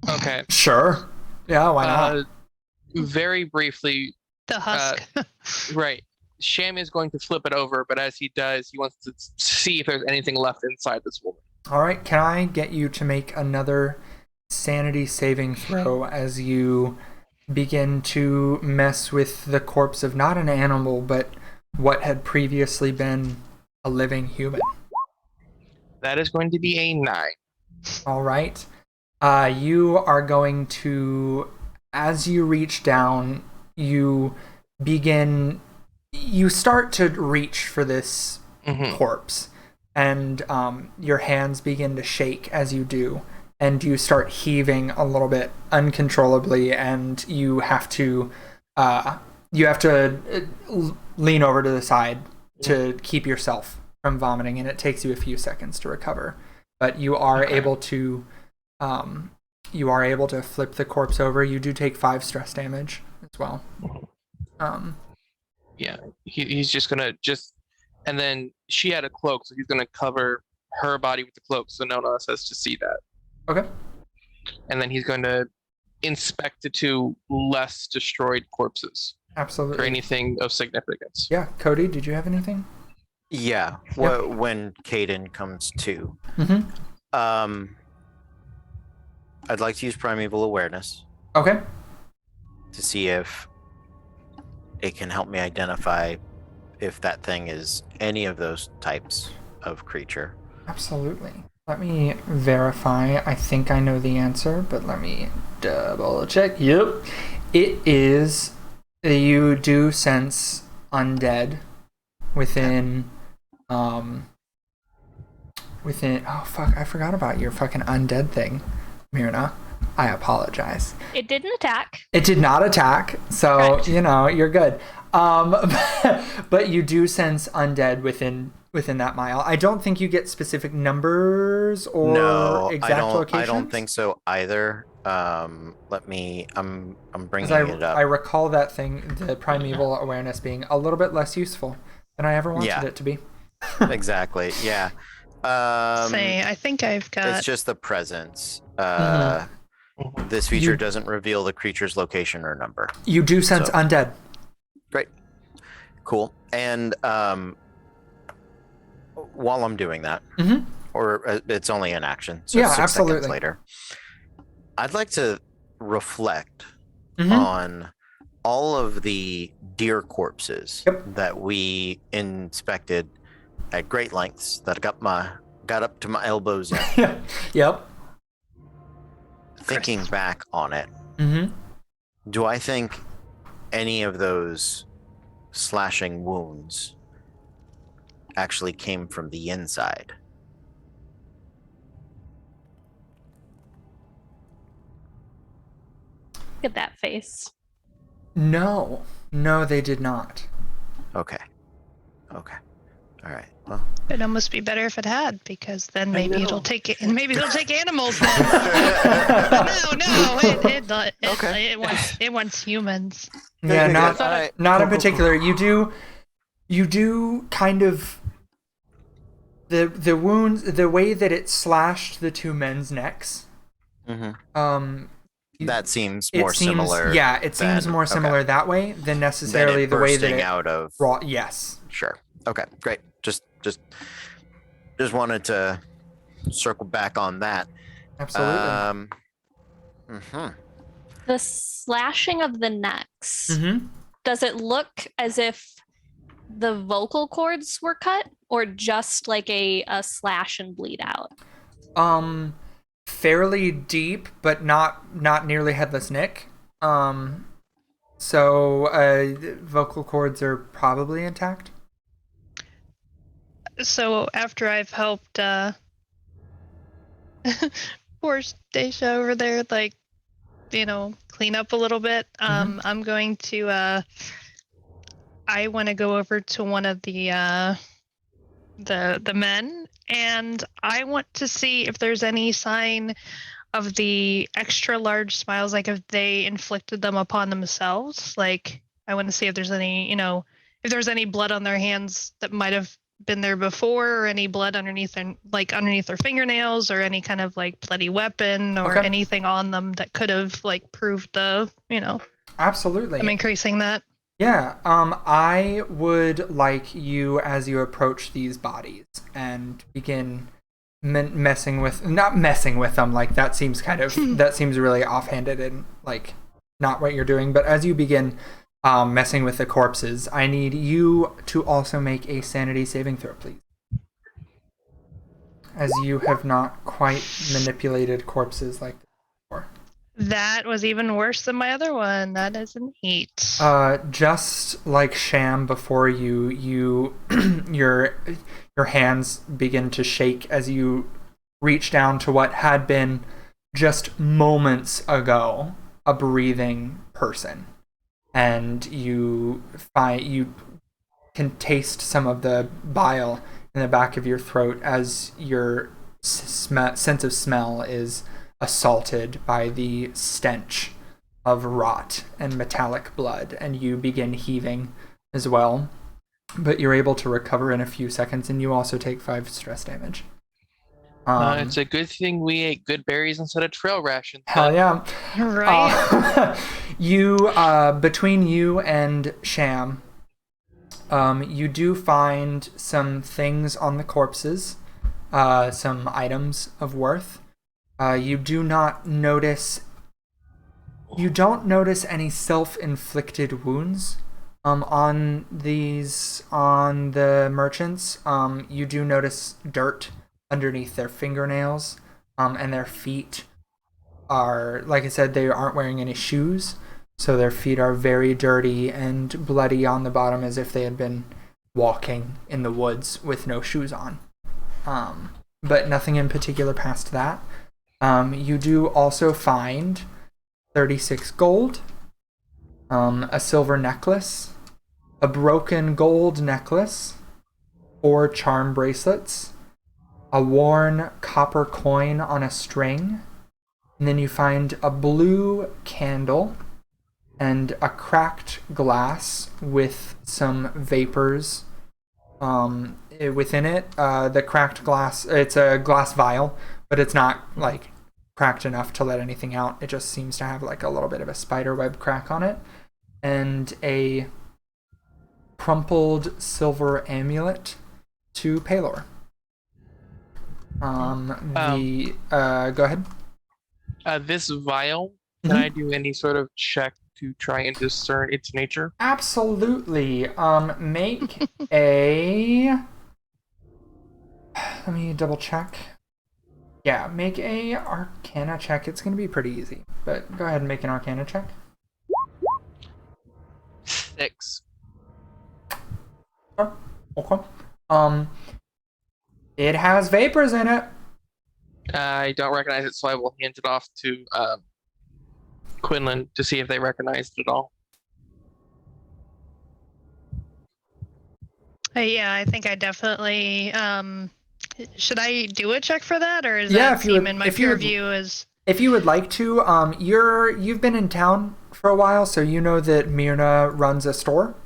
Okay. Sure. Yeah, why not? Very briefly. The husk. Right. Sham is going to flip it over, but as he does, he wants to see if there's anything left inside this woman. All right, can I get you to make another sanity saving throw as you begin to mess with the corpse of not an animal, but what had previously been a living human? That is going to be a 9. All right. You are going to, as you reach down, you start to reach for this corpse, and your hands begin to shake as you do, and you start heaving a little bit uncontrollably, and you have to lean over to the side to keep yourself from vomiting, and it takes you a few seconds to recover, but you are able to flip the corpse over. You do take 5 stress damage as well. Yeah, he's just gonna and then she had a cloak, so he's gonna cover her body with the cloak so no one else has to see that. Okay. And then he's going to inspect the 2 less destroyed corpses. Absolutely. For anything of significance. Yeah, Cody, did you have anything? Yeah. Yep. When Caden comes to, Mm-hmm. I'd like to use primeval awareness Okay. to see if it can help me identify if that thing is any of those types of creature. Absolutely. Let me verify. I think I know the answer, but let me double check. Yep. It is. You do sense undead within. Oh, fuck. I forgot about your fucking undead thing, Myrna. I apologize. It didn't attack. It did not attack, so, Correct. You're good. But you do sense undead within that mile. I don't think you get specific numbers or exact locations. I don't think so either. I'm bringing it up. I recall that thing, the primeval awareness, being a little bit less useful than I ever wanted it to be. Exactly, yeah. I think I've got... It's just the presence. This feature doesn't reveal the creature's location or number. You do sense undead. Great. Cool. And while I'm doing that, Mhm. or it's only an action, so Yeah, 6 absolutely. seconds later, I'd like to reflect Mhm. on all of the deer corpses Yep. that we inspected at great lengths that got up to my elbows in. Yep. Thinking back on it, Mm-hmm. do I think any of those slashing wounds actually came from the inside? Look at that face. No, they did not. Okay. All right. Well, It'd almost be better if it had, because then maybe it'll know. take it, and maybe they'll take animals then. But no, it wants humans. Yeah, not All right. not in Cool. particular. You do kind of the wounds, the way that it slashed the two men's necks. Mm-hmm. You- That seems it more seems, similar. Yeah, it seems than- more similar okay. that way than Than necessarily it the way that bursting it out of. raw. Yes. Sure. Okay. Great. Just wanted to circle back on that. Absolutely. The slashing of the necks. Mm-hmm. Does it look as if the vocal cords were cut, or just like a slash and bleed out? Fairly deep, but not nearly headless Nick. So vocal cords are probably intact. So after I've helped poor Stacia over there, like, clean up a little bit, I'm going to I want to go over to one of the men, and I want to see if there's any sign of the extra large smiles, like if they inflicted them upon themselves. Like, I want to see if there's any, if there's any blood on their hands that might have been there before, or any blood underneath their fingernails, or any kind of like bloody weapon, or Okay. anything on them that could have like proved the, Absolutely. I'm increasing that. Yeah, I would like you, as you approach these bodies and begin not messing with them, like that seems that seems really offhanded and like not what you're doing, but as you begin messing with the corpses, I need you to also make a sanity saving throw, please. As you have not quite manipulated corpses like this before. That was even worse than my other one. That is an 8. Just like Sham before you your hands begin to shake as you reach down to what had been just moments ago a breathing person, and you can taste some of the bile in the back of your throat as your sense of smell is assaulted by the stench of rot and metallic blood, and you begin heaving as well, but you're able to recover in a few seconds, and you also take 5 stress damage. It's a good thing we ate good berries instead of trail rations. Hell yeah. Right. You between you and Sham, you do find some things on the corpses, some items of worth. You don't notice any self-inflicted wounds on the merchants. You do notice dirt underneath their fingernails, and their feet are, like I said, they aren't wearing any shoes, so their feet are very dirty and bloody on the bottom, as if they had been walking in the woods with no shoes on. But nothing in particular past that. You do also find 36 gold, a silver necklace, a broken gold necklace, 4 charm bracelets, a worn copper coin on a string, and then you find a blue candle and a cracked glass with some vapors within it. The cracked glass, it's a glass vial, but it's not like cracked enough to let anything out. It just seems to have like a little bit of a spider web crack on it, and a crumpled silver amulet to Palor. Go ahead. This vial, can I do any sort of check to try and discern its nature? Absolutely. Make a. Let me double check. Yeah, make a Arcana check. It's gonna be pretty easy, but go ahead and make an Arcana check. 6. Okay. It has vapors in it. I don't recognize it, so I will hand it off to Quinlan to see if they recognize it at all. Yeah, I think I definitely. Should I do a check for that, or is Yeah, that if you would- seem in my if you would- purview as? If you would like to, you've been in town for a while, so you know that Myrna runs a store,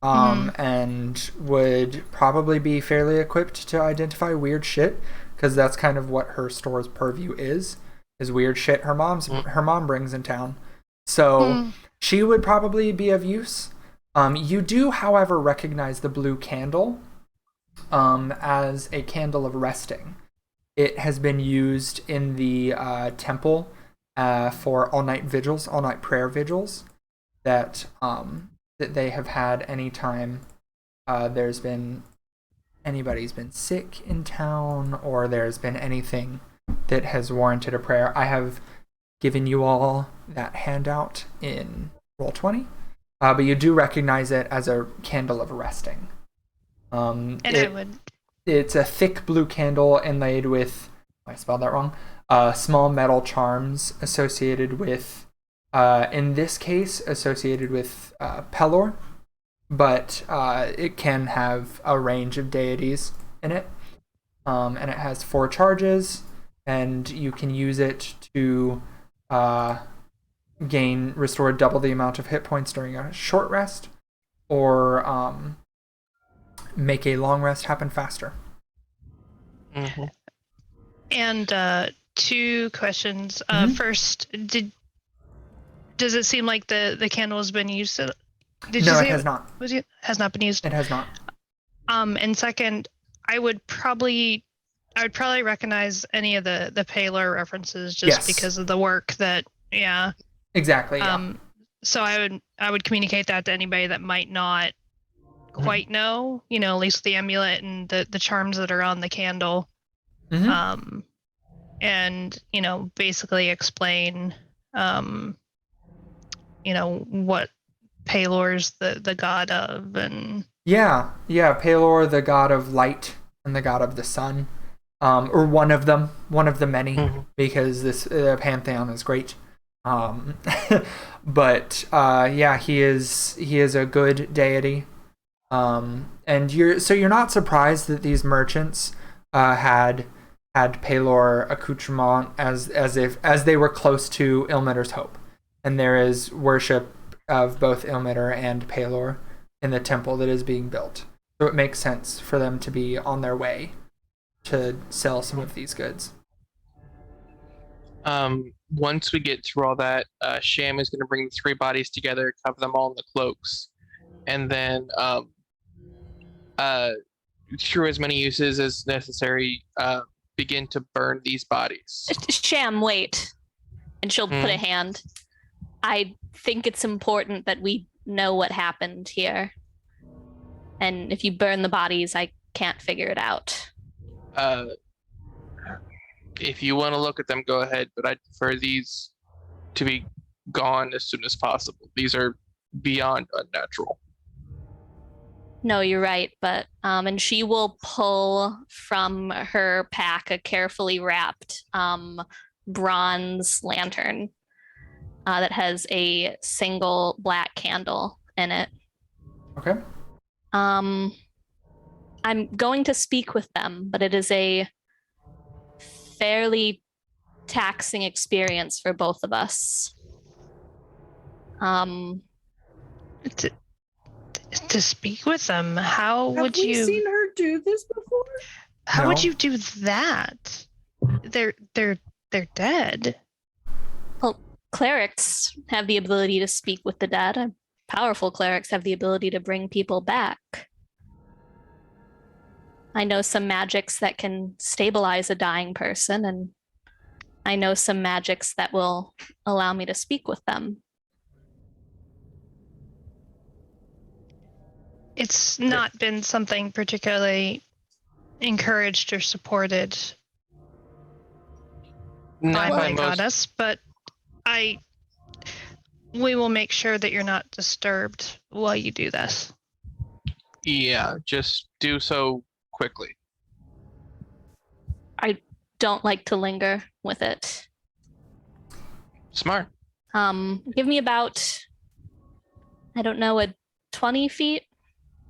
and would probably be fairly equipped to identify weird shit, because that's kind of what her store's purview is weird shit her mom brings in town. So she would probably be of use. You do, however, recognize the blue candle as a candle of resting. It has been used in the temple for all-night prayer vigils that they have had anytime there's been anybody's been sick in town, or there's been anything that has warranted a prayer. I have given you all that handout in Roll20, but you do recognize it as a candle of resting. It's a thick blue candle inlaid with, I spelled that wrong, small metal charms associated with, in this case, associated with Pelor, but it can have a range of deities in it. And it has 4 charges, and you can use it to restore double the amount of hit points during a short rest, or make a long rest happen faster. Mm-hmm. And 2 questions. First, does it seem like the candle has been used? Did No, you it say has not. Has not been used. It has not. And second, I would probably recognize any of the Paler references just because of the work that. Yeah. Exactly. Yeah. So I would communicate that to anybody that might not quite know, at least the amulet and the charms that are on the candle. And basically explain what Palor's the god of. And Palor, the god of light and the god of the sun, or one of the many, because this pantheon is great. But he is a good deity. And you're not surprised that these merchants had Palor accoutrement as they were close to Ilmater's hope, and there is worship of both Ilmater and Palor in the temple that is being built. So it makes sense for them to be on their way to sell some of these goods. Once we get through all that, Sham is going to bring the 3 bodies together, cover them all in the cloaks, and then through as many uses as necessary, begin to burn these bodies. Sham, wait. And she'll put a hand. I think it's important that we know what happened here. And if you burn the bodies, I can't figure it out. If you want to look at them, go ahead, but I'd prefer these to be gone as soon as possible. These are beyond unnatural. No, you're right, but and she will pull from her pack a carefully wrapped bronze lantern that has a single black candle in it. Okay. I'm going to speak with them, but it is a fairly taxing experience for both of us. To speak with them, how would you? Have we seen her do this before? How would you do that? They're dead. Well, clerics have the ability to speak with the dead. powerful clerics have the ability to bring people back. I know some magics that can stabilize a dying person, and I know some magics that will allow me to speak with them. It's not been something particularly encouraged or supported Not by by my most. goddess, but we will make sure that you're not disturbed while you do this. Yeah, just do so quickly. I don't like to linger with it. Smart. Give me about, I don't know, a 20 feet,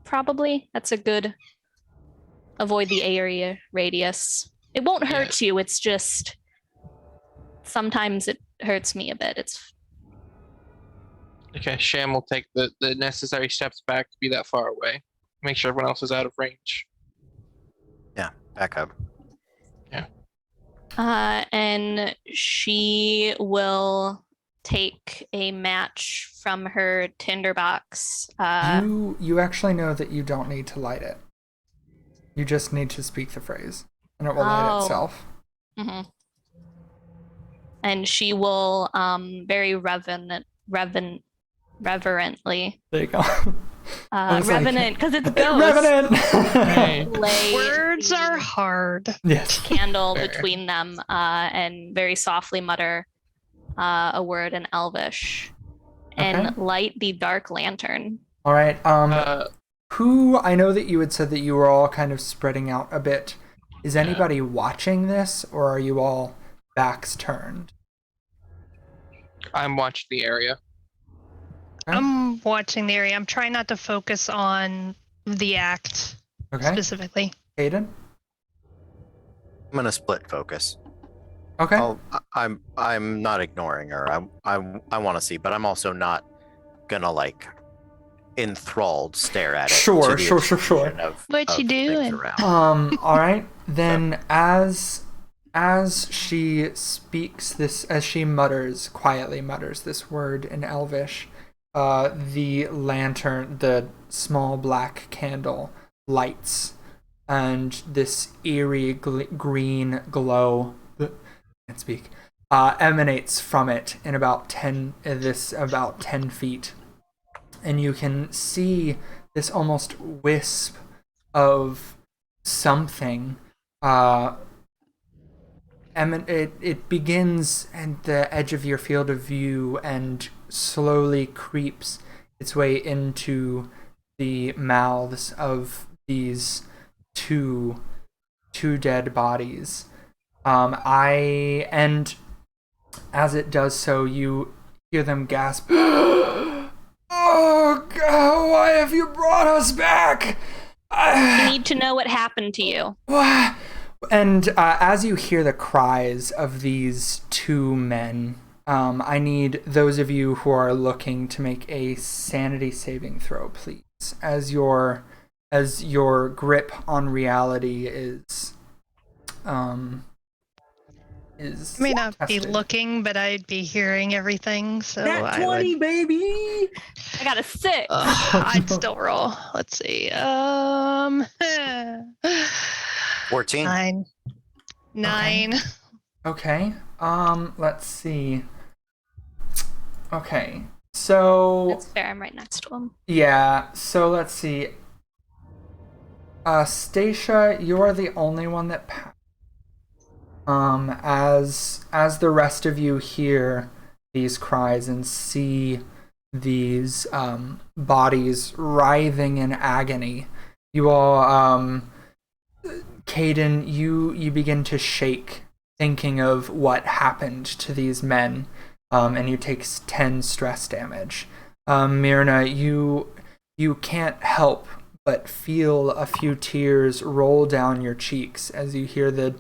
probably. That's a good, avoid the area radius. It won't hurt you, it's just, sometimes it hurts me a bit. It's Okay, Sham will take the necessary steps back to be that far away. Make sure everyone else is out of range. Yeah, back up. and she will take a match from her tinderbox. You actually know that you don't need to light it. You just need to speak the phrase, and it will light itself. Mm-hmm. And she will very reverently. There you go. Revenant, because it's ghost. Revenant. Lay Words are hard. Yes. candle between them and very softly mutter a word in Elvish and Okay. light the dark lantern. All right. Who, I know that you had said that you were all kind of spreading out a bit. Is anybody watching this, or are you all backs turned? I'm watching the area. Okay. I'm watching the area. I'm trying not to focus on the act Okay. specifically. Aiden? I'm gonna split focus. Okay. I'm not ignoring her. I want to see, but I'm also not gonna like enthralled stare at it. Sure. to the exclusion What of you things doing? around. All right. Then as she speaks this, as she quietly mutters this word in Elvish, the lantern, the small black candle lights, and this eerie green glow, can't speak, emanates from it in about 10 feet. And you can see this almost wisp of something. It begins at the edge of your field of view and slowly creeps its way into the mouths of these two dead bodies. And as it does so, you hear them gasp. Oh God, why have you brought us back? I need to know what happened to you. And as you hear the cries of these two men, I need those of you who are looking to make a sanity saving throw, please. As your grip on reality is I may not be tested. looking, but I'd be hearing everything. So Nat I 20, would. baby. I got a 6. I'd still roll. Let's see. 14. 9. Okay. Let's see. Okay. So That's fair. I'm right next to him. yeah, so let's see. Stacia, you are the only one that passed. As the rest of you hear these cries and see these bodies writhing in agony, you all, Caden, you begin to shake, thinking of what happened to these men, and you take 10 stress damage. Myrna, you can't help but feel a few tears roll down your cheeks as you hear the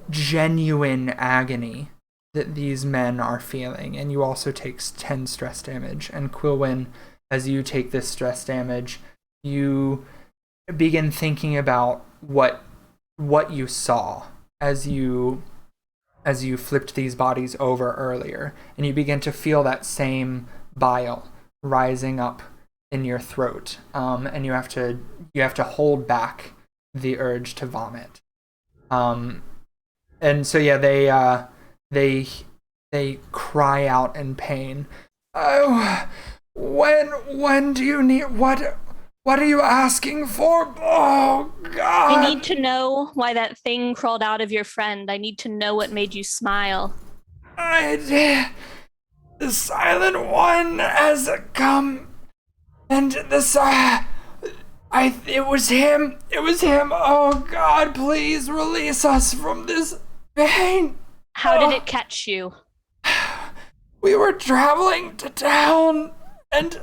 genuine agony that these men are feeling, and you also take 10 stress damage. And Quilwyn, as you take this stress damage, you begin thinking about what you saw as you flipped these bodies over earlier, and you begin to feel that same bile rising up in your throat, and you have to hold back the urge to vomit. And so yeah, they cry out in pain. Oh, when do you need what? What are you asking for? Oh God! I need to know why that thing crawled out of your friend. I need to know what made you smile. The silent one has come, and it was him. It was him. Oh God, please release us from this pain. How did it catch you? We were traveling to town, and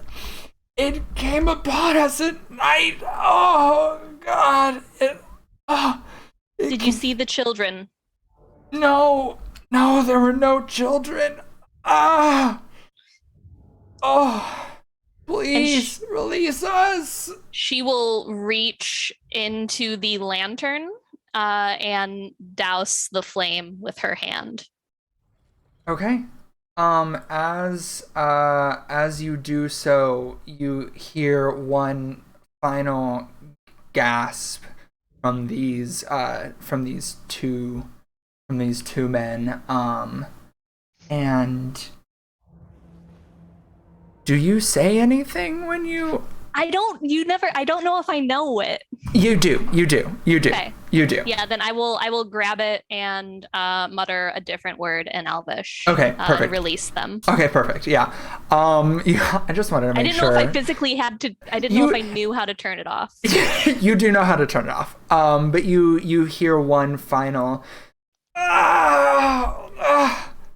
it came upon us at night. Oh God! Did you see the children? No, there were no children. Please release us. She will reach into the lantern and douse the flame with her hand. Okay. As you do so, you hear one final gasp from these two men. And do you say anything when you? I don't know if I know it. You do. Okay. You do. Yeah, then I will grab it and mutter a different word in Elvish. Okay, perfect. And release them. Okay, perfect. Yeah. I just wanted to make sure. I didn't know if I physically had to. I didn't know if I knew how to turn it off. You do know how to turn it off. But you hear one final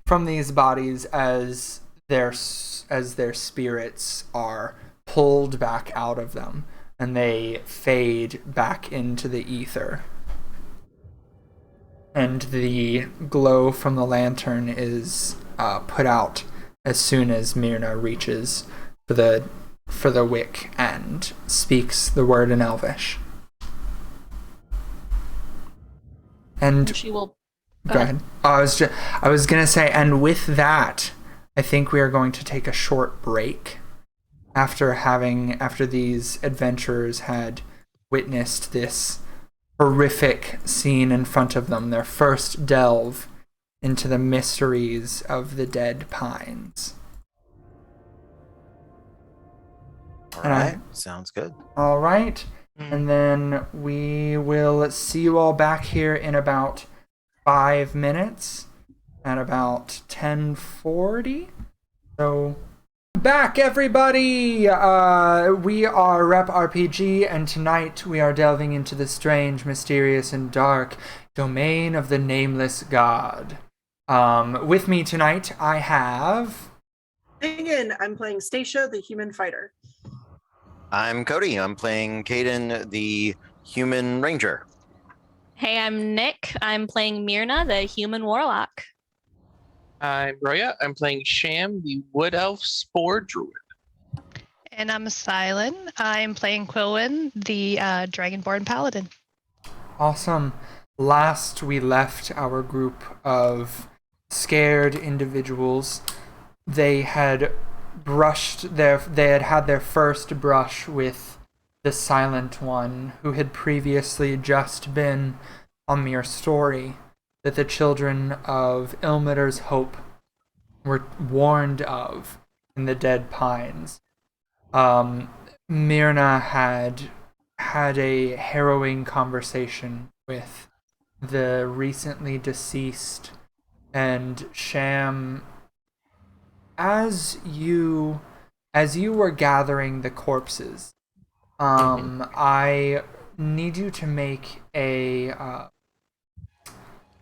from these bodies as their spirits are pulled back out of them, and they fade back into the ether. And the glow from the lantern is put out as soon as Myrna reaches for the wick and speaks the word in Elvish. And she will. Go ahead. I was gonna say, and with that, I think we are going to take a short break after these adventurers had witnessed this horrific scene in front of them, their first delve into the mysteries of the dead pines. All right, sounds good. All right, and then we will see you all back here in about 5 minutes at about 10:40. So back, everybody! We are Rep RPG, and tonight we are delving into the strange, mysterious, and dark domain of the Nameless God. With me tonight, I have... Again, I'm playing Stacia, the human fighter. I'm Cody. I'm playing Caden, the human ranger. Hey, I'm Nick. I'm playing Myrna, the human warlock. I'm Roya. I'm playing Sham, the wood elf spore druid. And I'm Silent. I'm playing Quilwyn, the dragonborn paladin. Awesome. Last we left our group of scared individuals, they had had their first brush with the Silent One, who had previously just been a mere story that the children of Ilmater's Hope were warned of in the Dead Pines. Myrna had a harrowing conversation with the recently deceased, and Sham, as you were gathering the corpses, I need you to make a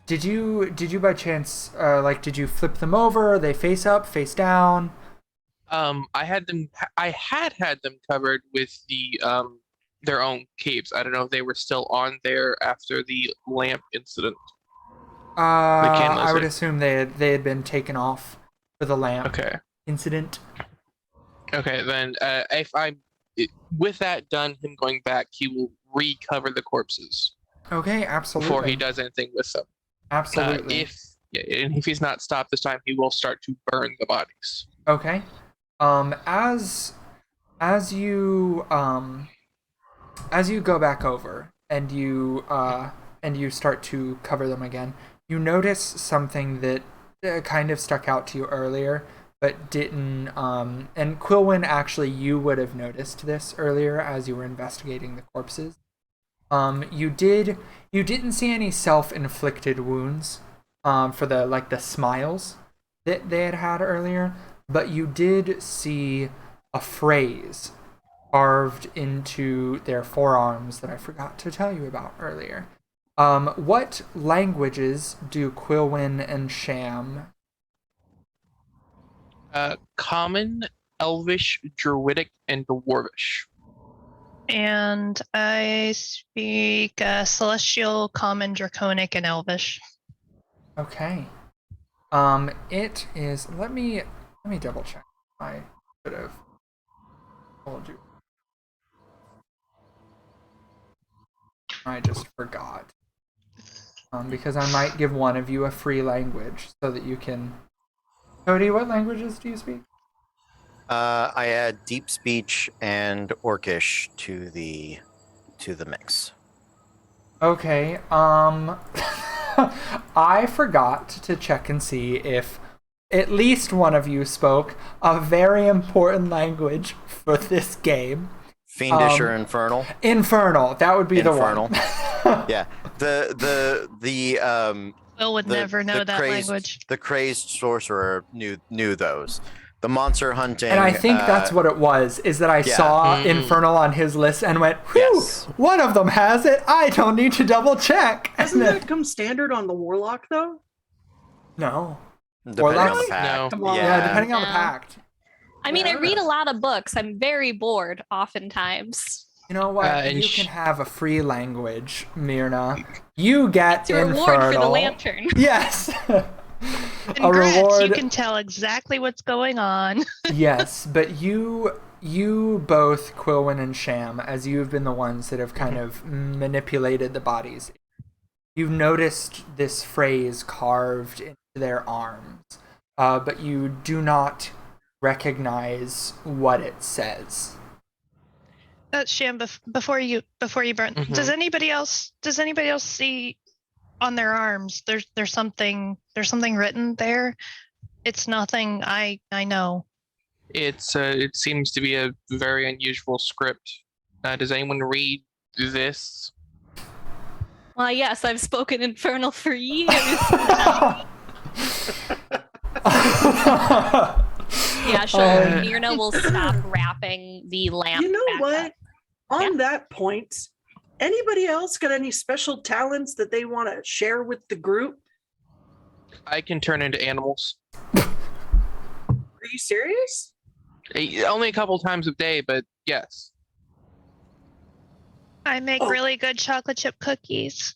did you by chance did you flip them over? Are they face up, face down? I had them covered with the their own capes. I don't know if they were still on there after the lamp incident. I would assume they had been taken off for the lamp incident. Okay, then with that done, him going back, he will recover the corpses. Okay, absolutely. Before he does anything with them. Absolutely. If he's not stopped this time, he will start to burn the bodies. Okay. As as you go back over and you start to cover them again, you notice something that kind of stuck out to you earlier, but didn't. And Quilwyn, actually, you would have noticed this earlier as you were investigating the corpses. You didn't see any self-inflicted wounds, for the smiles that they had earlier, but you did see a phrase carved into their forearms that I forgot to tell you about earlier. What languages do Quilwyn and Sham? Common, Elvish, Druidic, and Dwarvish. And I speak Celestial, Common, Draconic, and Elvish. Okay. It is. Let me double check. I could have told you. I just forgot. Because I might give one of you a free language so that you can. Cody, what languages do you speak? I add deep speech and Orcish to the mix. Okay. I forgot to check and see if at least one of you spoke a very important language for this game. Fiendish or infernal? Infernal. That would be Infernal. the one. Yeah. The Will would never know that language. The crazed sorcerer knew those. The monster hunting. And I think that's what it was, is that I saw Infernal on his list and went, whew, Yes. one of them has it. I don't need to double check. Doesn't that come standard on the Warlock, though? No. Depending on the Warlocks? pack. No. Come on. Yeah, depending on the No. pact. I mean, I Yeah. read a lot of books. I'm very bored oftentimes. You know what? And You can have a free language, Myrna. You get It's a reward Infernal. for the lantern. Yes. Congrats, reward. you can tell exactly what's going on. Yes, but you both, Quilwyn and Sham, as you've been the ones that have kind of manipulated the bodies, you've noticed this phrase carved into their arms, but you do not recognize what it says. Sham, before you burn, does anybody else see on their arms? There's something written there. It's nothing I know. It seems to be a very unusual script. Does anyone read this? Well, yes, I've spoken Infernal for years. Yeah, sure. Myrna will stop wrapping the lamp. You know back what? up. On that point, anybody else got any special talents that they want to share with the group? I can turn into animals. Are you serious? Only a couple times a day, but yes. I make really good chocolate chip cookies.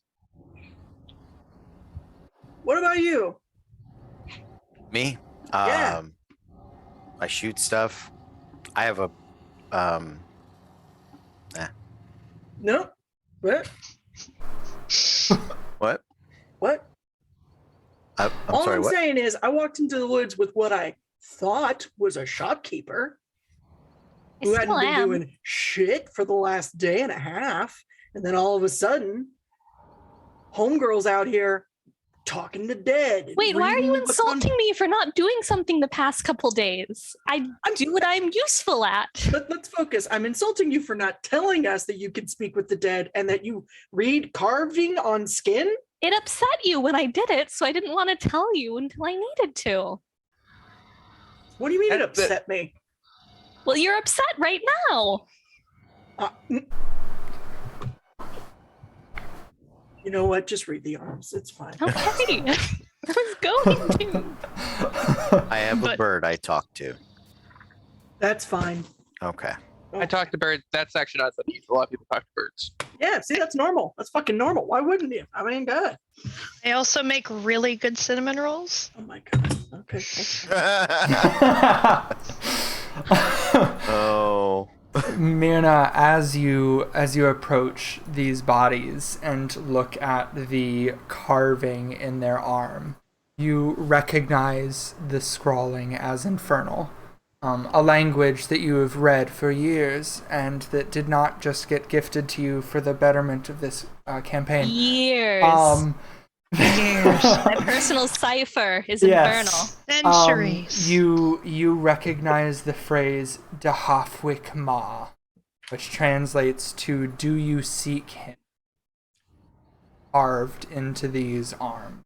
What about you? Me? Yeah. I shoot stuff. I have a No? What? what? What? I'm All sorry, I'm what? saying is I walked into the woods with what I thought was a shopkeeper I who still hadn't been am. doing shit for the last day and a half. And then all of a sudden, homegirl's out here talking to dead. Wait, why are reading you what's on- insulting me for not doing something the past couple days? I do what I'm useful at. Let's focus. I'm insulting you for not telling us that you can speak with the dead and that you read carving on skin. It upset you when I did it, so I didn't want to tell you until I needed to. What do you mean it That's upset me? Well, you're upset right now. You know what? Just read the arms. It's fine. Okay. I was going to. I have a But- bird I talk to. That's fine. Okay. I talk to birds. That's actually not something a lot of people talk to birds. Yeah, see, that's normal. That's fucking normal. Why wouldn't you? I mean, God. I also make really good cinnamon rolls. Oh my God. Okay. Oh. Myrna, as you approach these bodies and look at the carving in their arm, you recognize the scrawling as infernal. a language that you have read for years and that did not just get gifted to you for the betterment of this campaign. Years. Years. My personal cipher is infernal. Centuries. You recognize the phrase "Dahafwik Ma," which translates to "Do you seek him?" carved into these arms.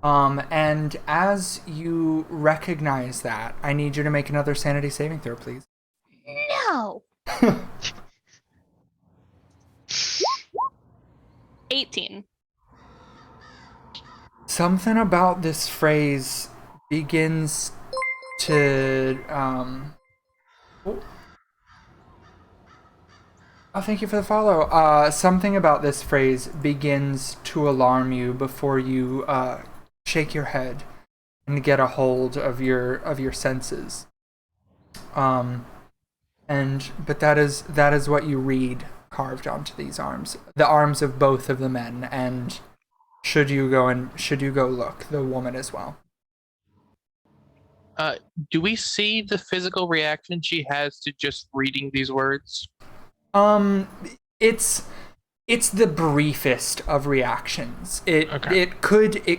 And as you recognize that, I need you to make another sanity saving throw, please. No. 18. Something about this phrase begins to Oh, thank you for the follow. Something about this phrase begins to alarm you before you shake your head and get a hold of your senses. But that is what you read carved onto these arms, the arms of both of the men, and should you go look, the woman as well. Do we see the physical reaction she has to just reading these words? It's the briefest of reactions. Okay. It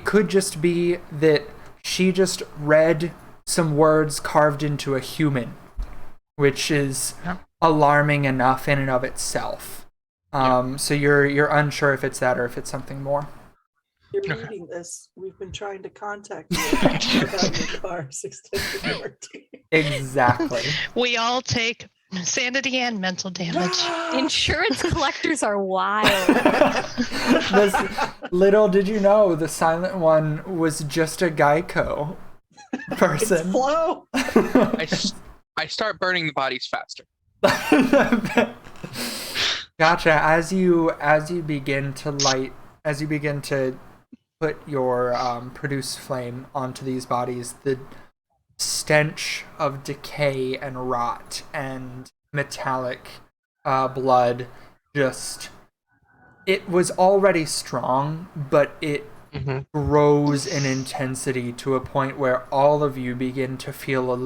could just be that she just read some words carved into a human, which is alarming enough in and of itself. So you're unsure if it's that or if it's something more. You're reading this. We've been trying to contact you about your car's extended warranty. Exactly. We all take sanity and mental damage. Insurance collectors are wild. Little did you know, the silent one was just a Geico person. It's Flo. I start burning the bodies faster. Gotcha. As you begin to put your produce flame onto these bodies, the stench of decay and rot and metallic blood it was already strong, but it grows in intensity to a point where all of you begin to feel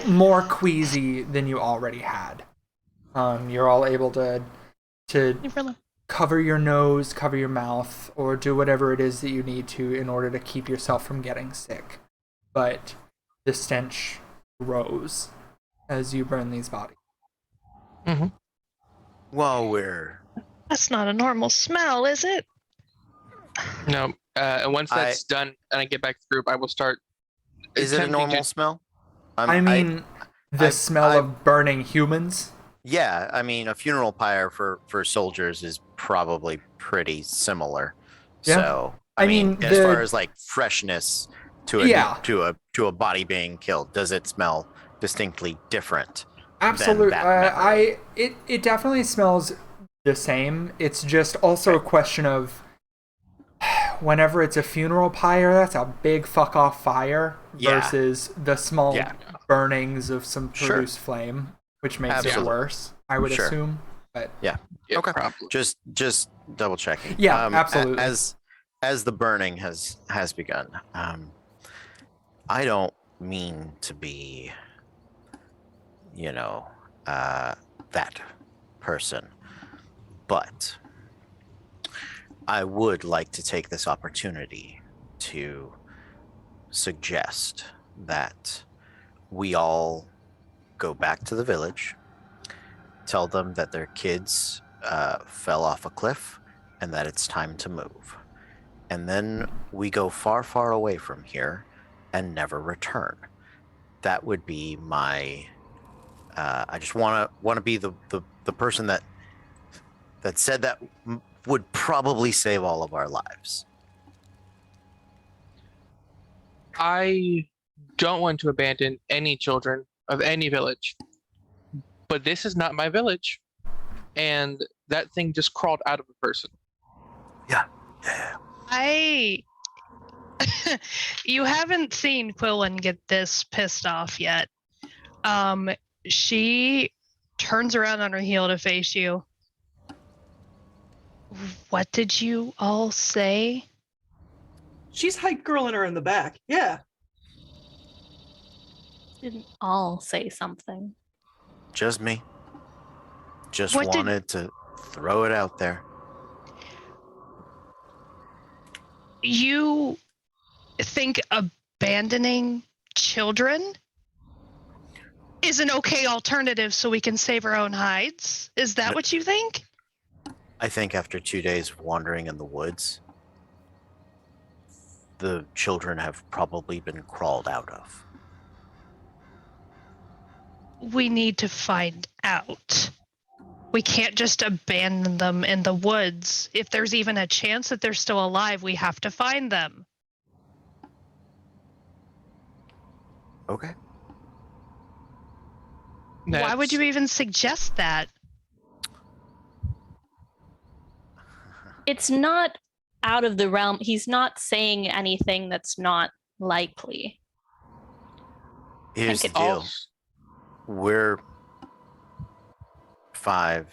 more queasy than you already had. You're all able to cover your nose, cover your mouth, or do whatever it is that you need to in order to keep yourself from getting sick. But the stench grows as you burn these bodies. Well, That's not a normal smell, is it? No. And once that's done and I get back to the group, I will start. is it a attempting normal to- smell? The smell of burning humans? Yeah, I mean, a funeral pyre for soldiers is probably pretty similar. Yeah. So, I mean, as far as like freshness to a body being killed, does it smell distinctly different? Absolutely. That memory? It definitely smells the same. It's just also a question of whenever it's a funeral pyre, that's a big fuck off fire versus the small burnings of some produce flame, which makes it worse, I would assume. But Yeah, Okay. probably. Just double checking. Yeah, absolutely. As the burning has begun, I don't mean to be, that person, but I would like to take this opportunity to suggest that we all go back to the village, tell them that their kids fell off a cliff and that it's time to move. And then we go far, far away from here and never return. That would be my... I just want to be the person that said that would probably save all of our lives. I don't want to abandon any children of any village, but this is not my village, and that thing just crawled out of a person. Yeah. You haven't seen Quillen get this pissed off yet. She turns around on her heel to face you. What did you all say? She's hype girling her in the back. Yeah. Didn't all say something. Just me. Just What did- wanted to throw it out there. You think abandoning children is an okay alternative so we can save our own hides? Is that what you think? I think after 2 days of wandering in the woods, the children have probably been crawled out of. We need to find out. We can't just abandon them in the woods. If there's even a chance that they're still alive, we have to find them. Okay. Why would you even suggest that? It's not out of the realm. He's not saying anything that's not likely. Here's the it deal. Also, We're 5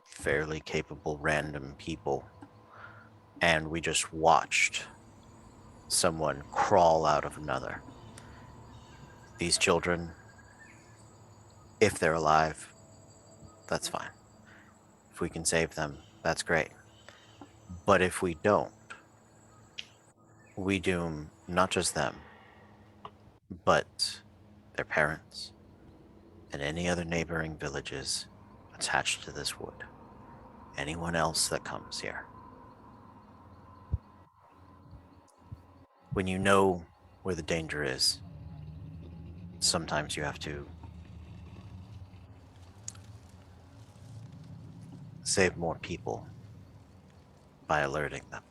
fairly capable random people, and we just watched someone crawl out of another. These children, if they're alive, that's fine. If we can save them, that's great. But if we don't, we doom not just them, but their parents and any other neighboring villages attached to this wood. Anyone else that comes here. When you know where the danger is, sometimes you have to save more people by alerting them.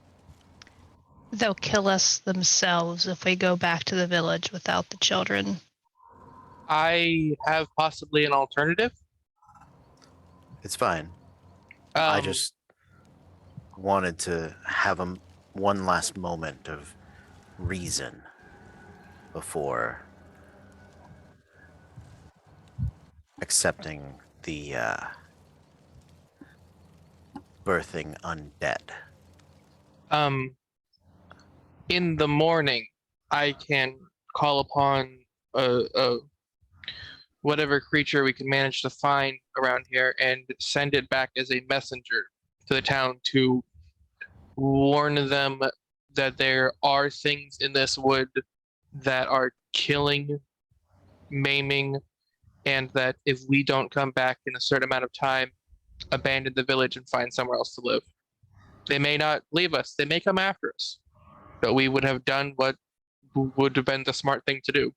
They'll kill us themselves if we go back to the village without the children. I have possibly an alternative. It's fine. I just wanted to have one last moment of reason before accepting the birthing undead. In the morning, I can call upon whatever creature we can manage to find around here and send it back as a messenger to the town to warn them that there are things in this wood that are killing, maiming, and that if we don't come back in a certain amount of time, abandon the village and find somewhere else to live. They may not leave us, they may come after us, but we would have done what would have been the smart thing to do.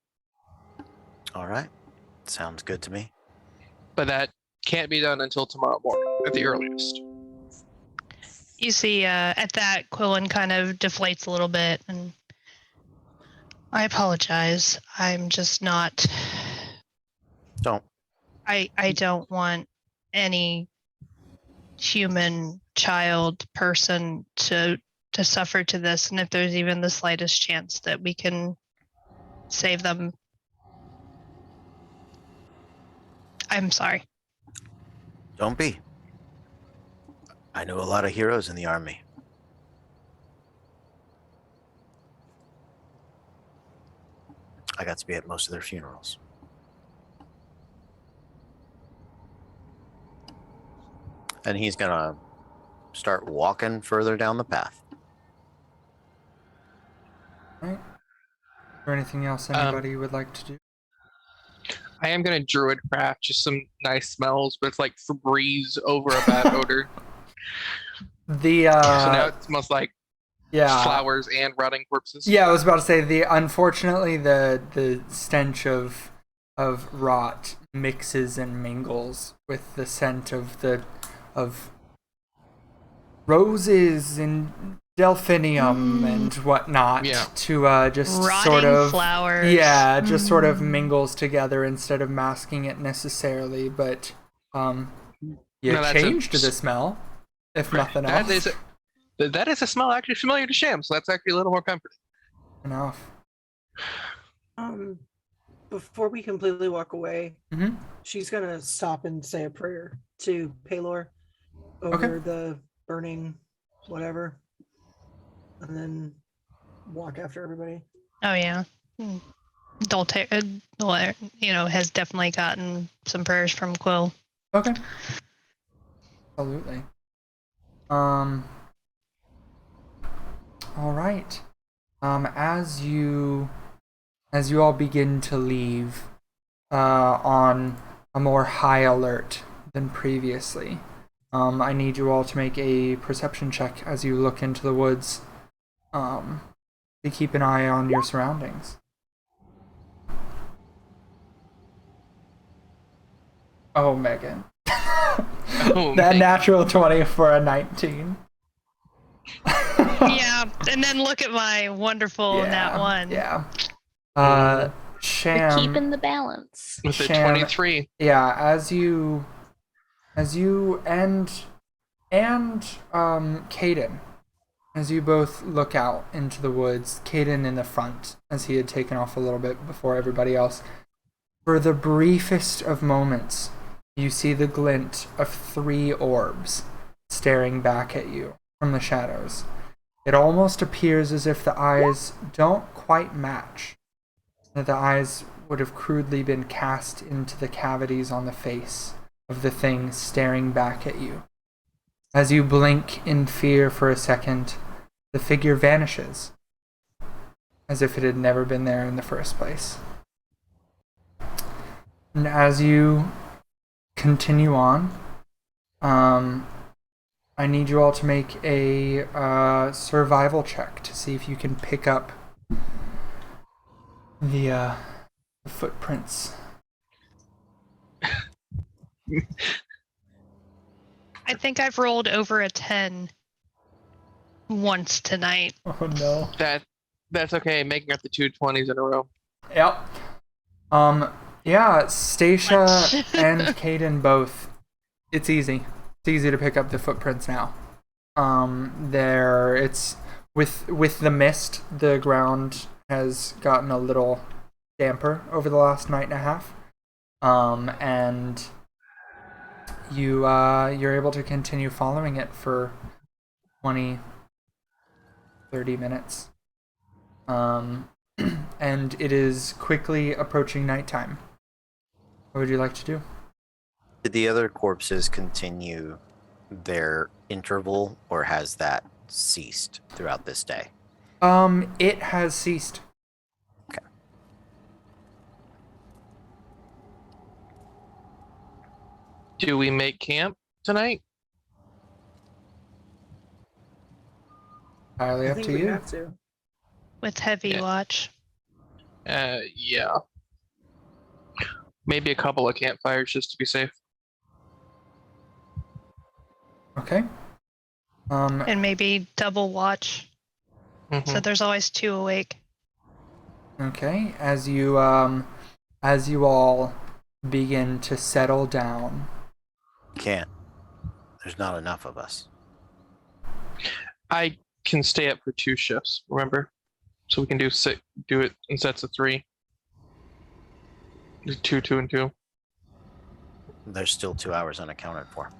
All right. Sounds good to me. But that can't be done until tomorrow morning at the earliest. You see, at that, Quillen kind of deflates a little bit, and I apologize. I'm just not. Don't. I don't want any human, child, person to suffer to this, and if there's even the slightest chance that we can save them, I'm sorry. Don't be. I know a lot of heroes in the army. I got to be at most of their funerals. And he's gonna start walking further down the path. Right. Is there anything else anybody would like to do? I am gonna druid craft just some nice smells, but it's like Febreze over a bad odor. The So now it smells like flowers and rotting corpses. Yeah, I was about to say unfortunately the stench of rot mixes and mingles with the scent of roses and delphinium and whatnot to just Rotting sort of flowers. just sort of mingles together instead of masking it necessarily, but changed the smell, if nothing else. That is a smell actually familiar to Sham, so that's actually a little more comforting. Enough. Before we completely walk away, she's gonna stop and say a prayer to Paylor over the burning whatever, and then walk after everybody. Oh yeah. has definitely gotten some prayers from Quill. Okay. Absolutely. All right. As you all begin to leave, on a more high alert than previously, I need you all to make a perception check as you look into the woods, to keep an eye on your surroundings. Oh, Megan. Oh, That Megan. natural 20 for a 19. Yeah, and then look at my wonderful nat 1. Yeah. We're Sham. keeping the balance. With a Sham, 23. Yeah, as you and Caden, as you both look out into the woods, Caden in the front, as he had taken off a little bit before everybody else. For the briefest of moments, you see the glint of 3 orbs staring back at you from the shadows. It almost appears as if the eyes don't quite match. That the eyes would have crudely been cast into the cavities on the face of the thing staring back at you. As you blink in fear for a second, the figure vanishes, as if it had never been there in the first place. And as you continue on, I need you all to make a survival check to see if you can pick up the footprints. I think I've rolled over a 10 once tonight. Oh no. That's okay. Making up the 2 20s in a row. Yep. Yeah, Stacia What? and Caden both. It's easy. It's easy to pick up the footprints now. It's with the mist, the ground has gotten a little damper over the last night and a half. And you're able to continue following it for 20, 30 minutes. And it is quickly approaching nighttime. What would you like to do? Did the other corpses continue their interval, or has that ceased throughout this day? It has ceased. Okay. Do we make camp tonight? Entirely I up think to we you. have to. With heavy Yeah. watch. Yeah. Maybe a couple of campfires just to be safe. Okay. And maybe double watch. So Mhm. there's always 2 awake. Okay. As you all begin to settle down. Can't. There's not enough of us. I can stay up for 2 shifts, remember? So we can do it in sets of 3. Do 2, 2, and 2. There's still 2 hours unaccounted for.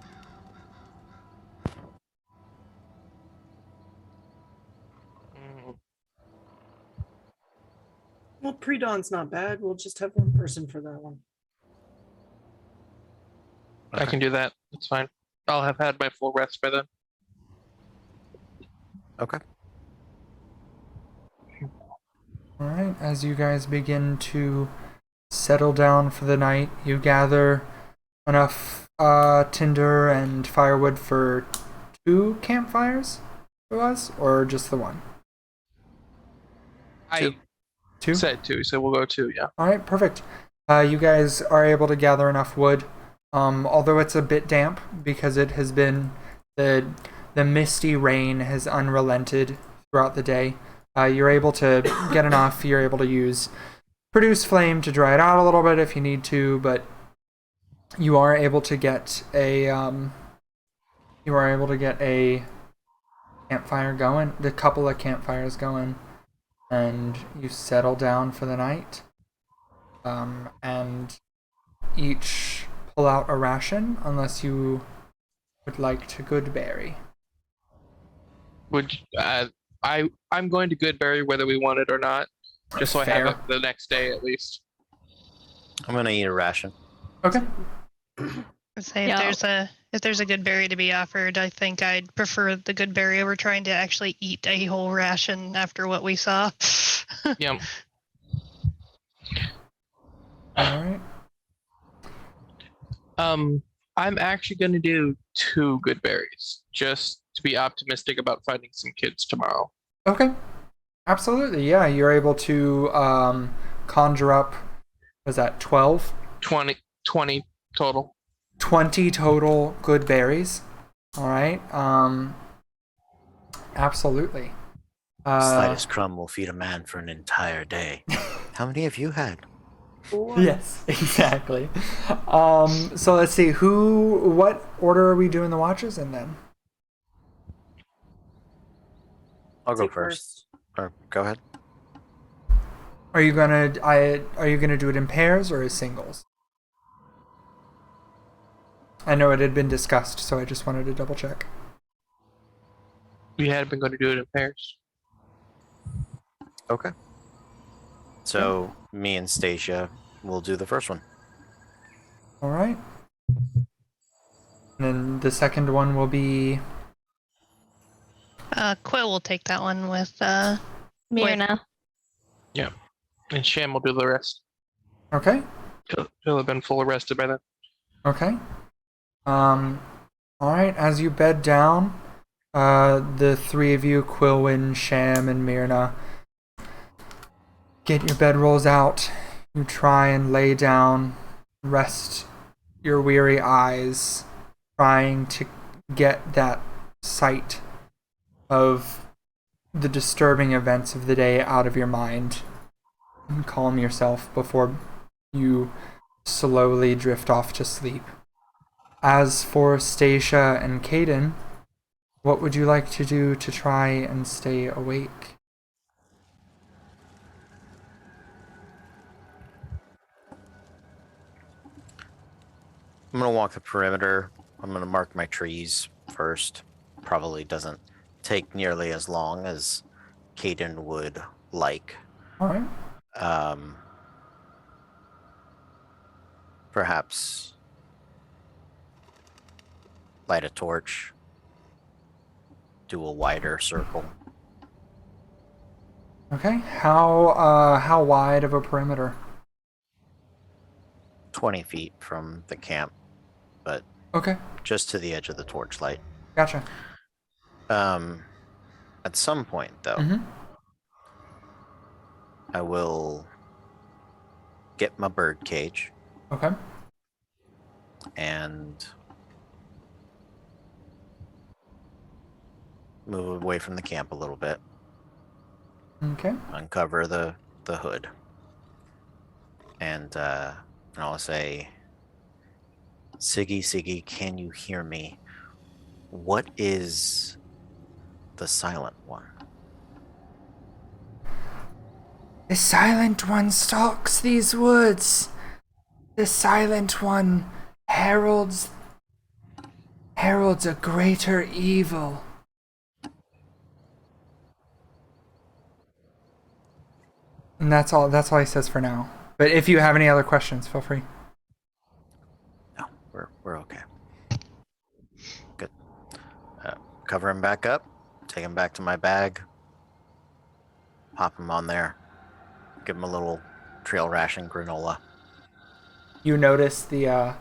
Well, pre-dawn's not bad. We'll just have one person for that one. I can do that. That's fine. I'll have had my full rest by then. Okay. All right. As you guys begin to settle down for the night, you gather enough tinder and firewood for 2 campfires. It was, or just the one? I 2. said 2, so we'll go 2, yeah. All right, perfect. You guys are able to gather enough wood, although it's a bit damp because it has been the misty rain has unrelented throughout the day. You're able to get enough. You're able to produce flame to dry it out a little bit if you need to, but you are able to get a campfire going, a couple of campfires going, and you settle down for the night. And each pull out a ration unless you would like to goodberry. I'm going to Goodberry whether we want it or not. just so I Fair. have it the next day at least. I'm gonna eat a ration. Okay. I'd say Yeah. if there's a good berry to be offered, I think I'd prefer the good berry over trying to actually eat a whole ration after what we saw. Yep. All right. I'm actually going to do 2 good berries just to be optimistic about finding some kids tomorrow. Okay. Absolutely. Yeah, you're able to conjure up. Was that 12? 20 total. 20 total good berries. All right. Absolutely. Slightest crumb will feed a man for an entire day. How many have you had? Yes, exactly. So let's see. What order are we doing the watches in then? I'll go Take first. Or go ahead. Are you gonna do it in pairs or as singles? I know it had been discussed, so I just wanted to double check. We had been going to do it in pairs. Okay. So me and Stacia will do the first one. All right. And then the second one will be. Quill will take that one with Myrna. And Sham will do the rest. Okay. He'll have been full arrested by then. Okay. All right. As you bed down, the three of you, Quilwyn, Sham, and Myrna, get your bedrolls out. You try and lay down, rest your weary eyes, trying to get that sight of the disturbing events of the day out of your mind and calm yourself before you slowly drift off to sleep. As for Stacia and Caden, what would you like to do to try and stay awake? I'm gonna walk the perimeter. I'm gonna mark my trees first. Probably doesn't take nearly as long as Caden would like. All right. Perhaps light a torch, do a wider circle. Okay. How wide of a perimeter? 20 feet from the camp, but Okay. just to the edge of the torchlight. Gotcha. At some point, though, Mm-hmm. I will get my bird cage Okay. and move away from the camp a little bit, Okay. uncover the hood, and I'll say, Siggy, can you hear me? What is the silent one? The Silent One stalks these woods. The Silent One heralds a greater evil. And that's all he says for now. But if you have any other questions, feel free. No, we're okay. Good. Cover him back up, take him back to my bag, pop him on there, give him a little trail ration granola. You notice the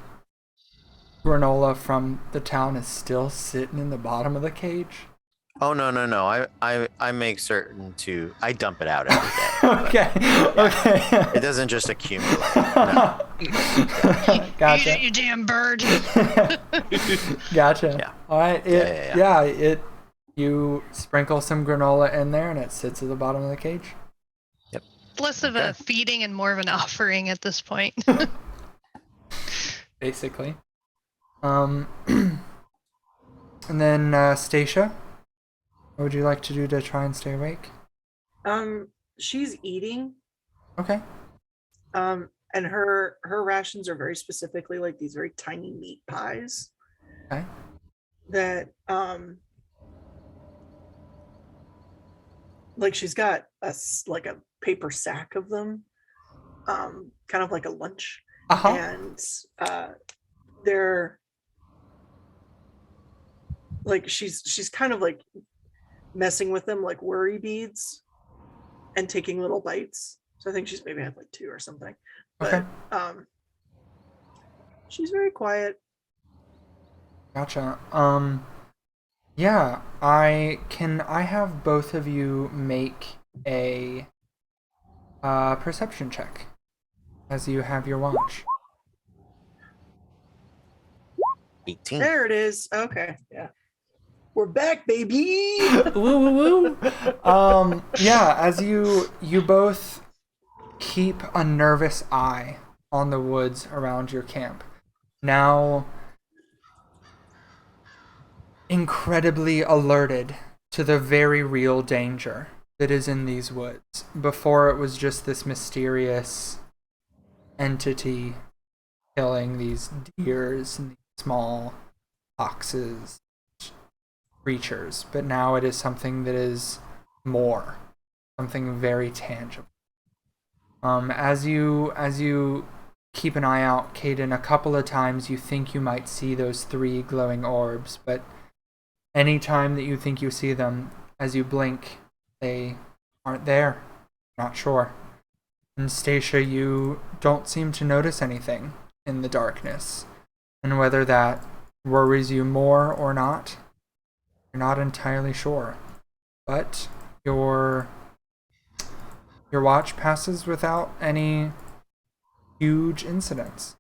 granola from the town is still sitting in the bottom of the cage. Oh no! I make certain I dump it out every day. Okay. Okay. It doesn't just accumulate. No. Gotcha. You damn bird. Gotcha. Yeah. All right. You sprinkle some granola in there, and it sits at the bottom of the cage. Less of a feeding and more of an offering at this point. Basically. And then Stacia, what would you like to do to try and stay awake? She's eating. Okay. And her rations are very specifically like these very tiny meat pies. Okay. That like she's got a paper sack of them, kind of like a lunch. Uh-huh. And they're like she's kind of like messing with them like worry beads and taking little bites. So I think she's maybe had like 2 or something. But Okay. She's very quiet. Gotcha. Yeah, I have both of you make a perception check as you have your watch. 18. There it is. Okay, yeah. We're back, baby. Woo woo woo. Yeah, as you both keep a nervous eye on the woods around your camp. Now incredibly alerted to the very real danger that is in these woods. Before it was just this mysterious entity killing these deers and these small oxes, creatures, but now it is something that is more, something very tangible. As you keep an eye out, Caden, a couple of times you think you might see those 3 glowing orbs, but any time that you think you see them, as you blink, they aren't there. Not sure. And Stacia, you don't seem to notice anything in the darkness. And whether that worries you more or not, you're not entirely sure. But your watch passes without any huge incidents.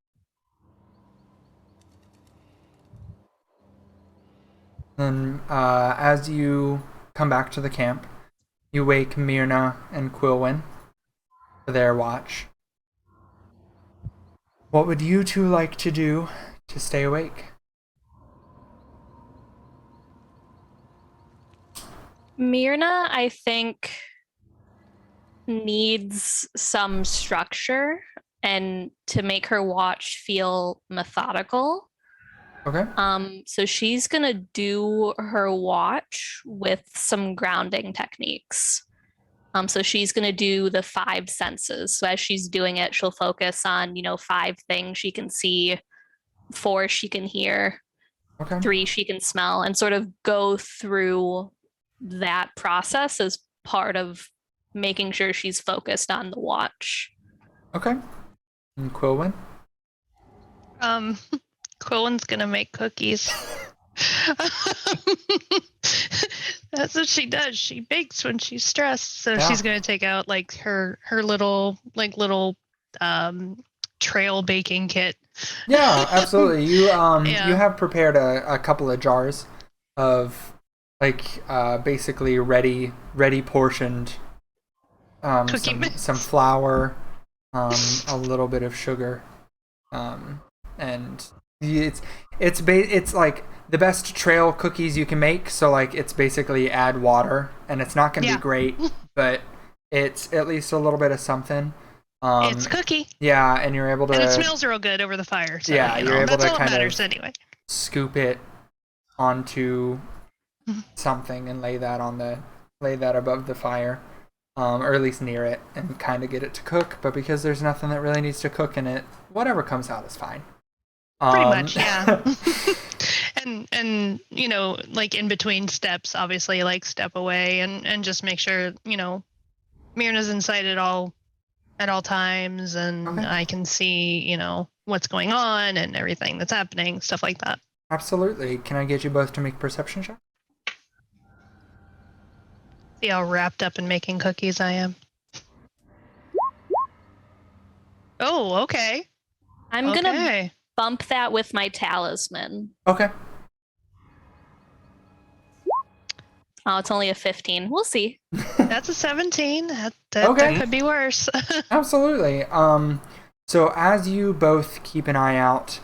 Then, as you come back to the camp, you wake Myrna and Quilwyn for their watch. What would you 2 like to do to stay awake? Myrna, I think, needs some structure and to make her watch feel methodical. Okay. So she's gonna do her watch with some grounding techniques. So she's gonna do the 5 senses. So as she's doing it, she'll focus on, 5 things she can see, 4 she can hear, Okay. 3 she can smell, and sort of go through that process as part of making sure she's focused on the watch. Okay. And Quilwyn? Quillen's gonna make cookies. That's what she does. She bakes when she's stressed. So Yeah. she's gonna take out like her little trail baking kit. Yeah, absolutely. You Yeah. you have prepared a couple of jars of basically ready portioned Cookie mix. some flour, a little bit of sugar, and it's like the best trail cookies you can make. So like it's basically add water, and it's not going to Yeah. be great, but it's at least a little bit of something. It's a cookie. Yeah, and you're able to. And it smells real good over the fire. So, Yeah, you're able that's to all that kind matters of anyway. scoop it onto something and lay that above the fire, or at least near it, and kind of get it to cook. But because there's nothing that really needs to cook in it, whatever comes out is fine. Pretty much, yeah. and like in between steps, obviously, like step away and just make sure Myrna's in sight at all times, and Okay. I can see what's going on and everything that's happening, stuff like that. Absolutely. Can I get you both to make perception checks? See how wrapped up in making cookies I am. Oh, okay. I'm gonna Okay. bump that with my talisman. Okay. Oh, it's only a 15. We'll see. That's a 17. That Okay. could be worse. Absolutely. So as you both keep an eye out,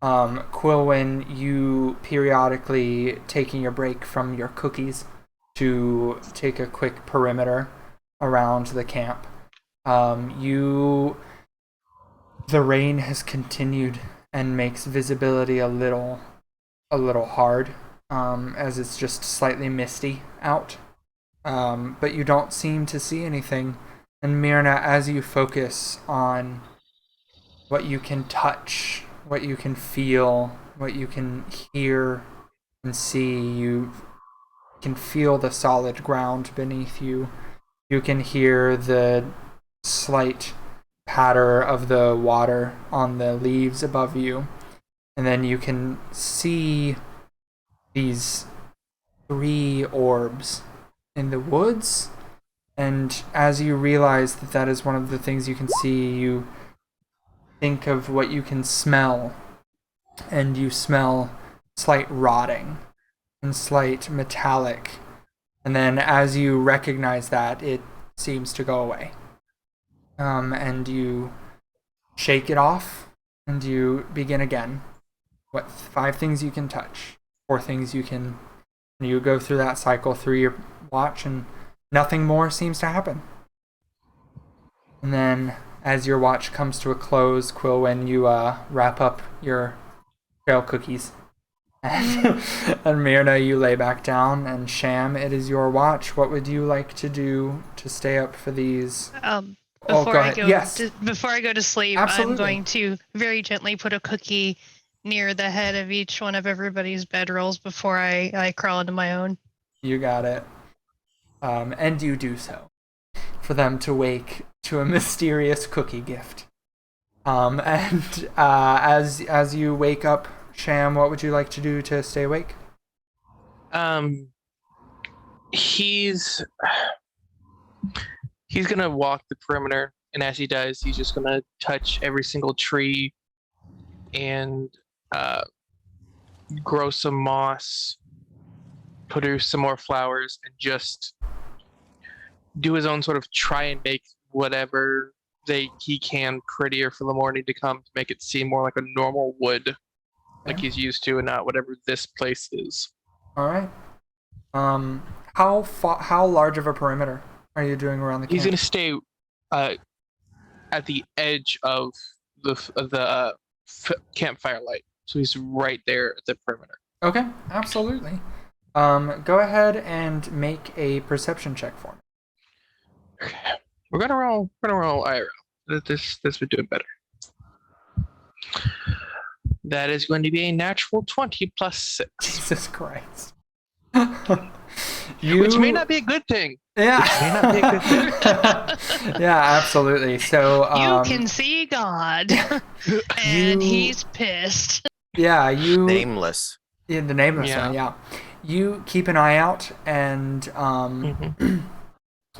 Quilwyn, you periodically taking your break from your cookies to take a quick perimeter around the camp. The rain has continued and makes visibility a little hard, as it's just slightly misty out. But you don't seem to see anything And Myrna, as you focus on what you can touch, what you can feel, what you can hear and see, you can feel the solid ground beneath you. You can hear the slight patter of the water on the leaves above you. And then you can see these 3 orbs in the woods. And as you realize that that is one of the things you can see, you think of what you can smell. And you smell slight rotting and slight metallic. And then as you recognize that, it seems to go away. And you shake it off and you begin again. What 5 things you can touch, 4 things you can. You go through that cycle through your watch, and nothing more seems to happen. And then, as your watch comes to a close, Quilwyn, you wrap up your trail cookies. And Myrna, you lay back down. And Sham, it is your watch. What would you like to do to stay up for these? Before go I ahead. go, Yes. before I go to sleep, Absolutely. I'm going to very gently put a cookie near the head of each one of everybody's bedrolls before I crawl into my own. You got it. And you do so for them to wake to a mysterious cookie gift. And as you wake up, Sham, what would you like to do to stay awake? He's gonna walk the perimeter, and as he does, he's just gonna touch every single tree and grow some moss, produce some more flowers, and just do his own sort of try and make whatever he can prettier for the morning to come, to make it seem more like a normal wood, like he's used to, and not whatever this place is. All right. How large of a perimeter are you doing around the camp? He's gonna stay at the edge of the campfire light, so he's right there at the perimeter. Okay, absolutely. Go ahead and make a perception check for me. Okay. We're gonna roll IRL. This would do it better. That is going to be a natural 20 plus 6. Jesus Christ. Which may not be a good thing. Yeah. Which may not be a good thing. Yeah, absolutely. So you can see God, and he's pissed. Yeah, you. Nameless. Yeah, the nameless one. Yeah. You keep an eye out, and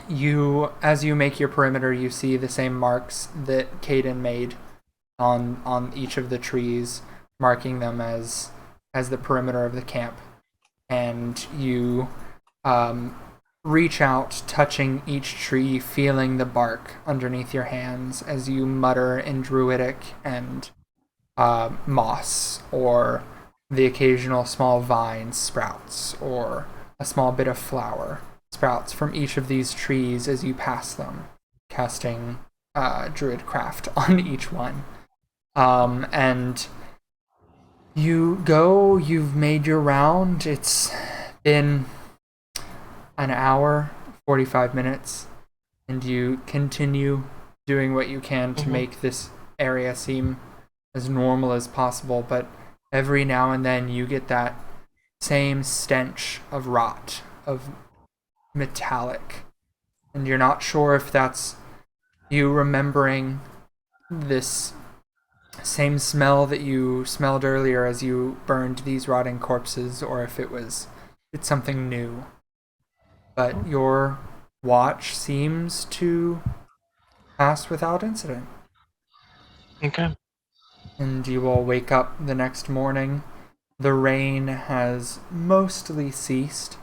you, as you make your perimeter, you see the same marks that Caden made on each of the trees, marking them as the perimeter of the camp. And you reach out, touching each tree, feeling the bark underneath your hands as you mutter in Druidic and moss, or the occasional small vine sprouts, or a small bit of flower sprouts from each of these trees as you pass them, casting Druidcraft on each one. And you've made your round. It's been an hour, 45 minutes, and you continue doing what you can to make this area seem as normal as possible, but every now and then you get that same stench of rot, of metallic, and you're not sure if that's you remembering this same smell that you smelled earlier as you burned these rotting corpses, or if it's something new. But your watch seems to pass without incident. Okay. And you will wake up the next morning. The rain has mostly ceased,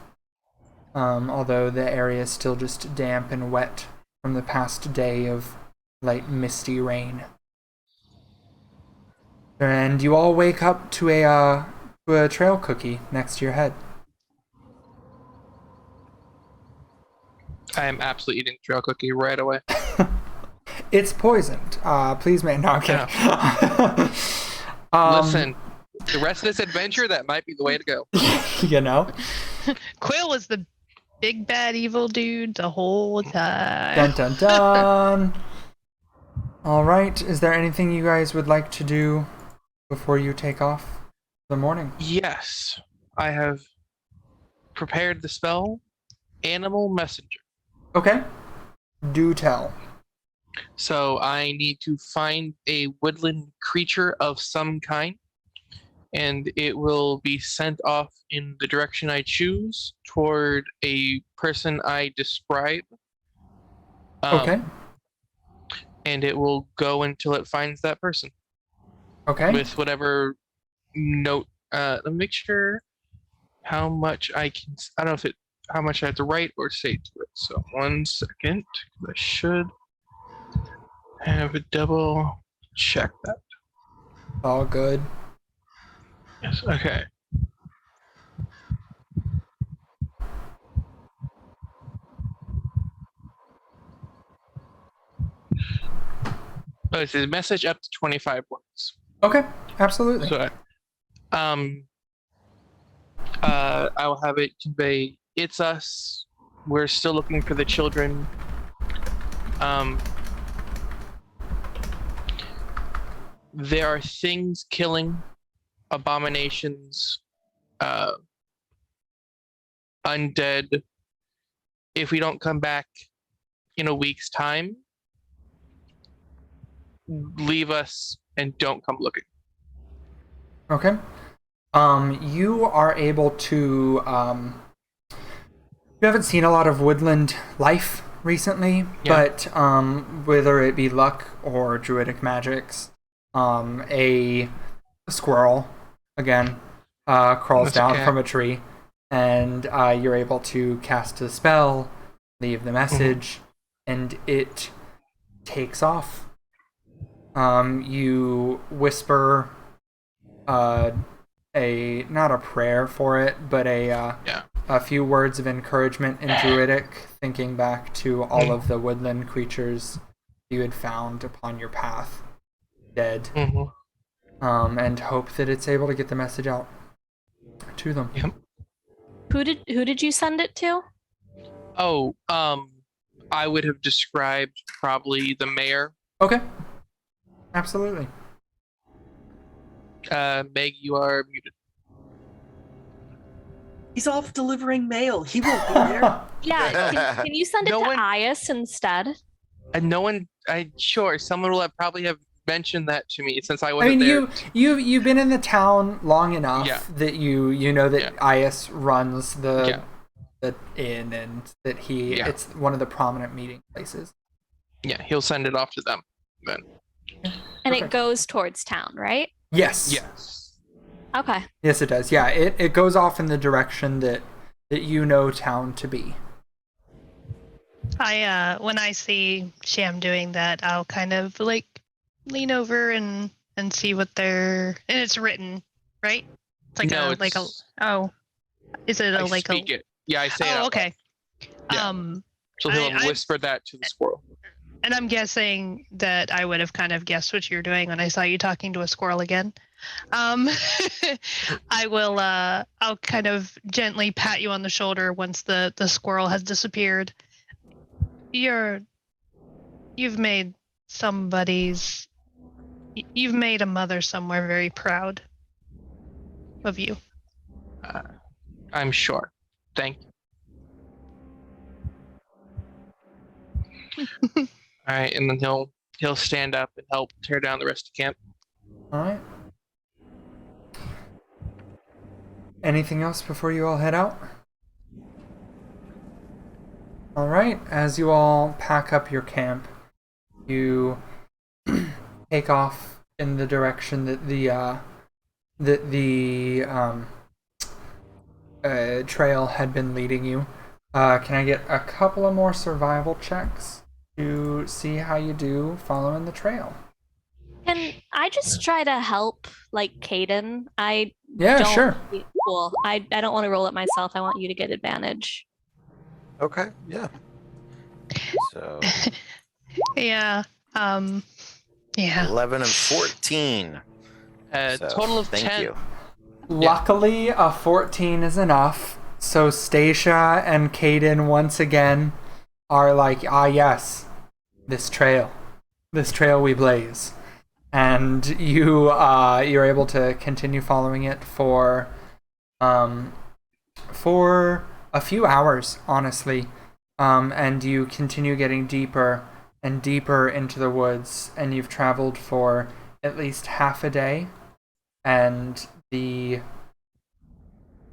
although the area is still just damp and wet from the past day of light misty rain. And you all wake up to a trail cookie next to your head. I am absolutely eating trail cookie right away. It's poisoned. Please, man. No, okay. Listen, the rest of this adventure, that might be the way to go. You know? Quill is the big bad evil dude the whole time. Dun dun dun. All right. Is there anything you guys would like to do before you take off for the morning? Yes, I have prepared the spell Animal Messenger. Okay. Do tell. So I need to find a woodland creature of some kind, and it will be sent off in the direction I choose toward a person I describe. Okay. And it will go until it finds that person Okay. with whatever note. Let me make sure how much I can. I don't know how much I have to write or say to it. So 1 second. I should have a double check that. All good. Yes. Okay. Oh, it says message up to 25 words. Okay. Absolutely. So, I will have it convey, it's us. We're still looking for the children. There are things killing, abominations, undead. If we don't come back in a week's time, leave us and don't come looking. Okay. You are able to, you haven't seen a lot of woodland life recently, but whether it be luck or druidic magics, a squirrel, again, crawls down from a tree, and you're able to cast a spell, leave the message, and it takes off. You whisper not a prayer for it, but a few words of encouragement in Druidic, thinking back to all of the woodland creatures you had found upon your path, dead, and hope that it's able to get the message out to them. Yep. Who did you send it to? Oh, I would have described probably the mayor. Okay. Absolutely. Meg, you are muted. He's off delivering mail. He won't be there. Yeah, can you send it No to one- Ias instead? And no one, sure, someone will probably have mentioned that to me since I I wasn't mean, there. you've been in the town long enough Yeah. that you know that Yeah. Ias runs the Yeah. inn, and that it's one of the prominent meeting places. Yeah, he'll send it off to them then. And Okay. it goes towards town, right? Yes. Yes. Okay. Yes, it does. Yeah, it goes off in the direction that you know town to be. When I see Sham doing that, I'll kind of like lean over and see what they're, and it's written, right? It's like No, a it's, like a is it I a like a speak it. Yeah, I say it. out okay. Yeah. So he'll I- whisper that to the squirrel. And I'm guessing that I would have kind of guessed what you're doing when I saw you talking to a squirrel again. I'll kind of gently pat you on the shoulder once the squirrel has disappeared. You've made a mother somewhere very proud of you. I'm sure. Thank you. All right, and then he'll stand up and help tear down the rest of camp. All right. Anything else before you all head out? All right. As you all pack up your camp, you take off in the direction that the trail had been leading you. Can I get a couple of more survival checks to see how you do following the trail? Can I just try to help, like, Caden? Sure. Cool. I don't want to roll it myself. I want you to get advantage. Okay, yeah. So Yeah. Yeah. 11 and 14. So, Total of thank 10. you. Luckily, a 14 is enough. So Stacia and Caden once again are like, ah, yes, this trail we blaze, and you're able to continue following it for a few hours, honestly, and you continue getting deeper and deeper into the woods, and you've traveled for at least half a day, and the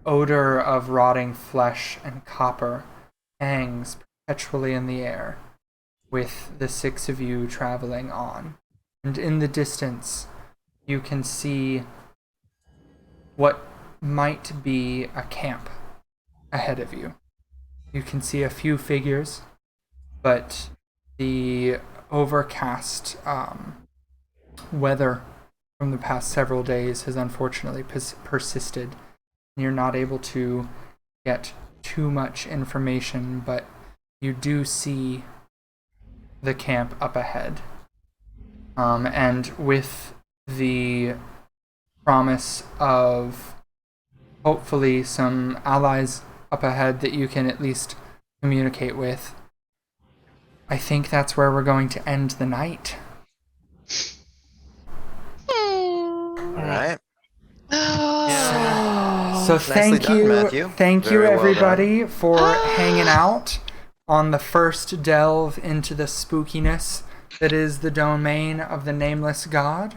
odor of rotting flesh and copper hangs perpetually in the air with the six of you traveling on. And in the distance, you can see what might be a camp ahead of you. You can see a few figures, but the overcast weather from the past several days has unfortunately persisted. You're not able to get too much information, but you do see the camp up ahead. And with the promise of hopefully some allies up ahead that you can at least communicate with, I think that's where we're going to end the night. All right. So Nicely done, Matthew. Thank you Very well everybody for hanging out on the first delve into the spookiness that is the domain of the Nameless God.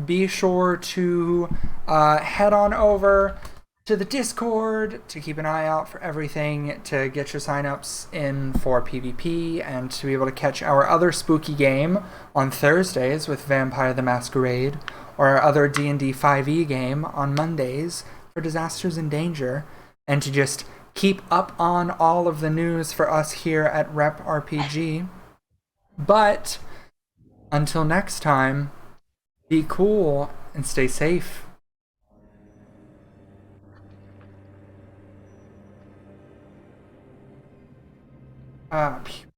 Be sure to head on over to the Discord to keep an eye out for everything, to get your signups in for PvP, and to be able to catch our other spooky game on Thursdays with Vampire the Masquerade, or our other D&D 5e game on Mondays for Disasters in Danger, and to just keep up on all of the news for us here at Rep RPG. But until next time, be cool and stay safe. Phew.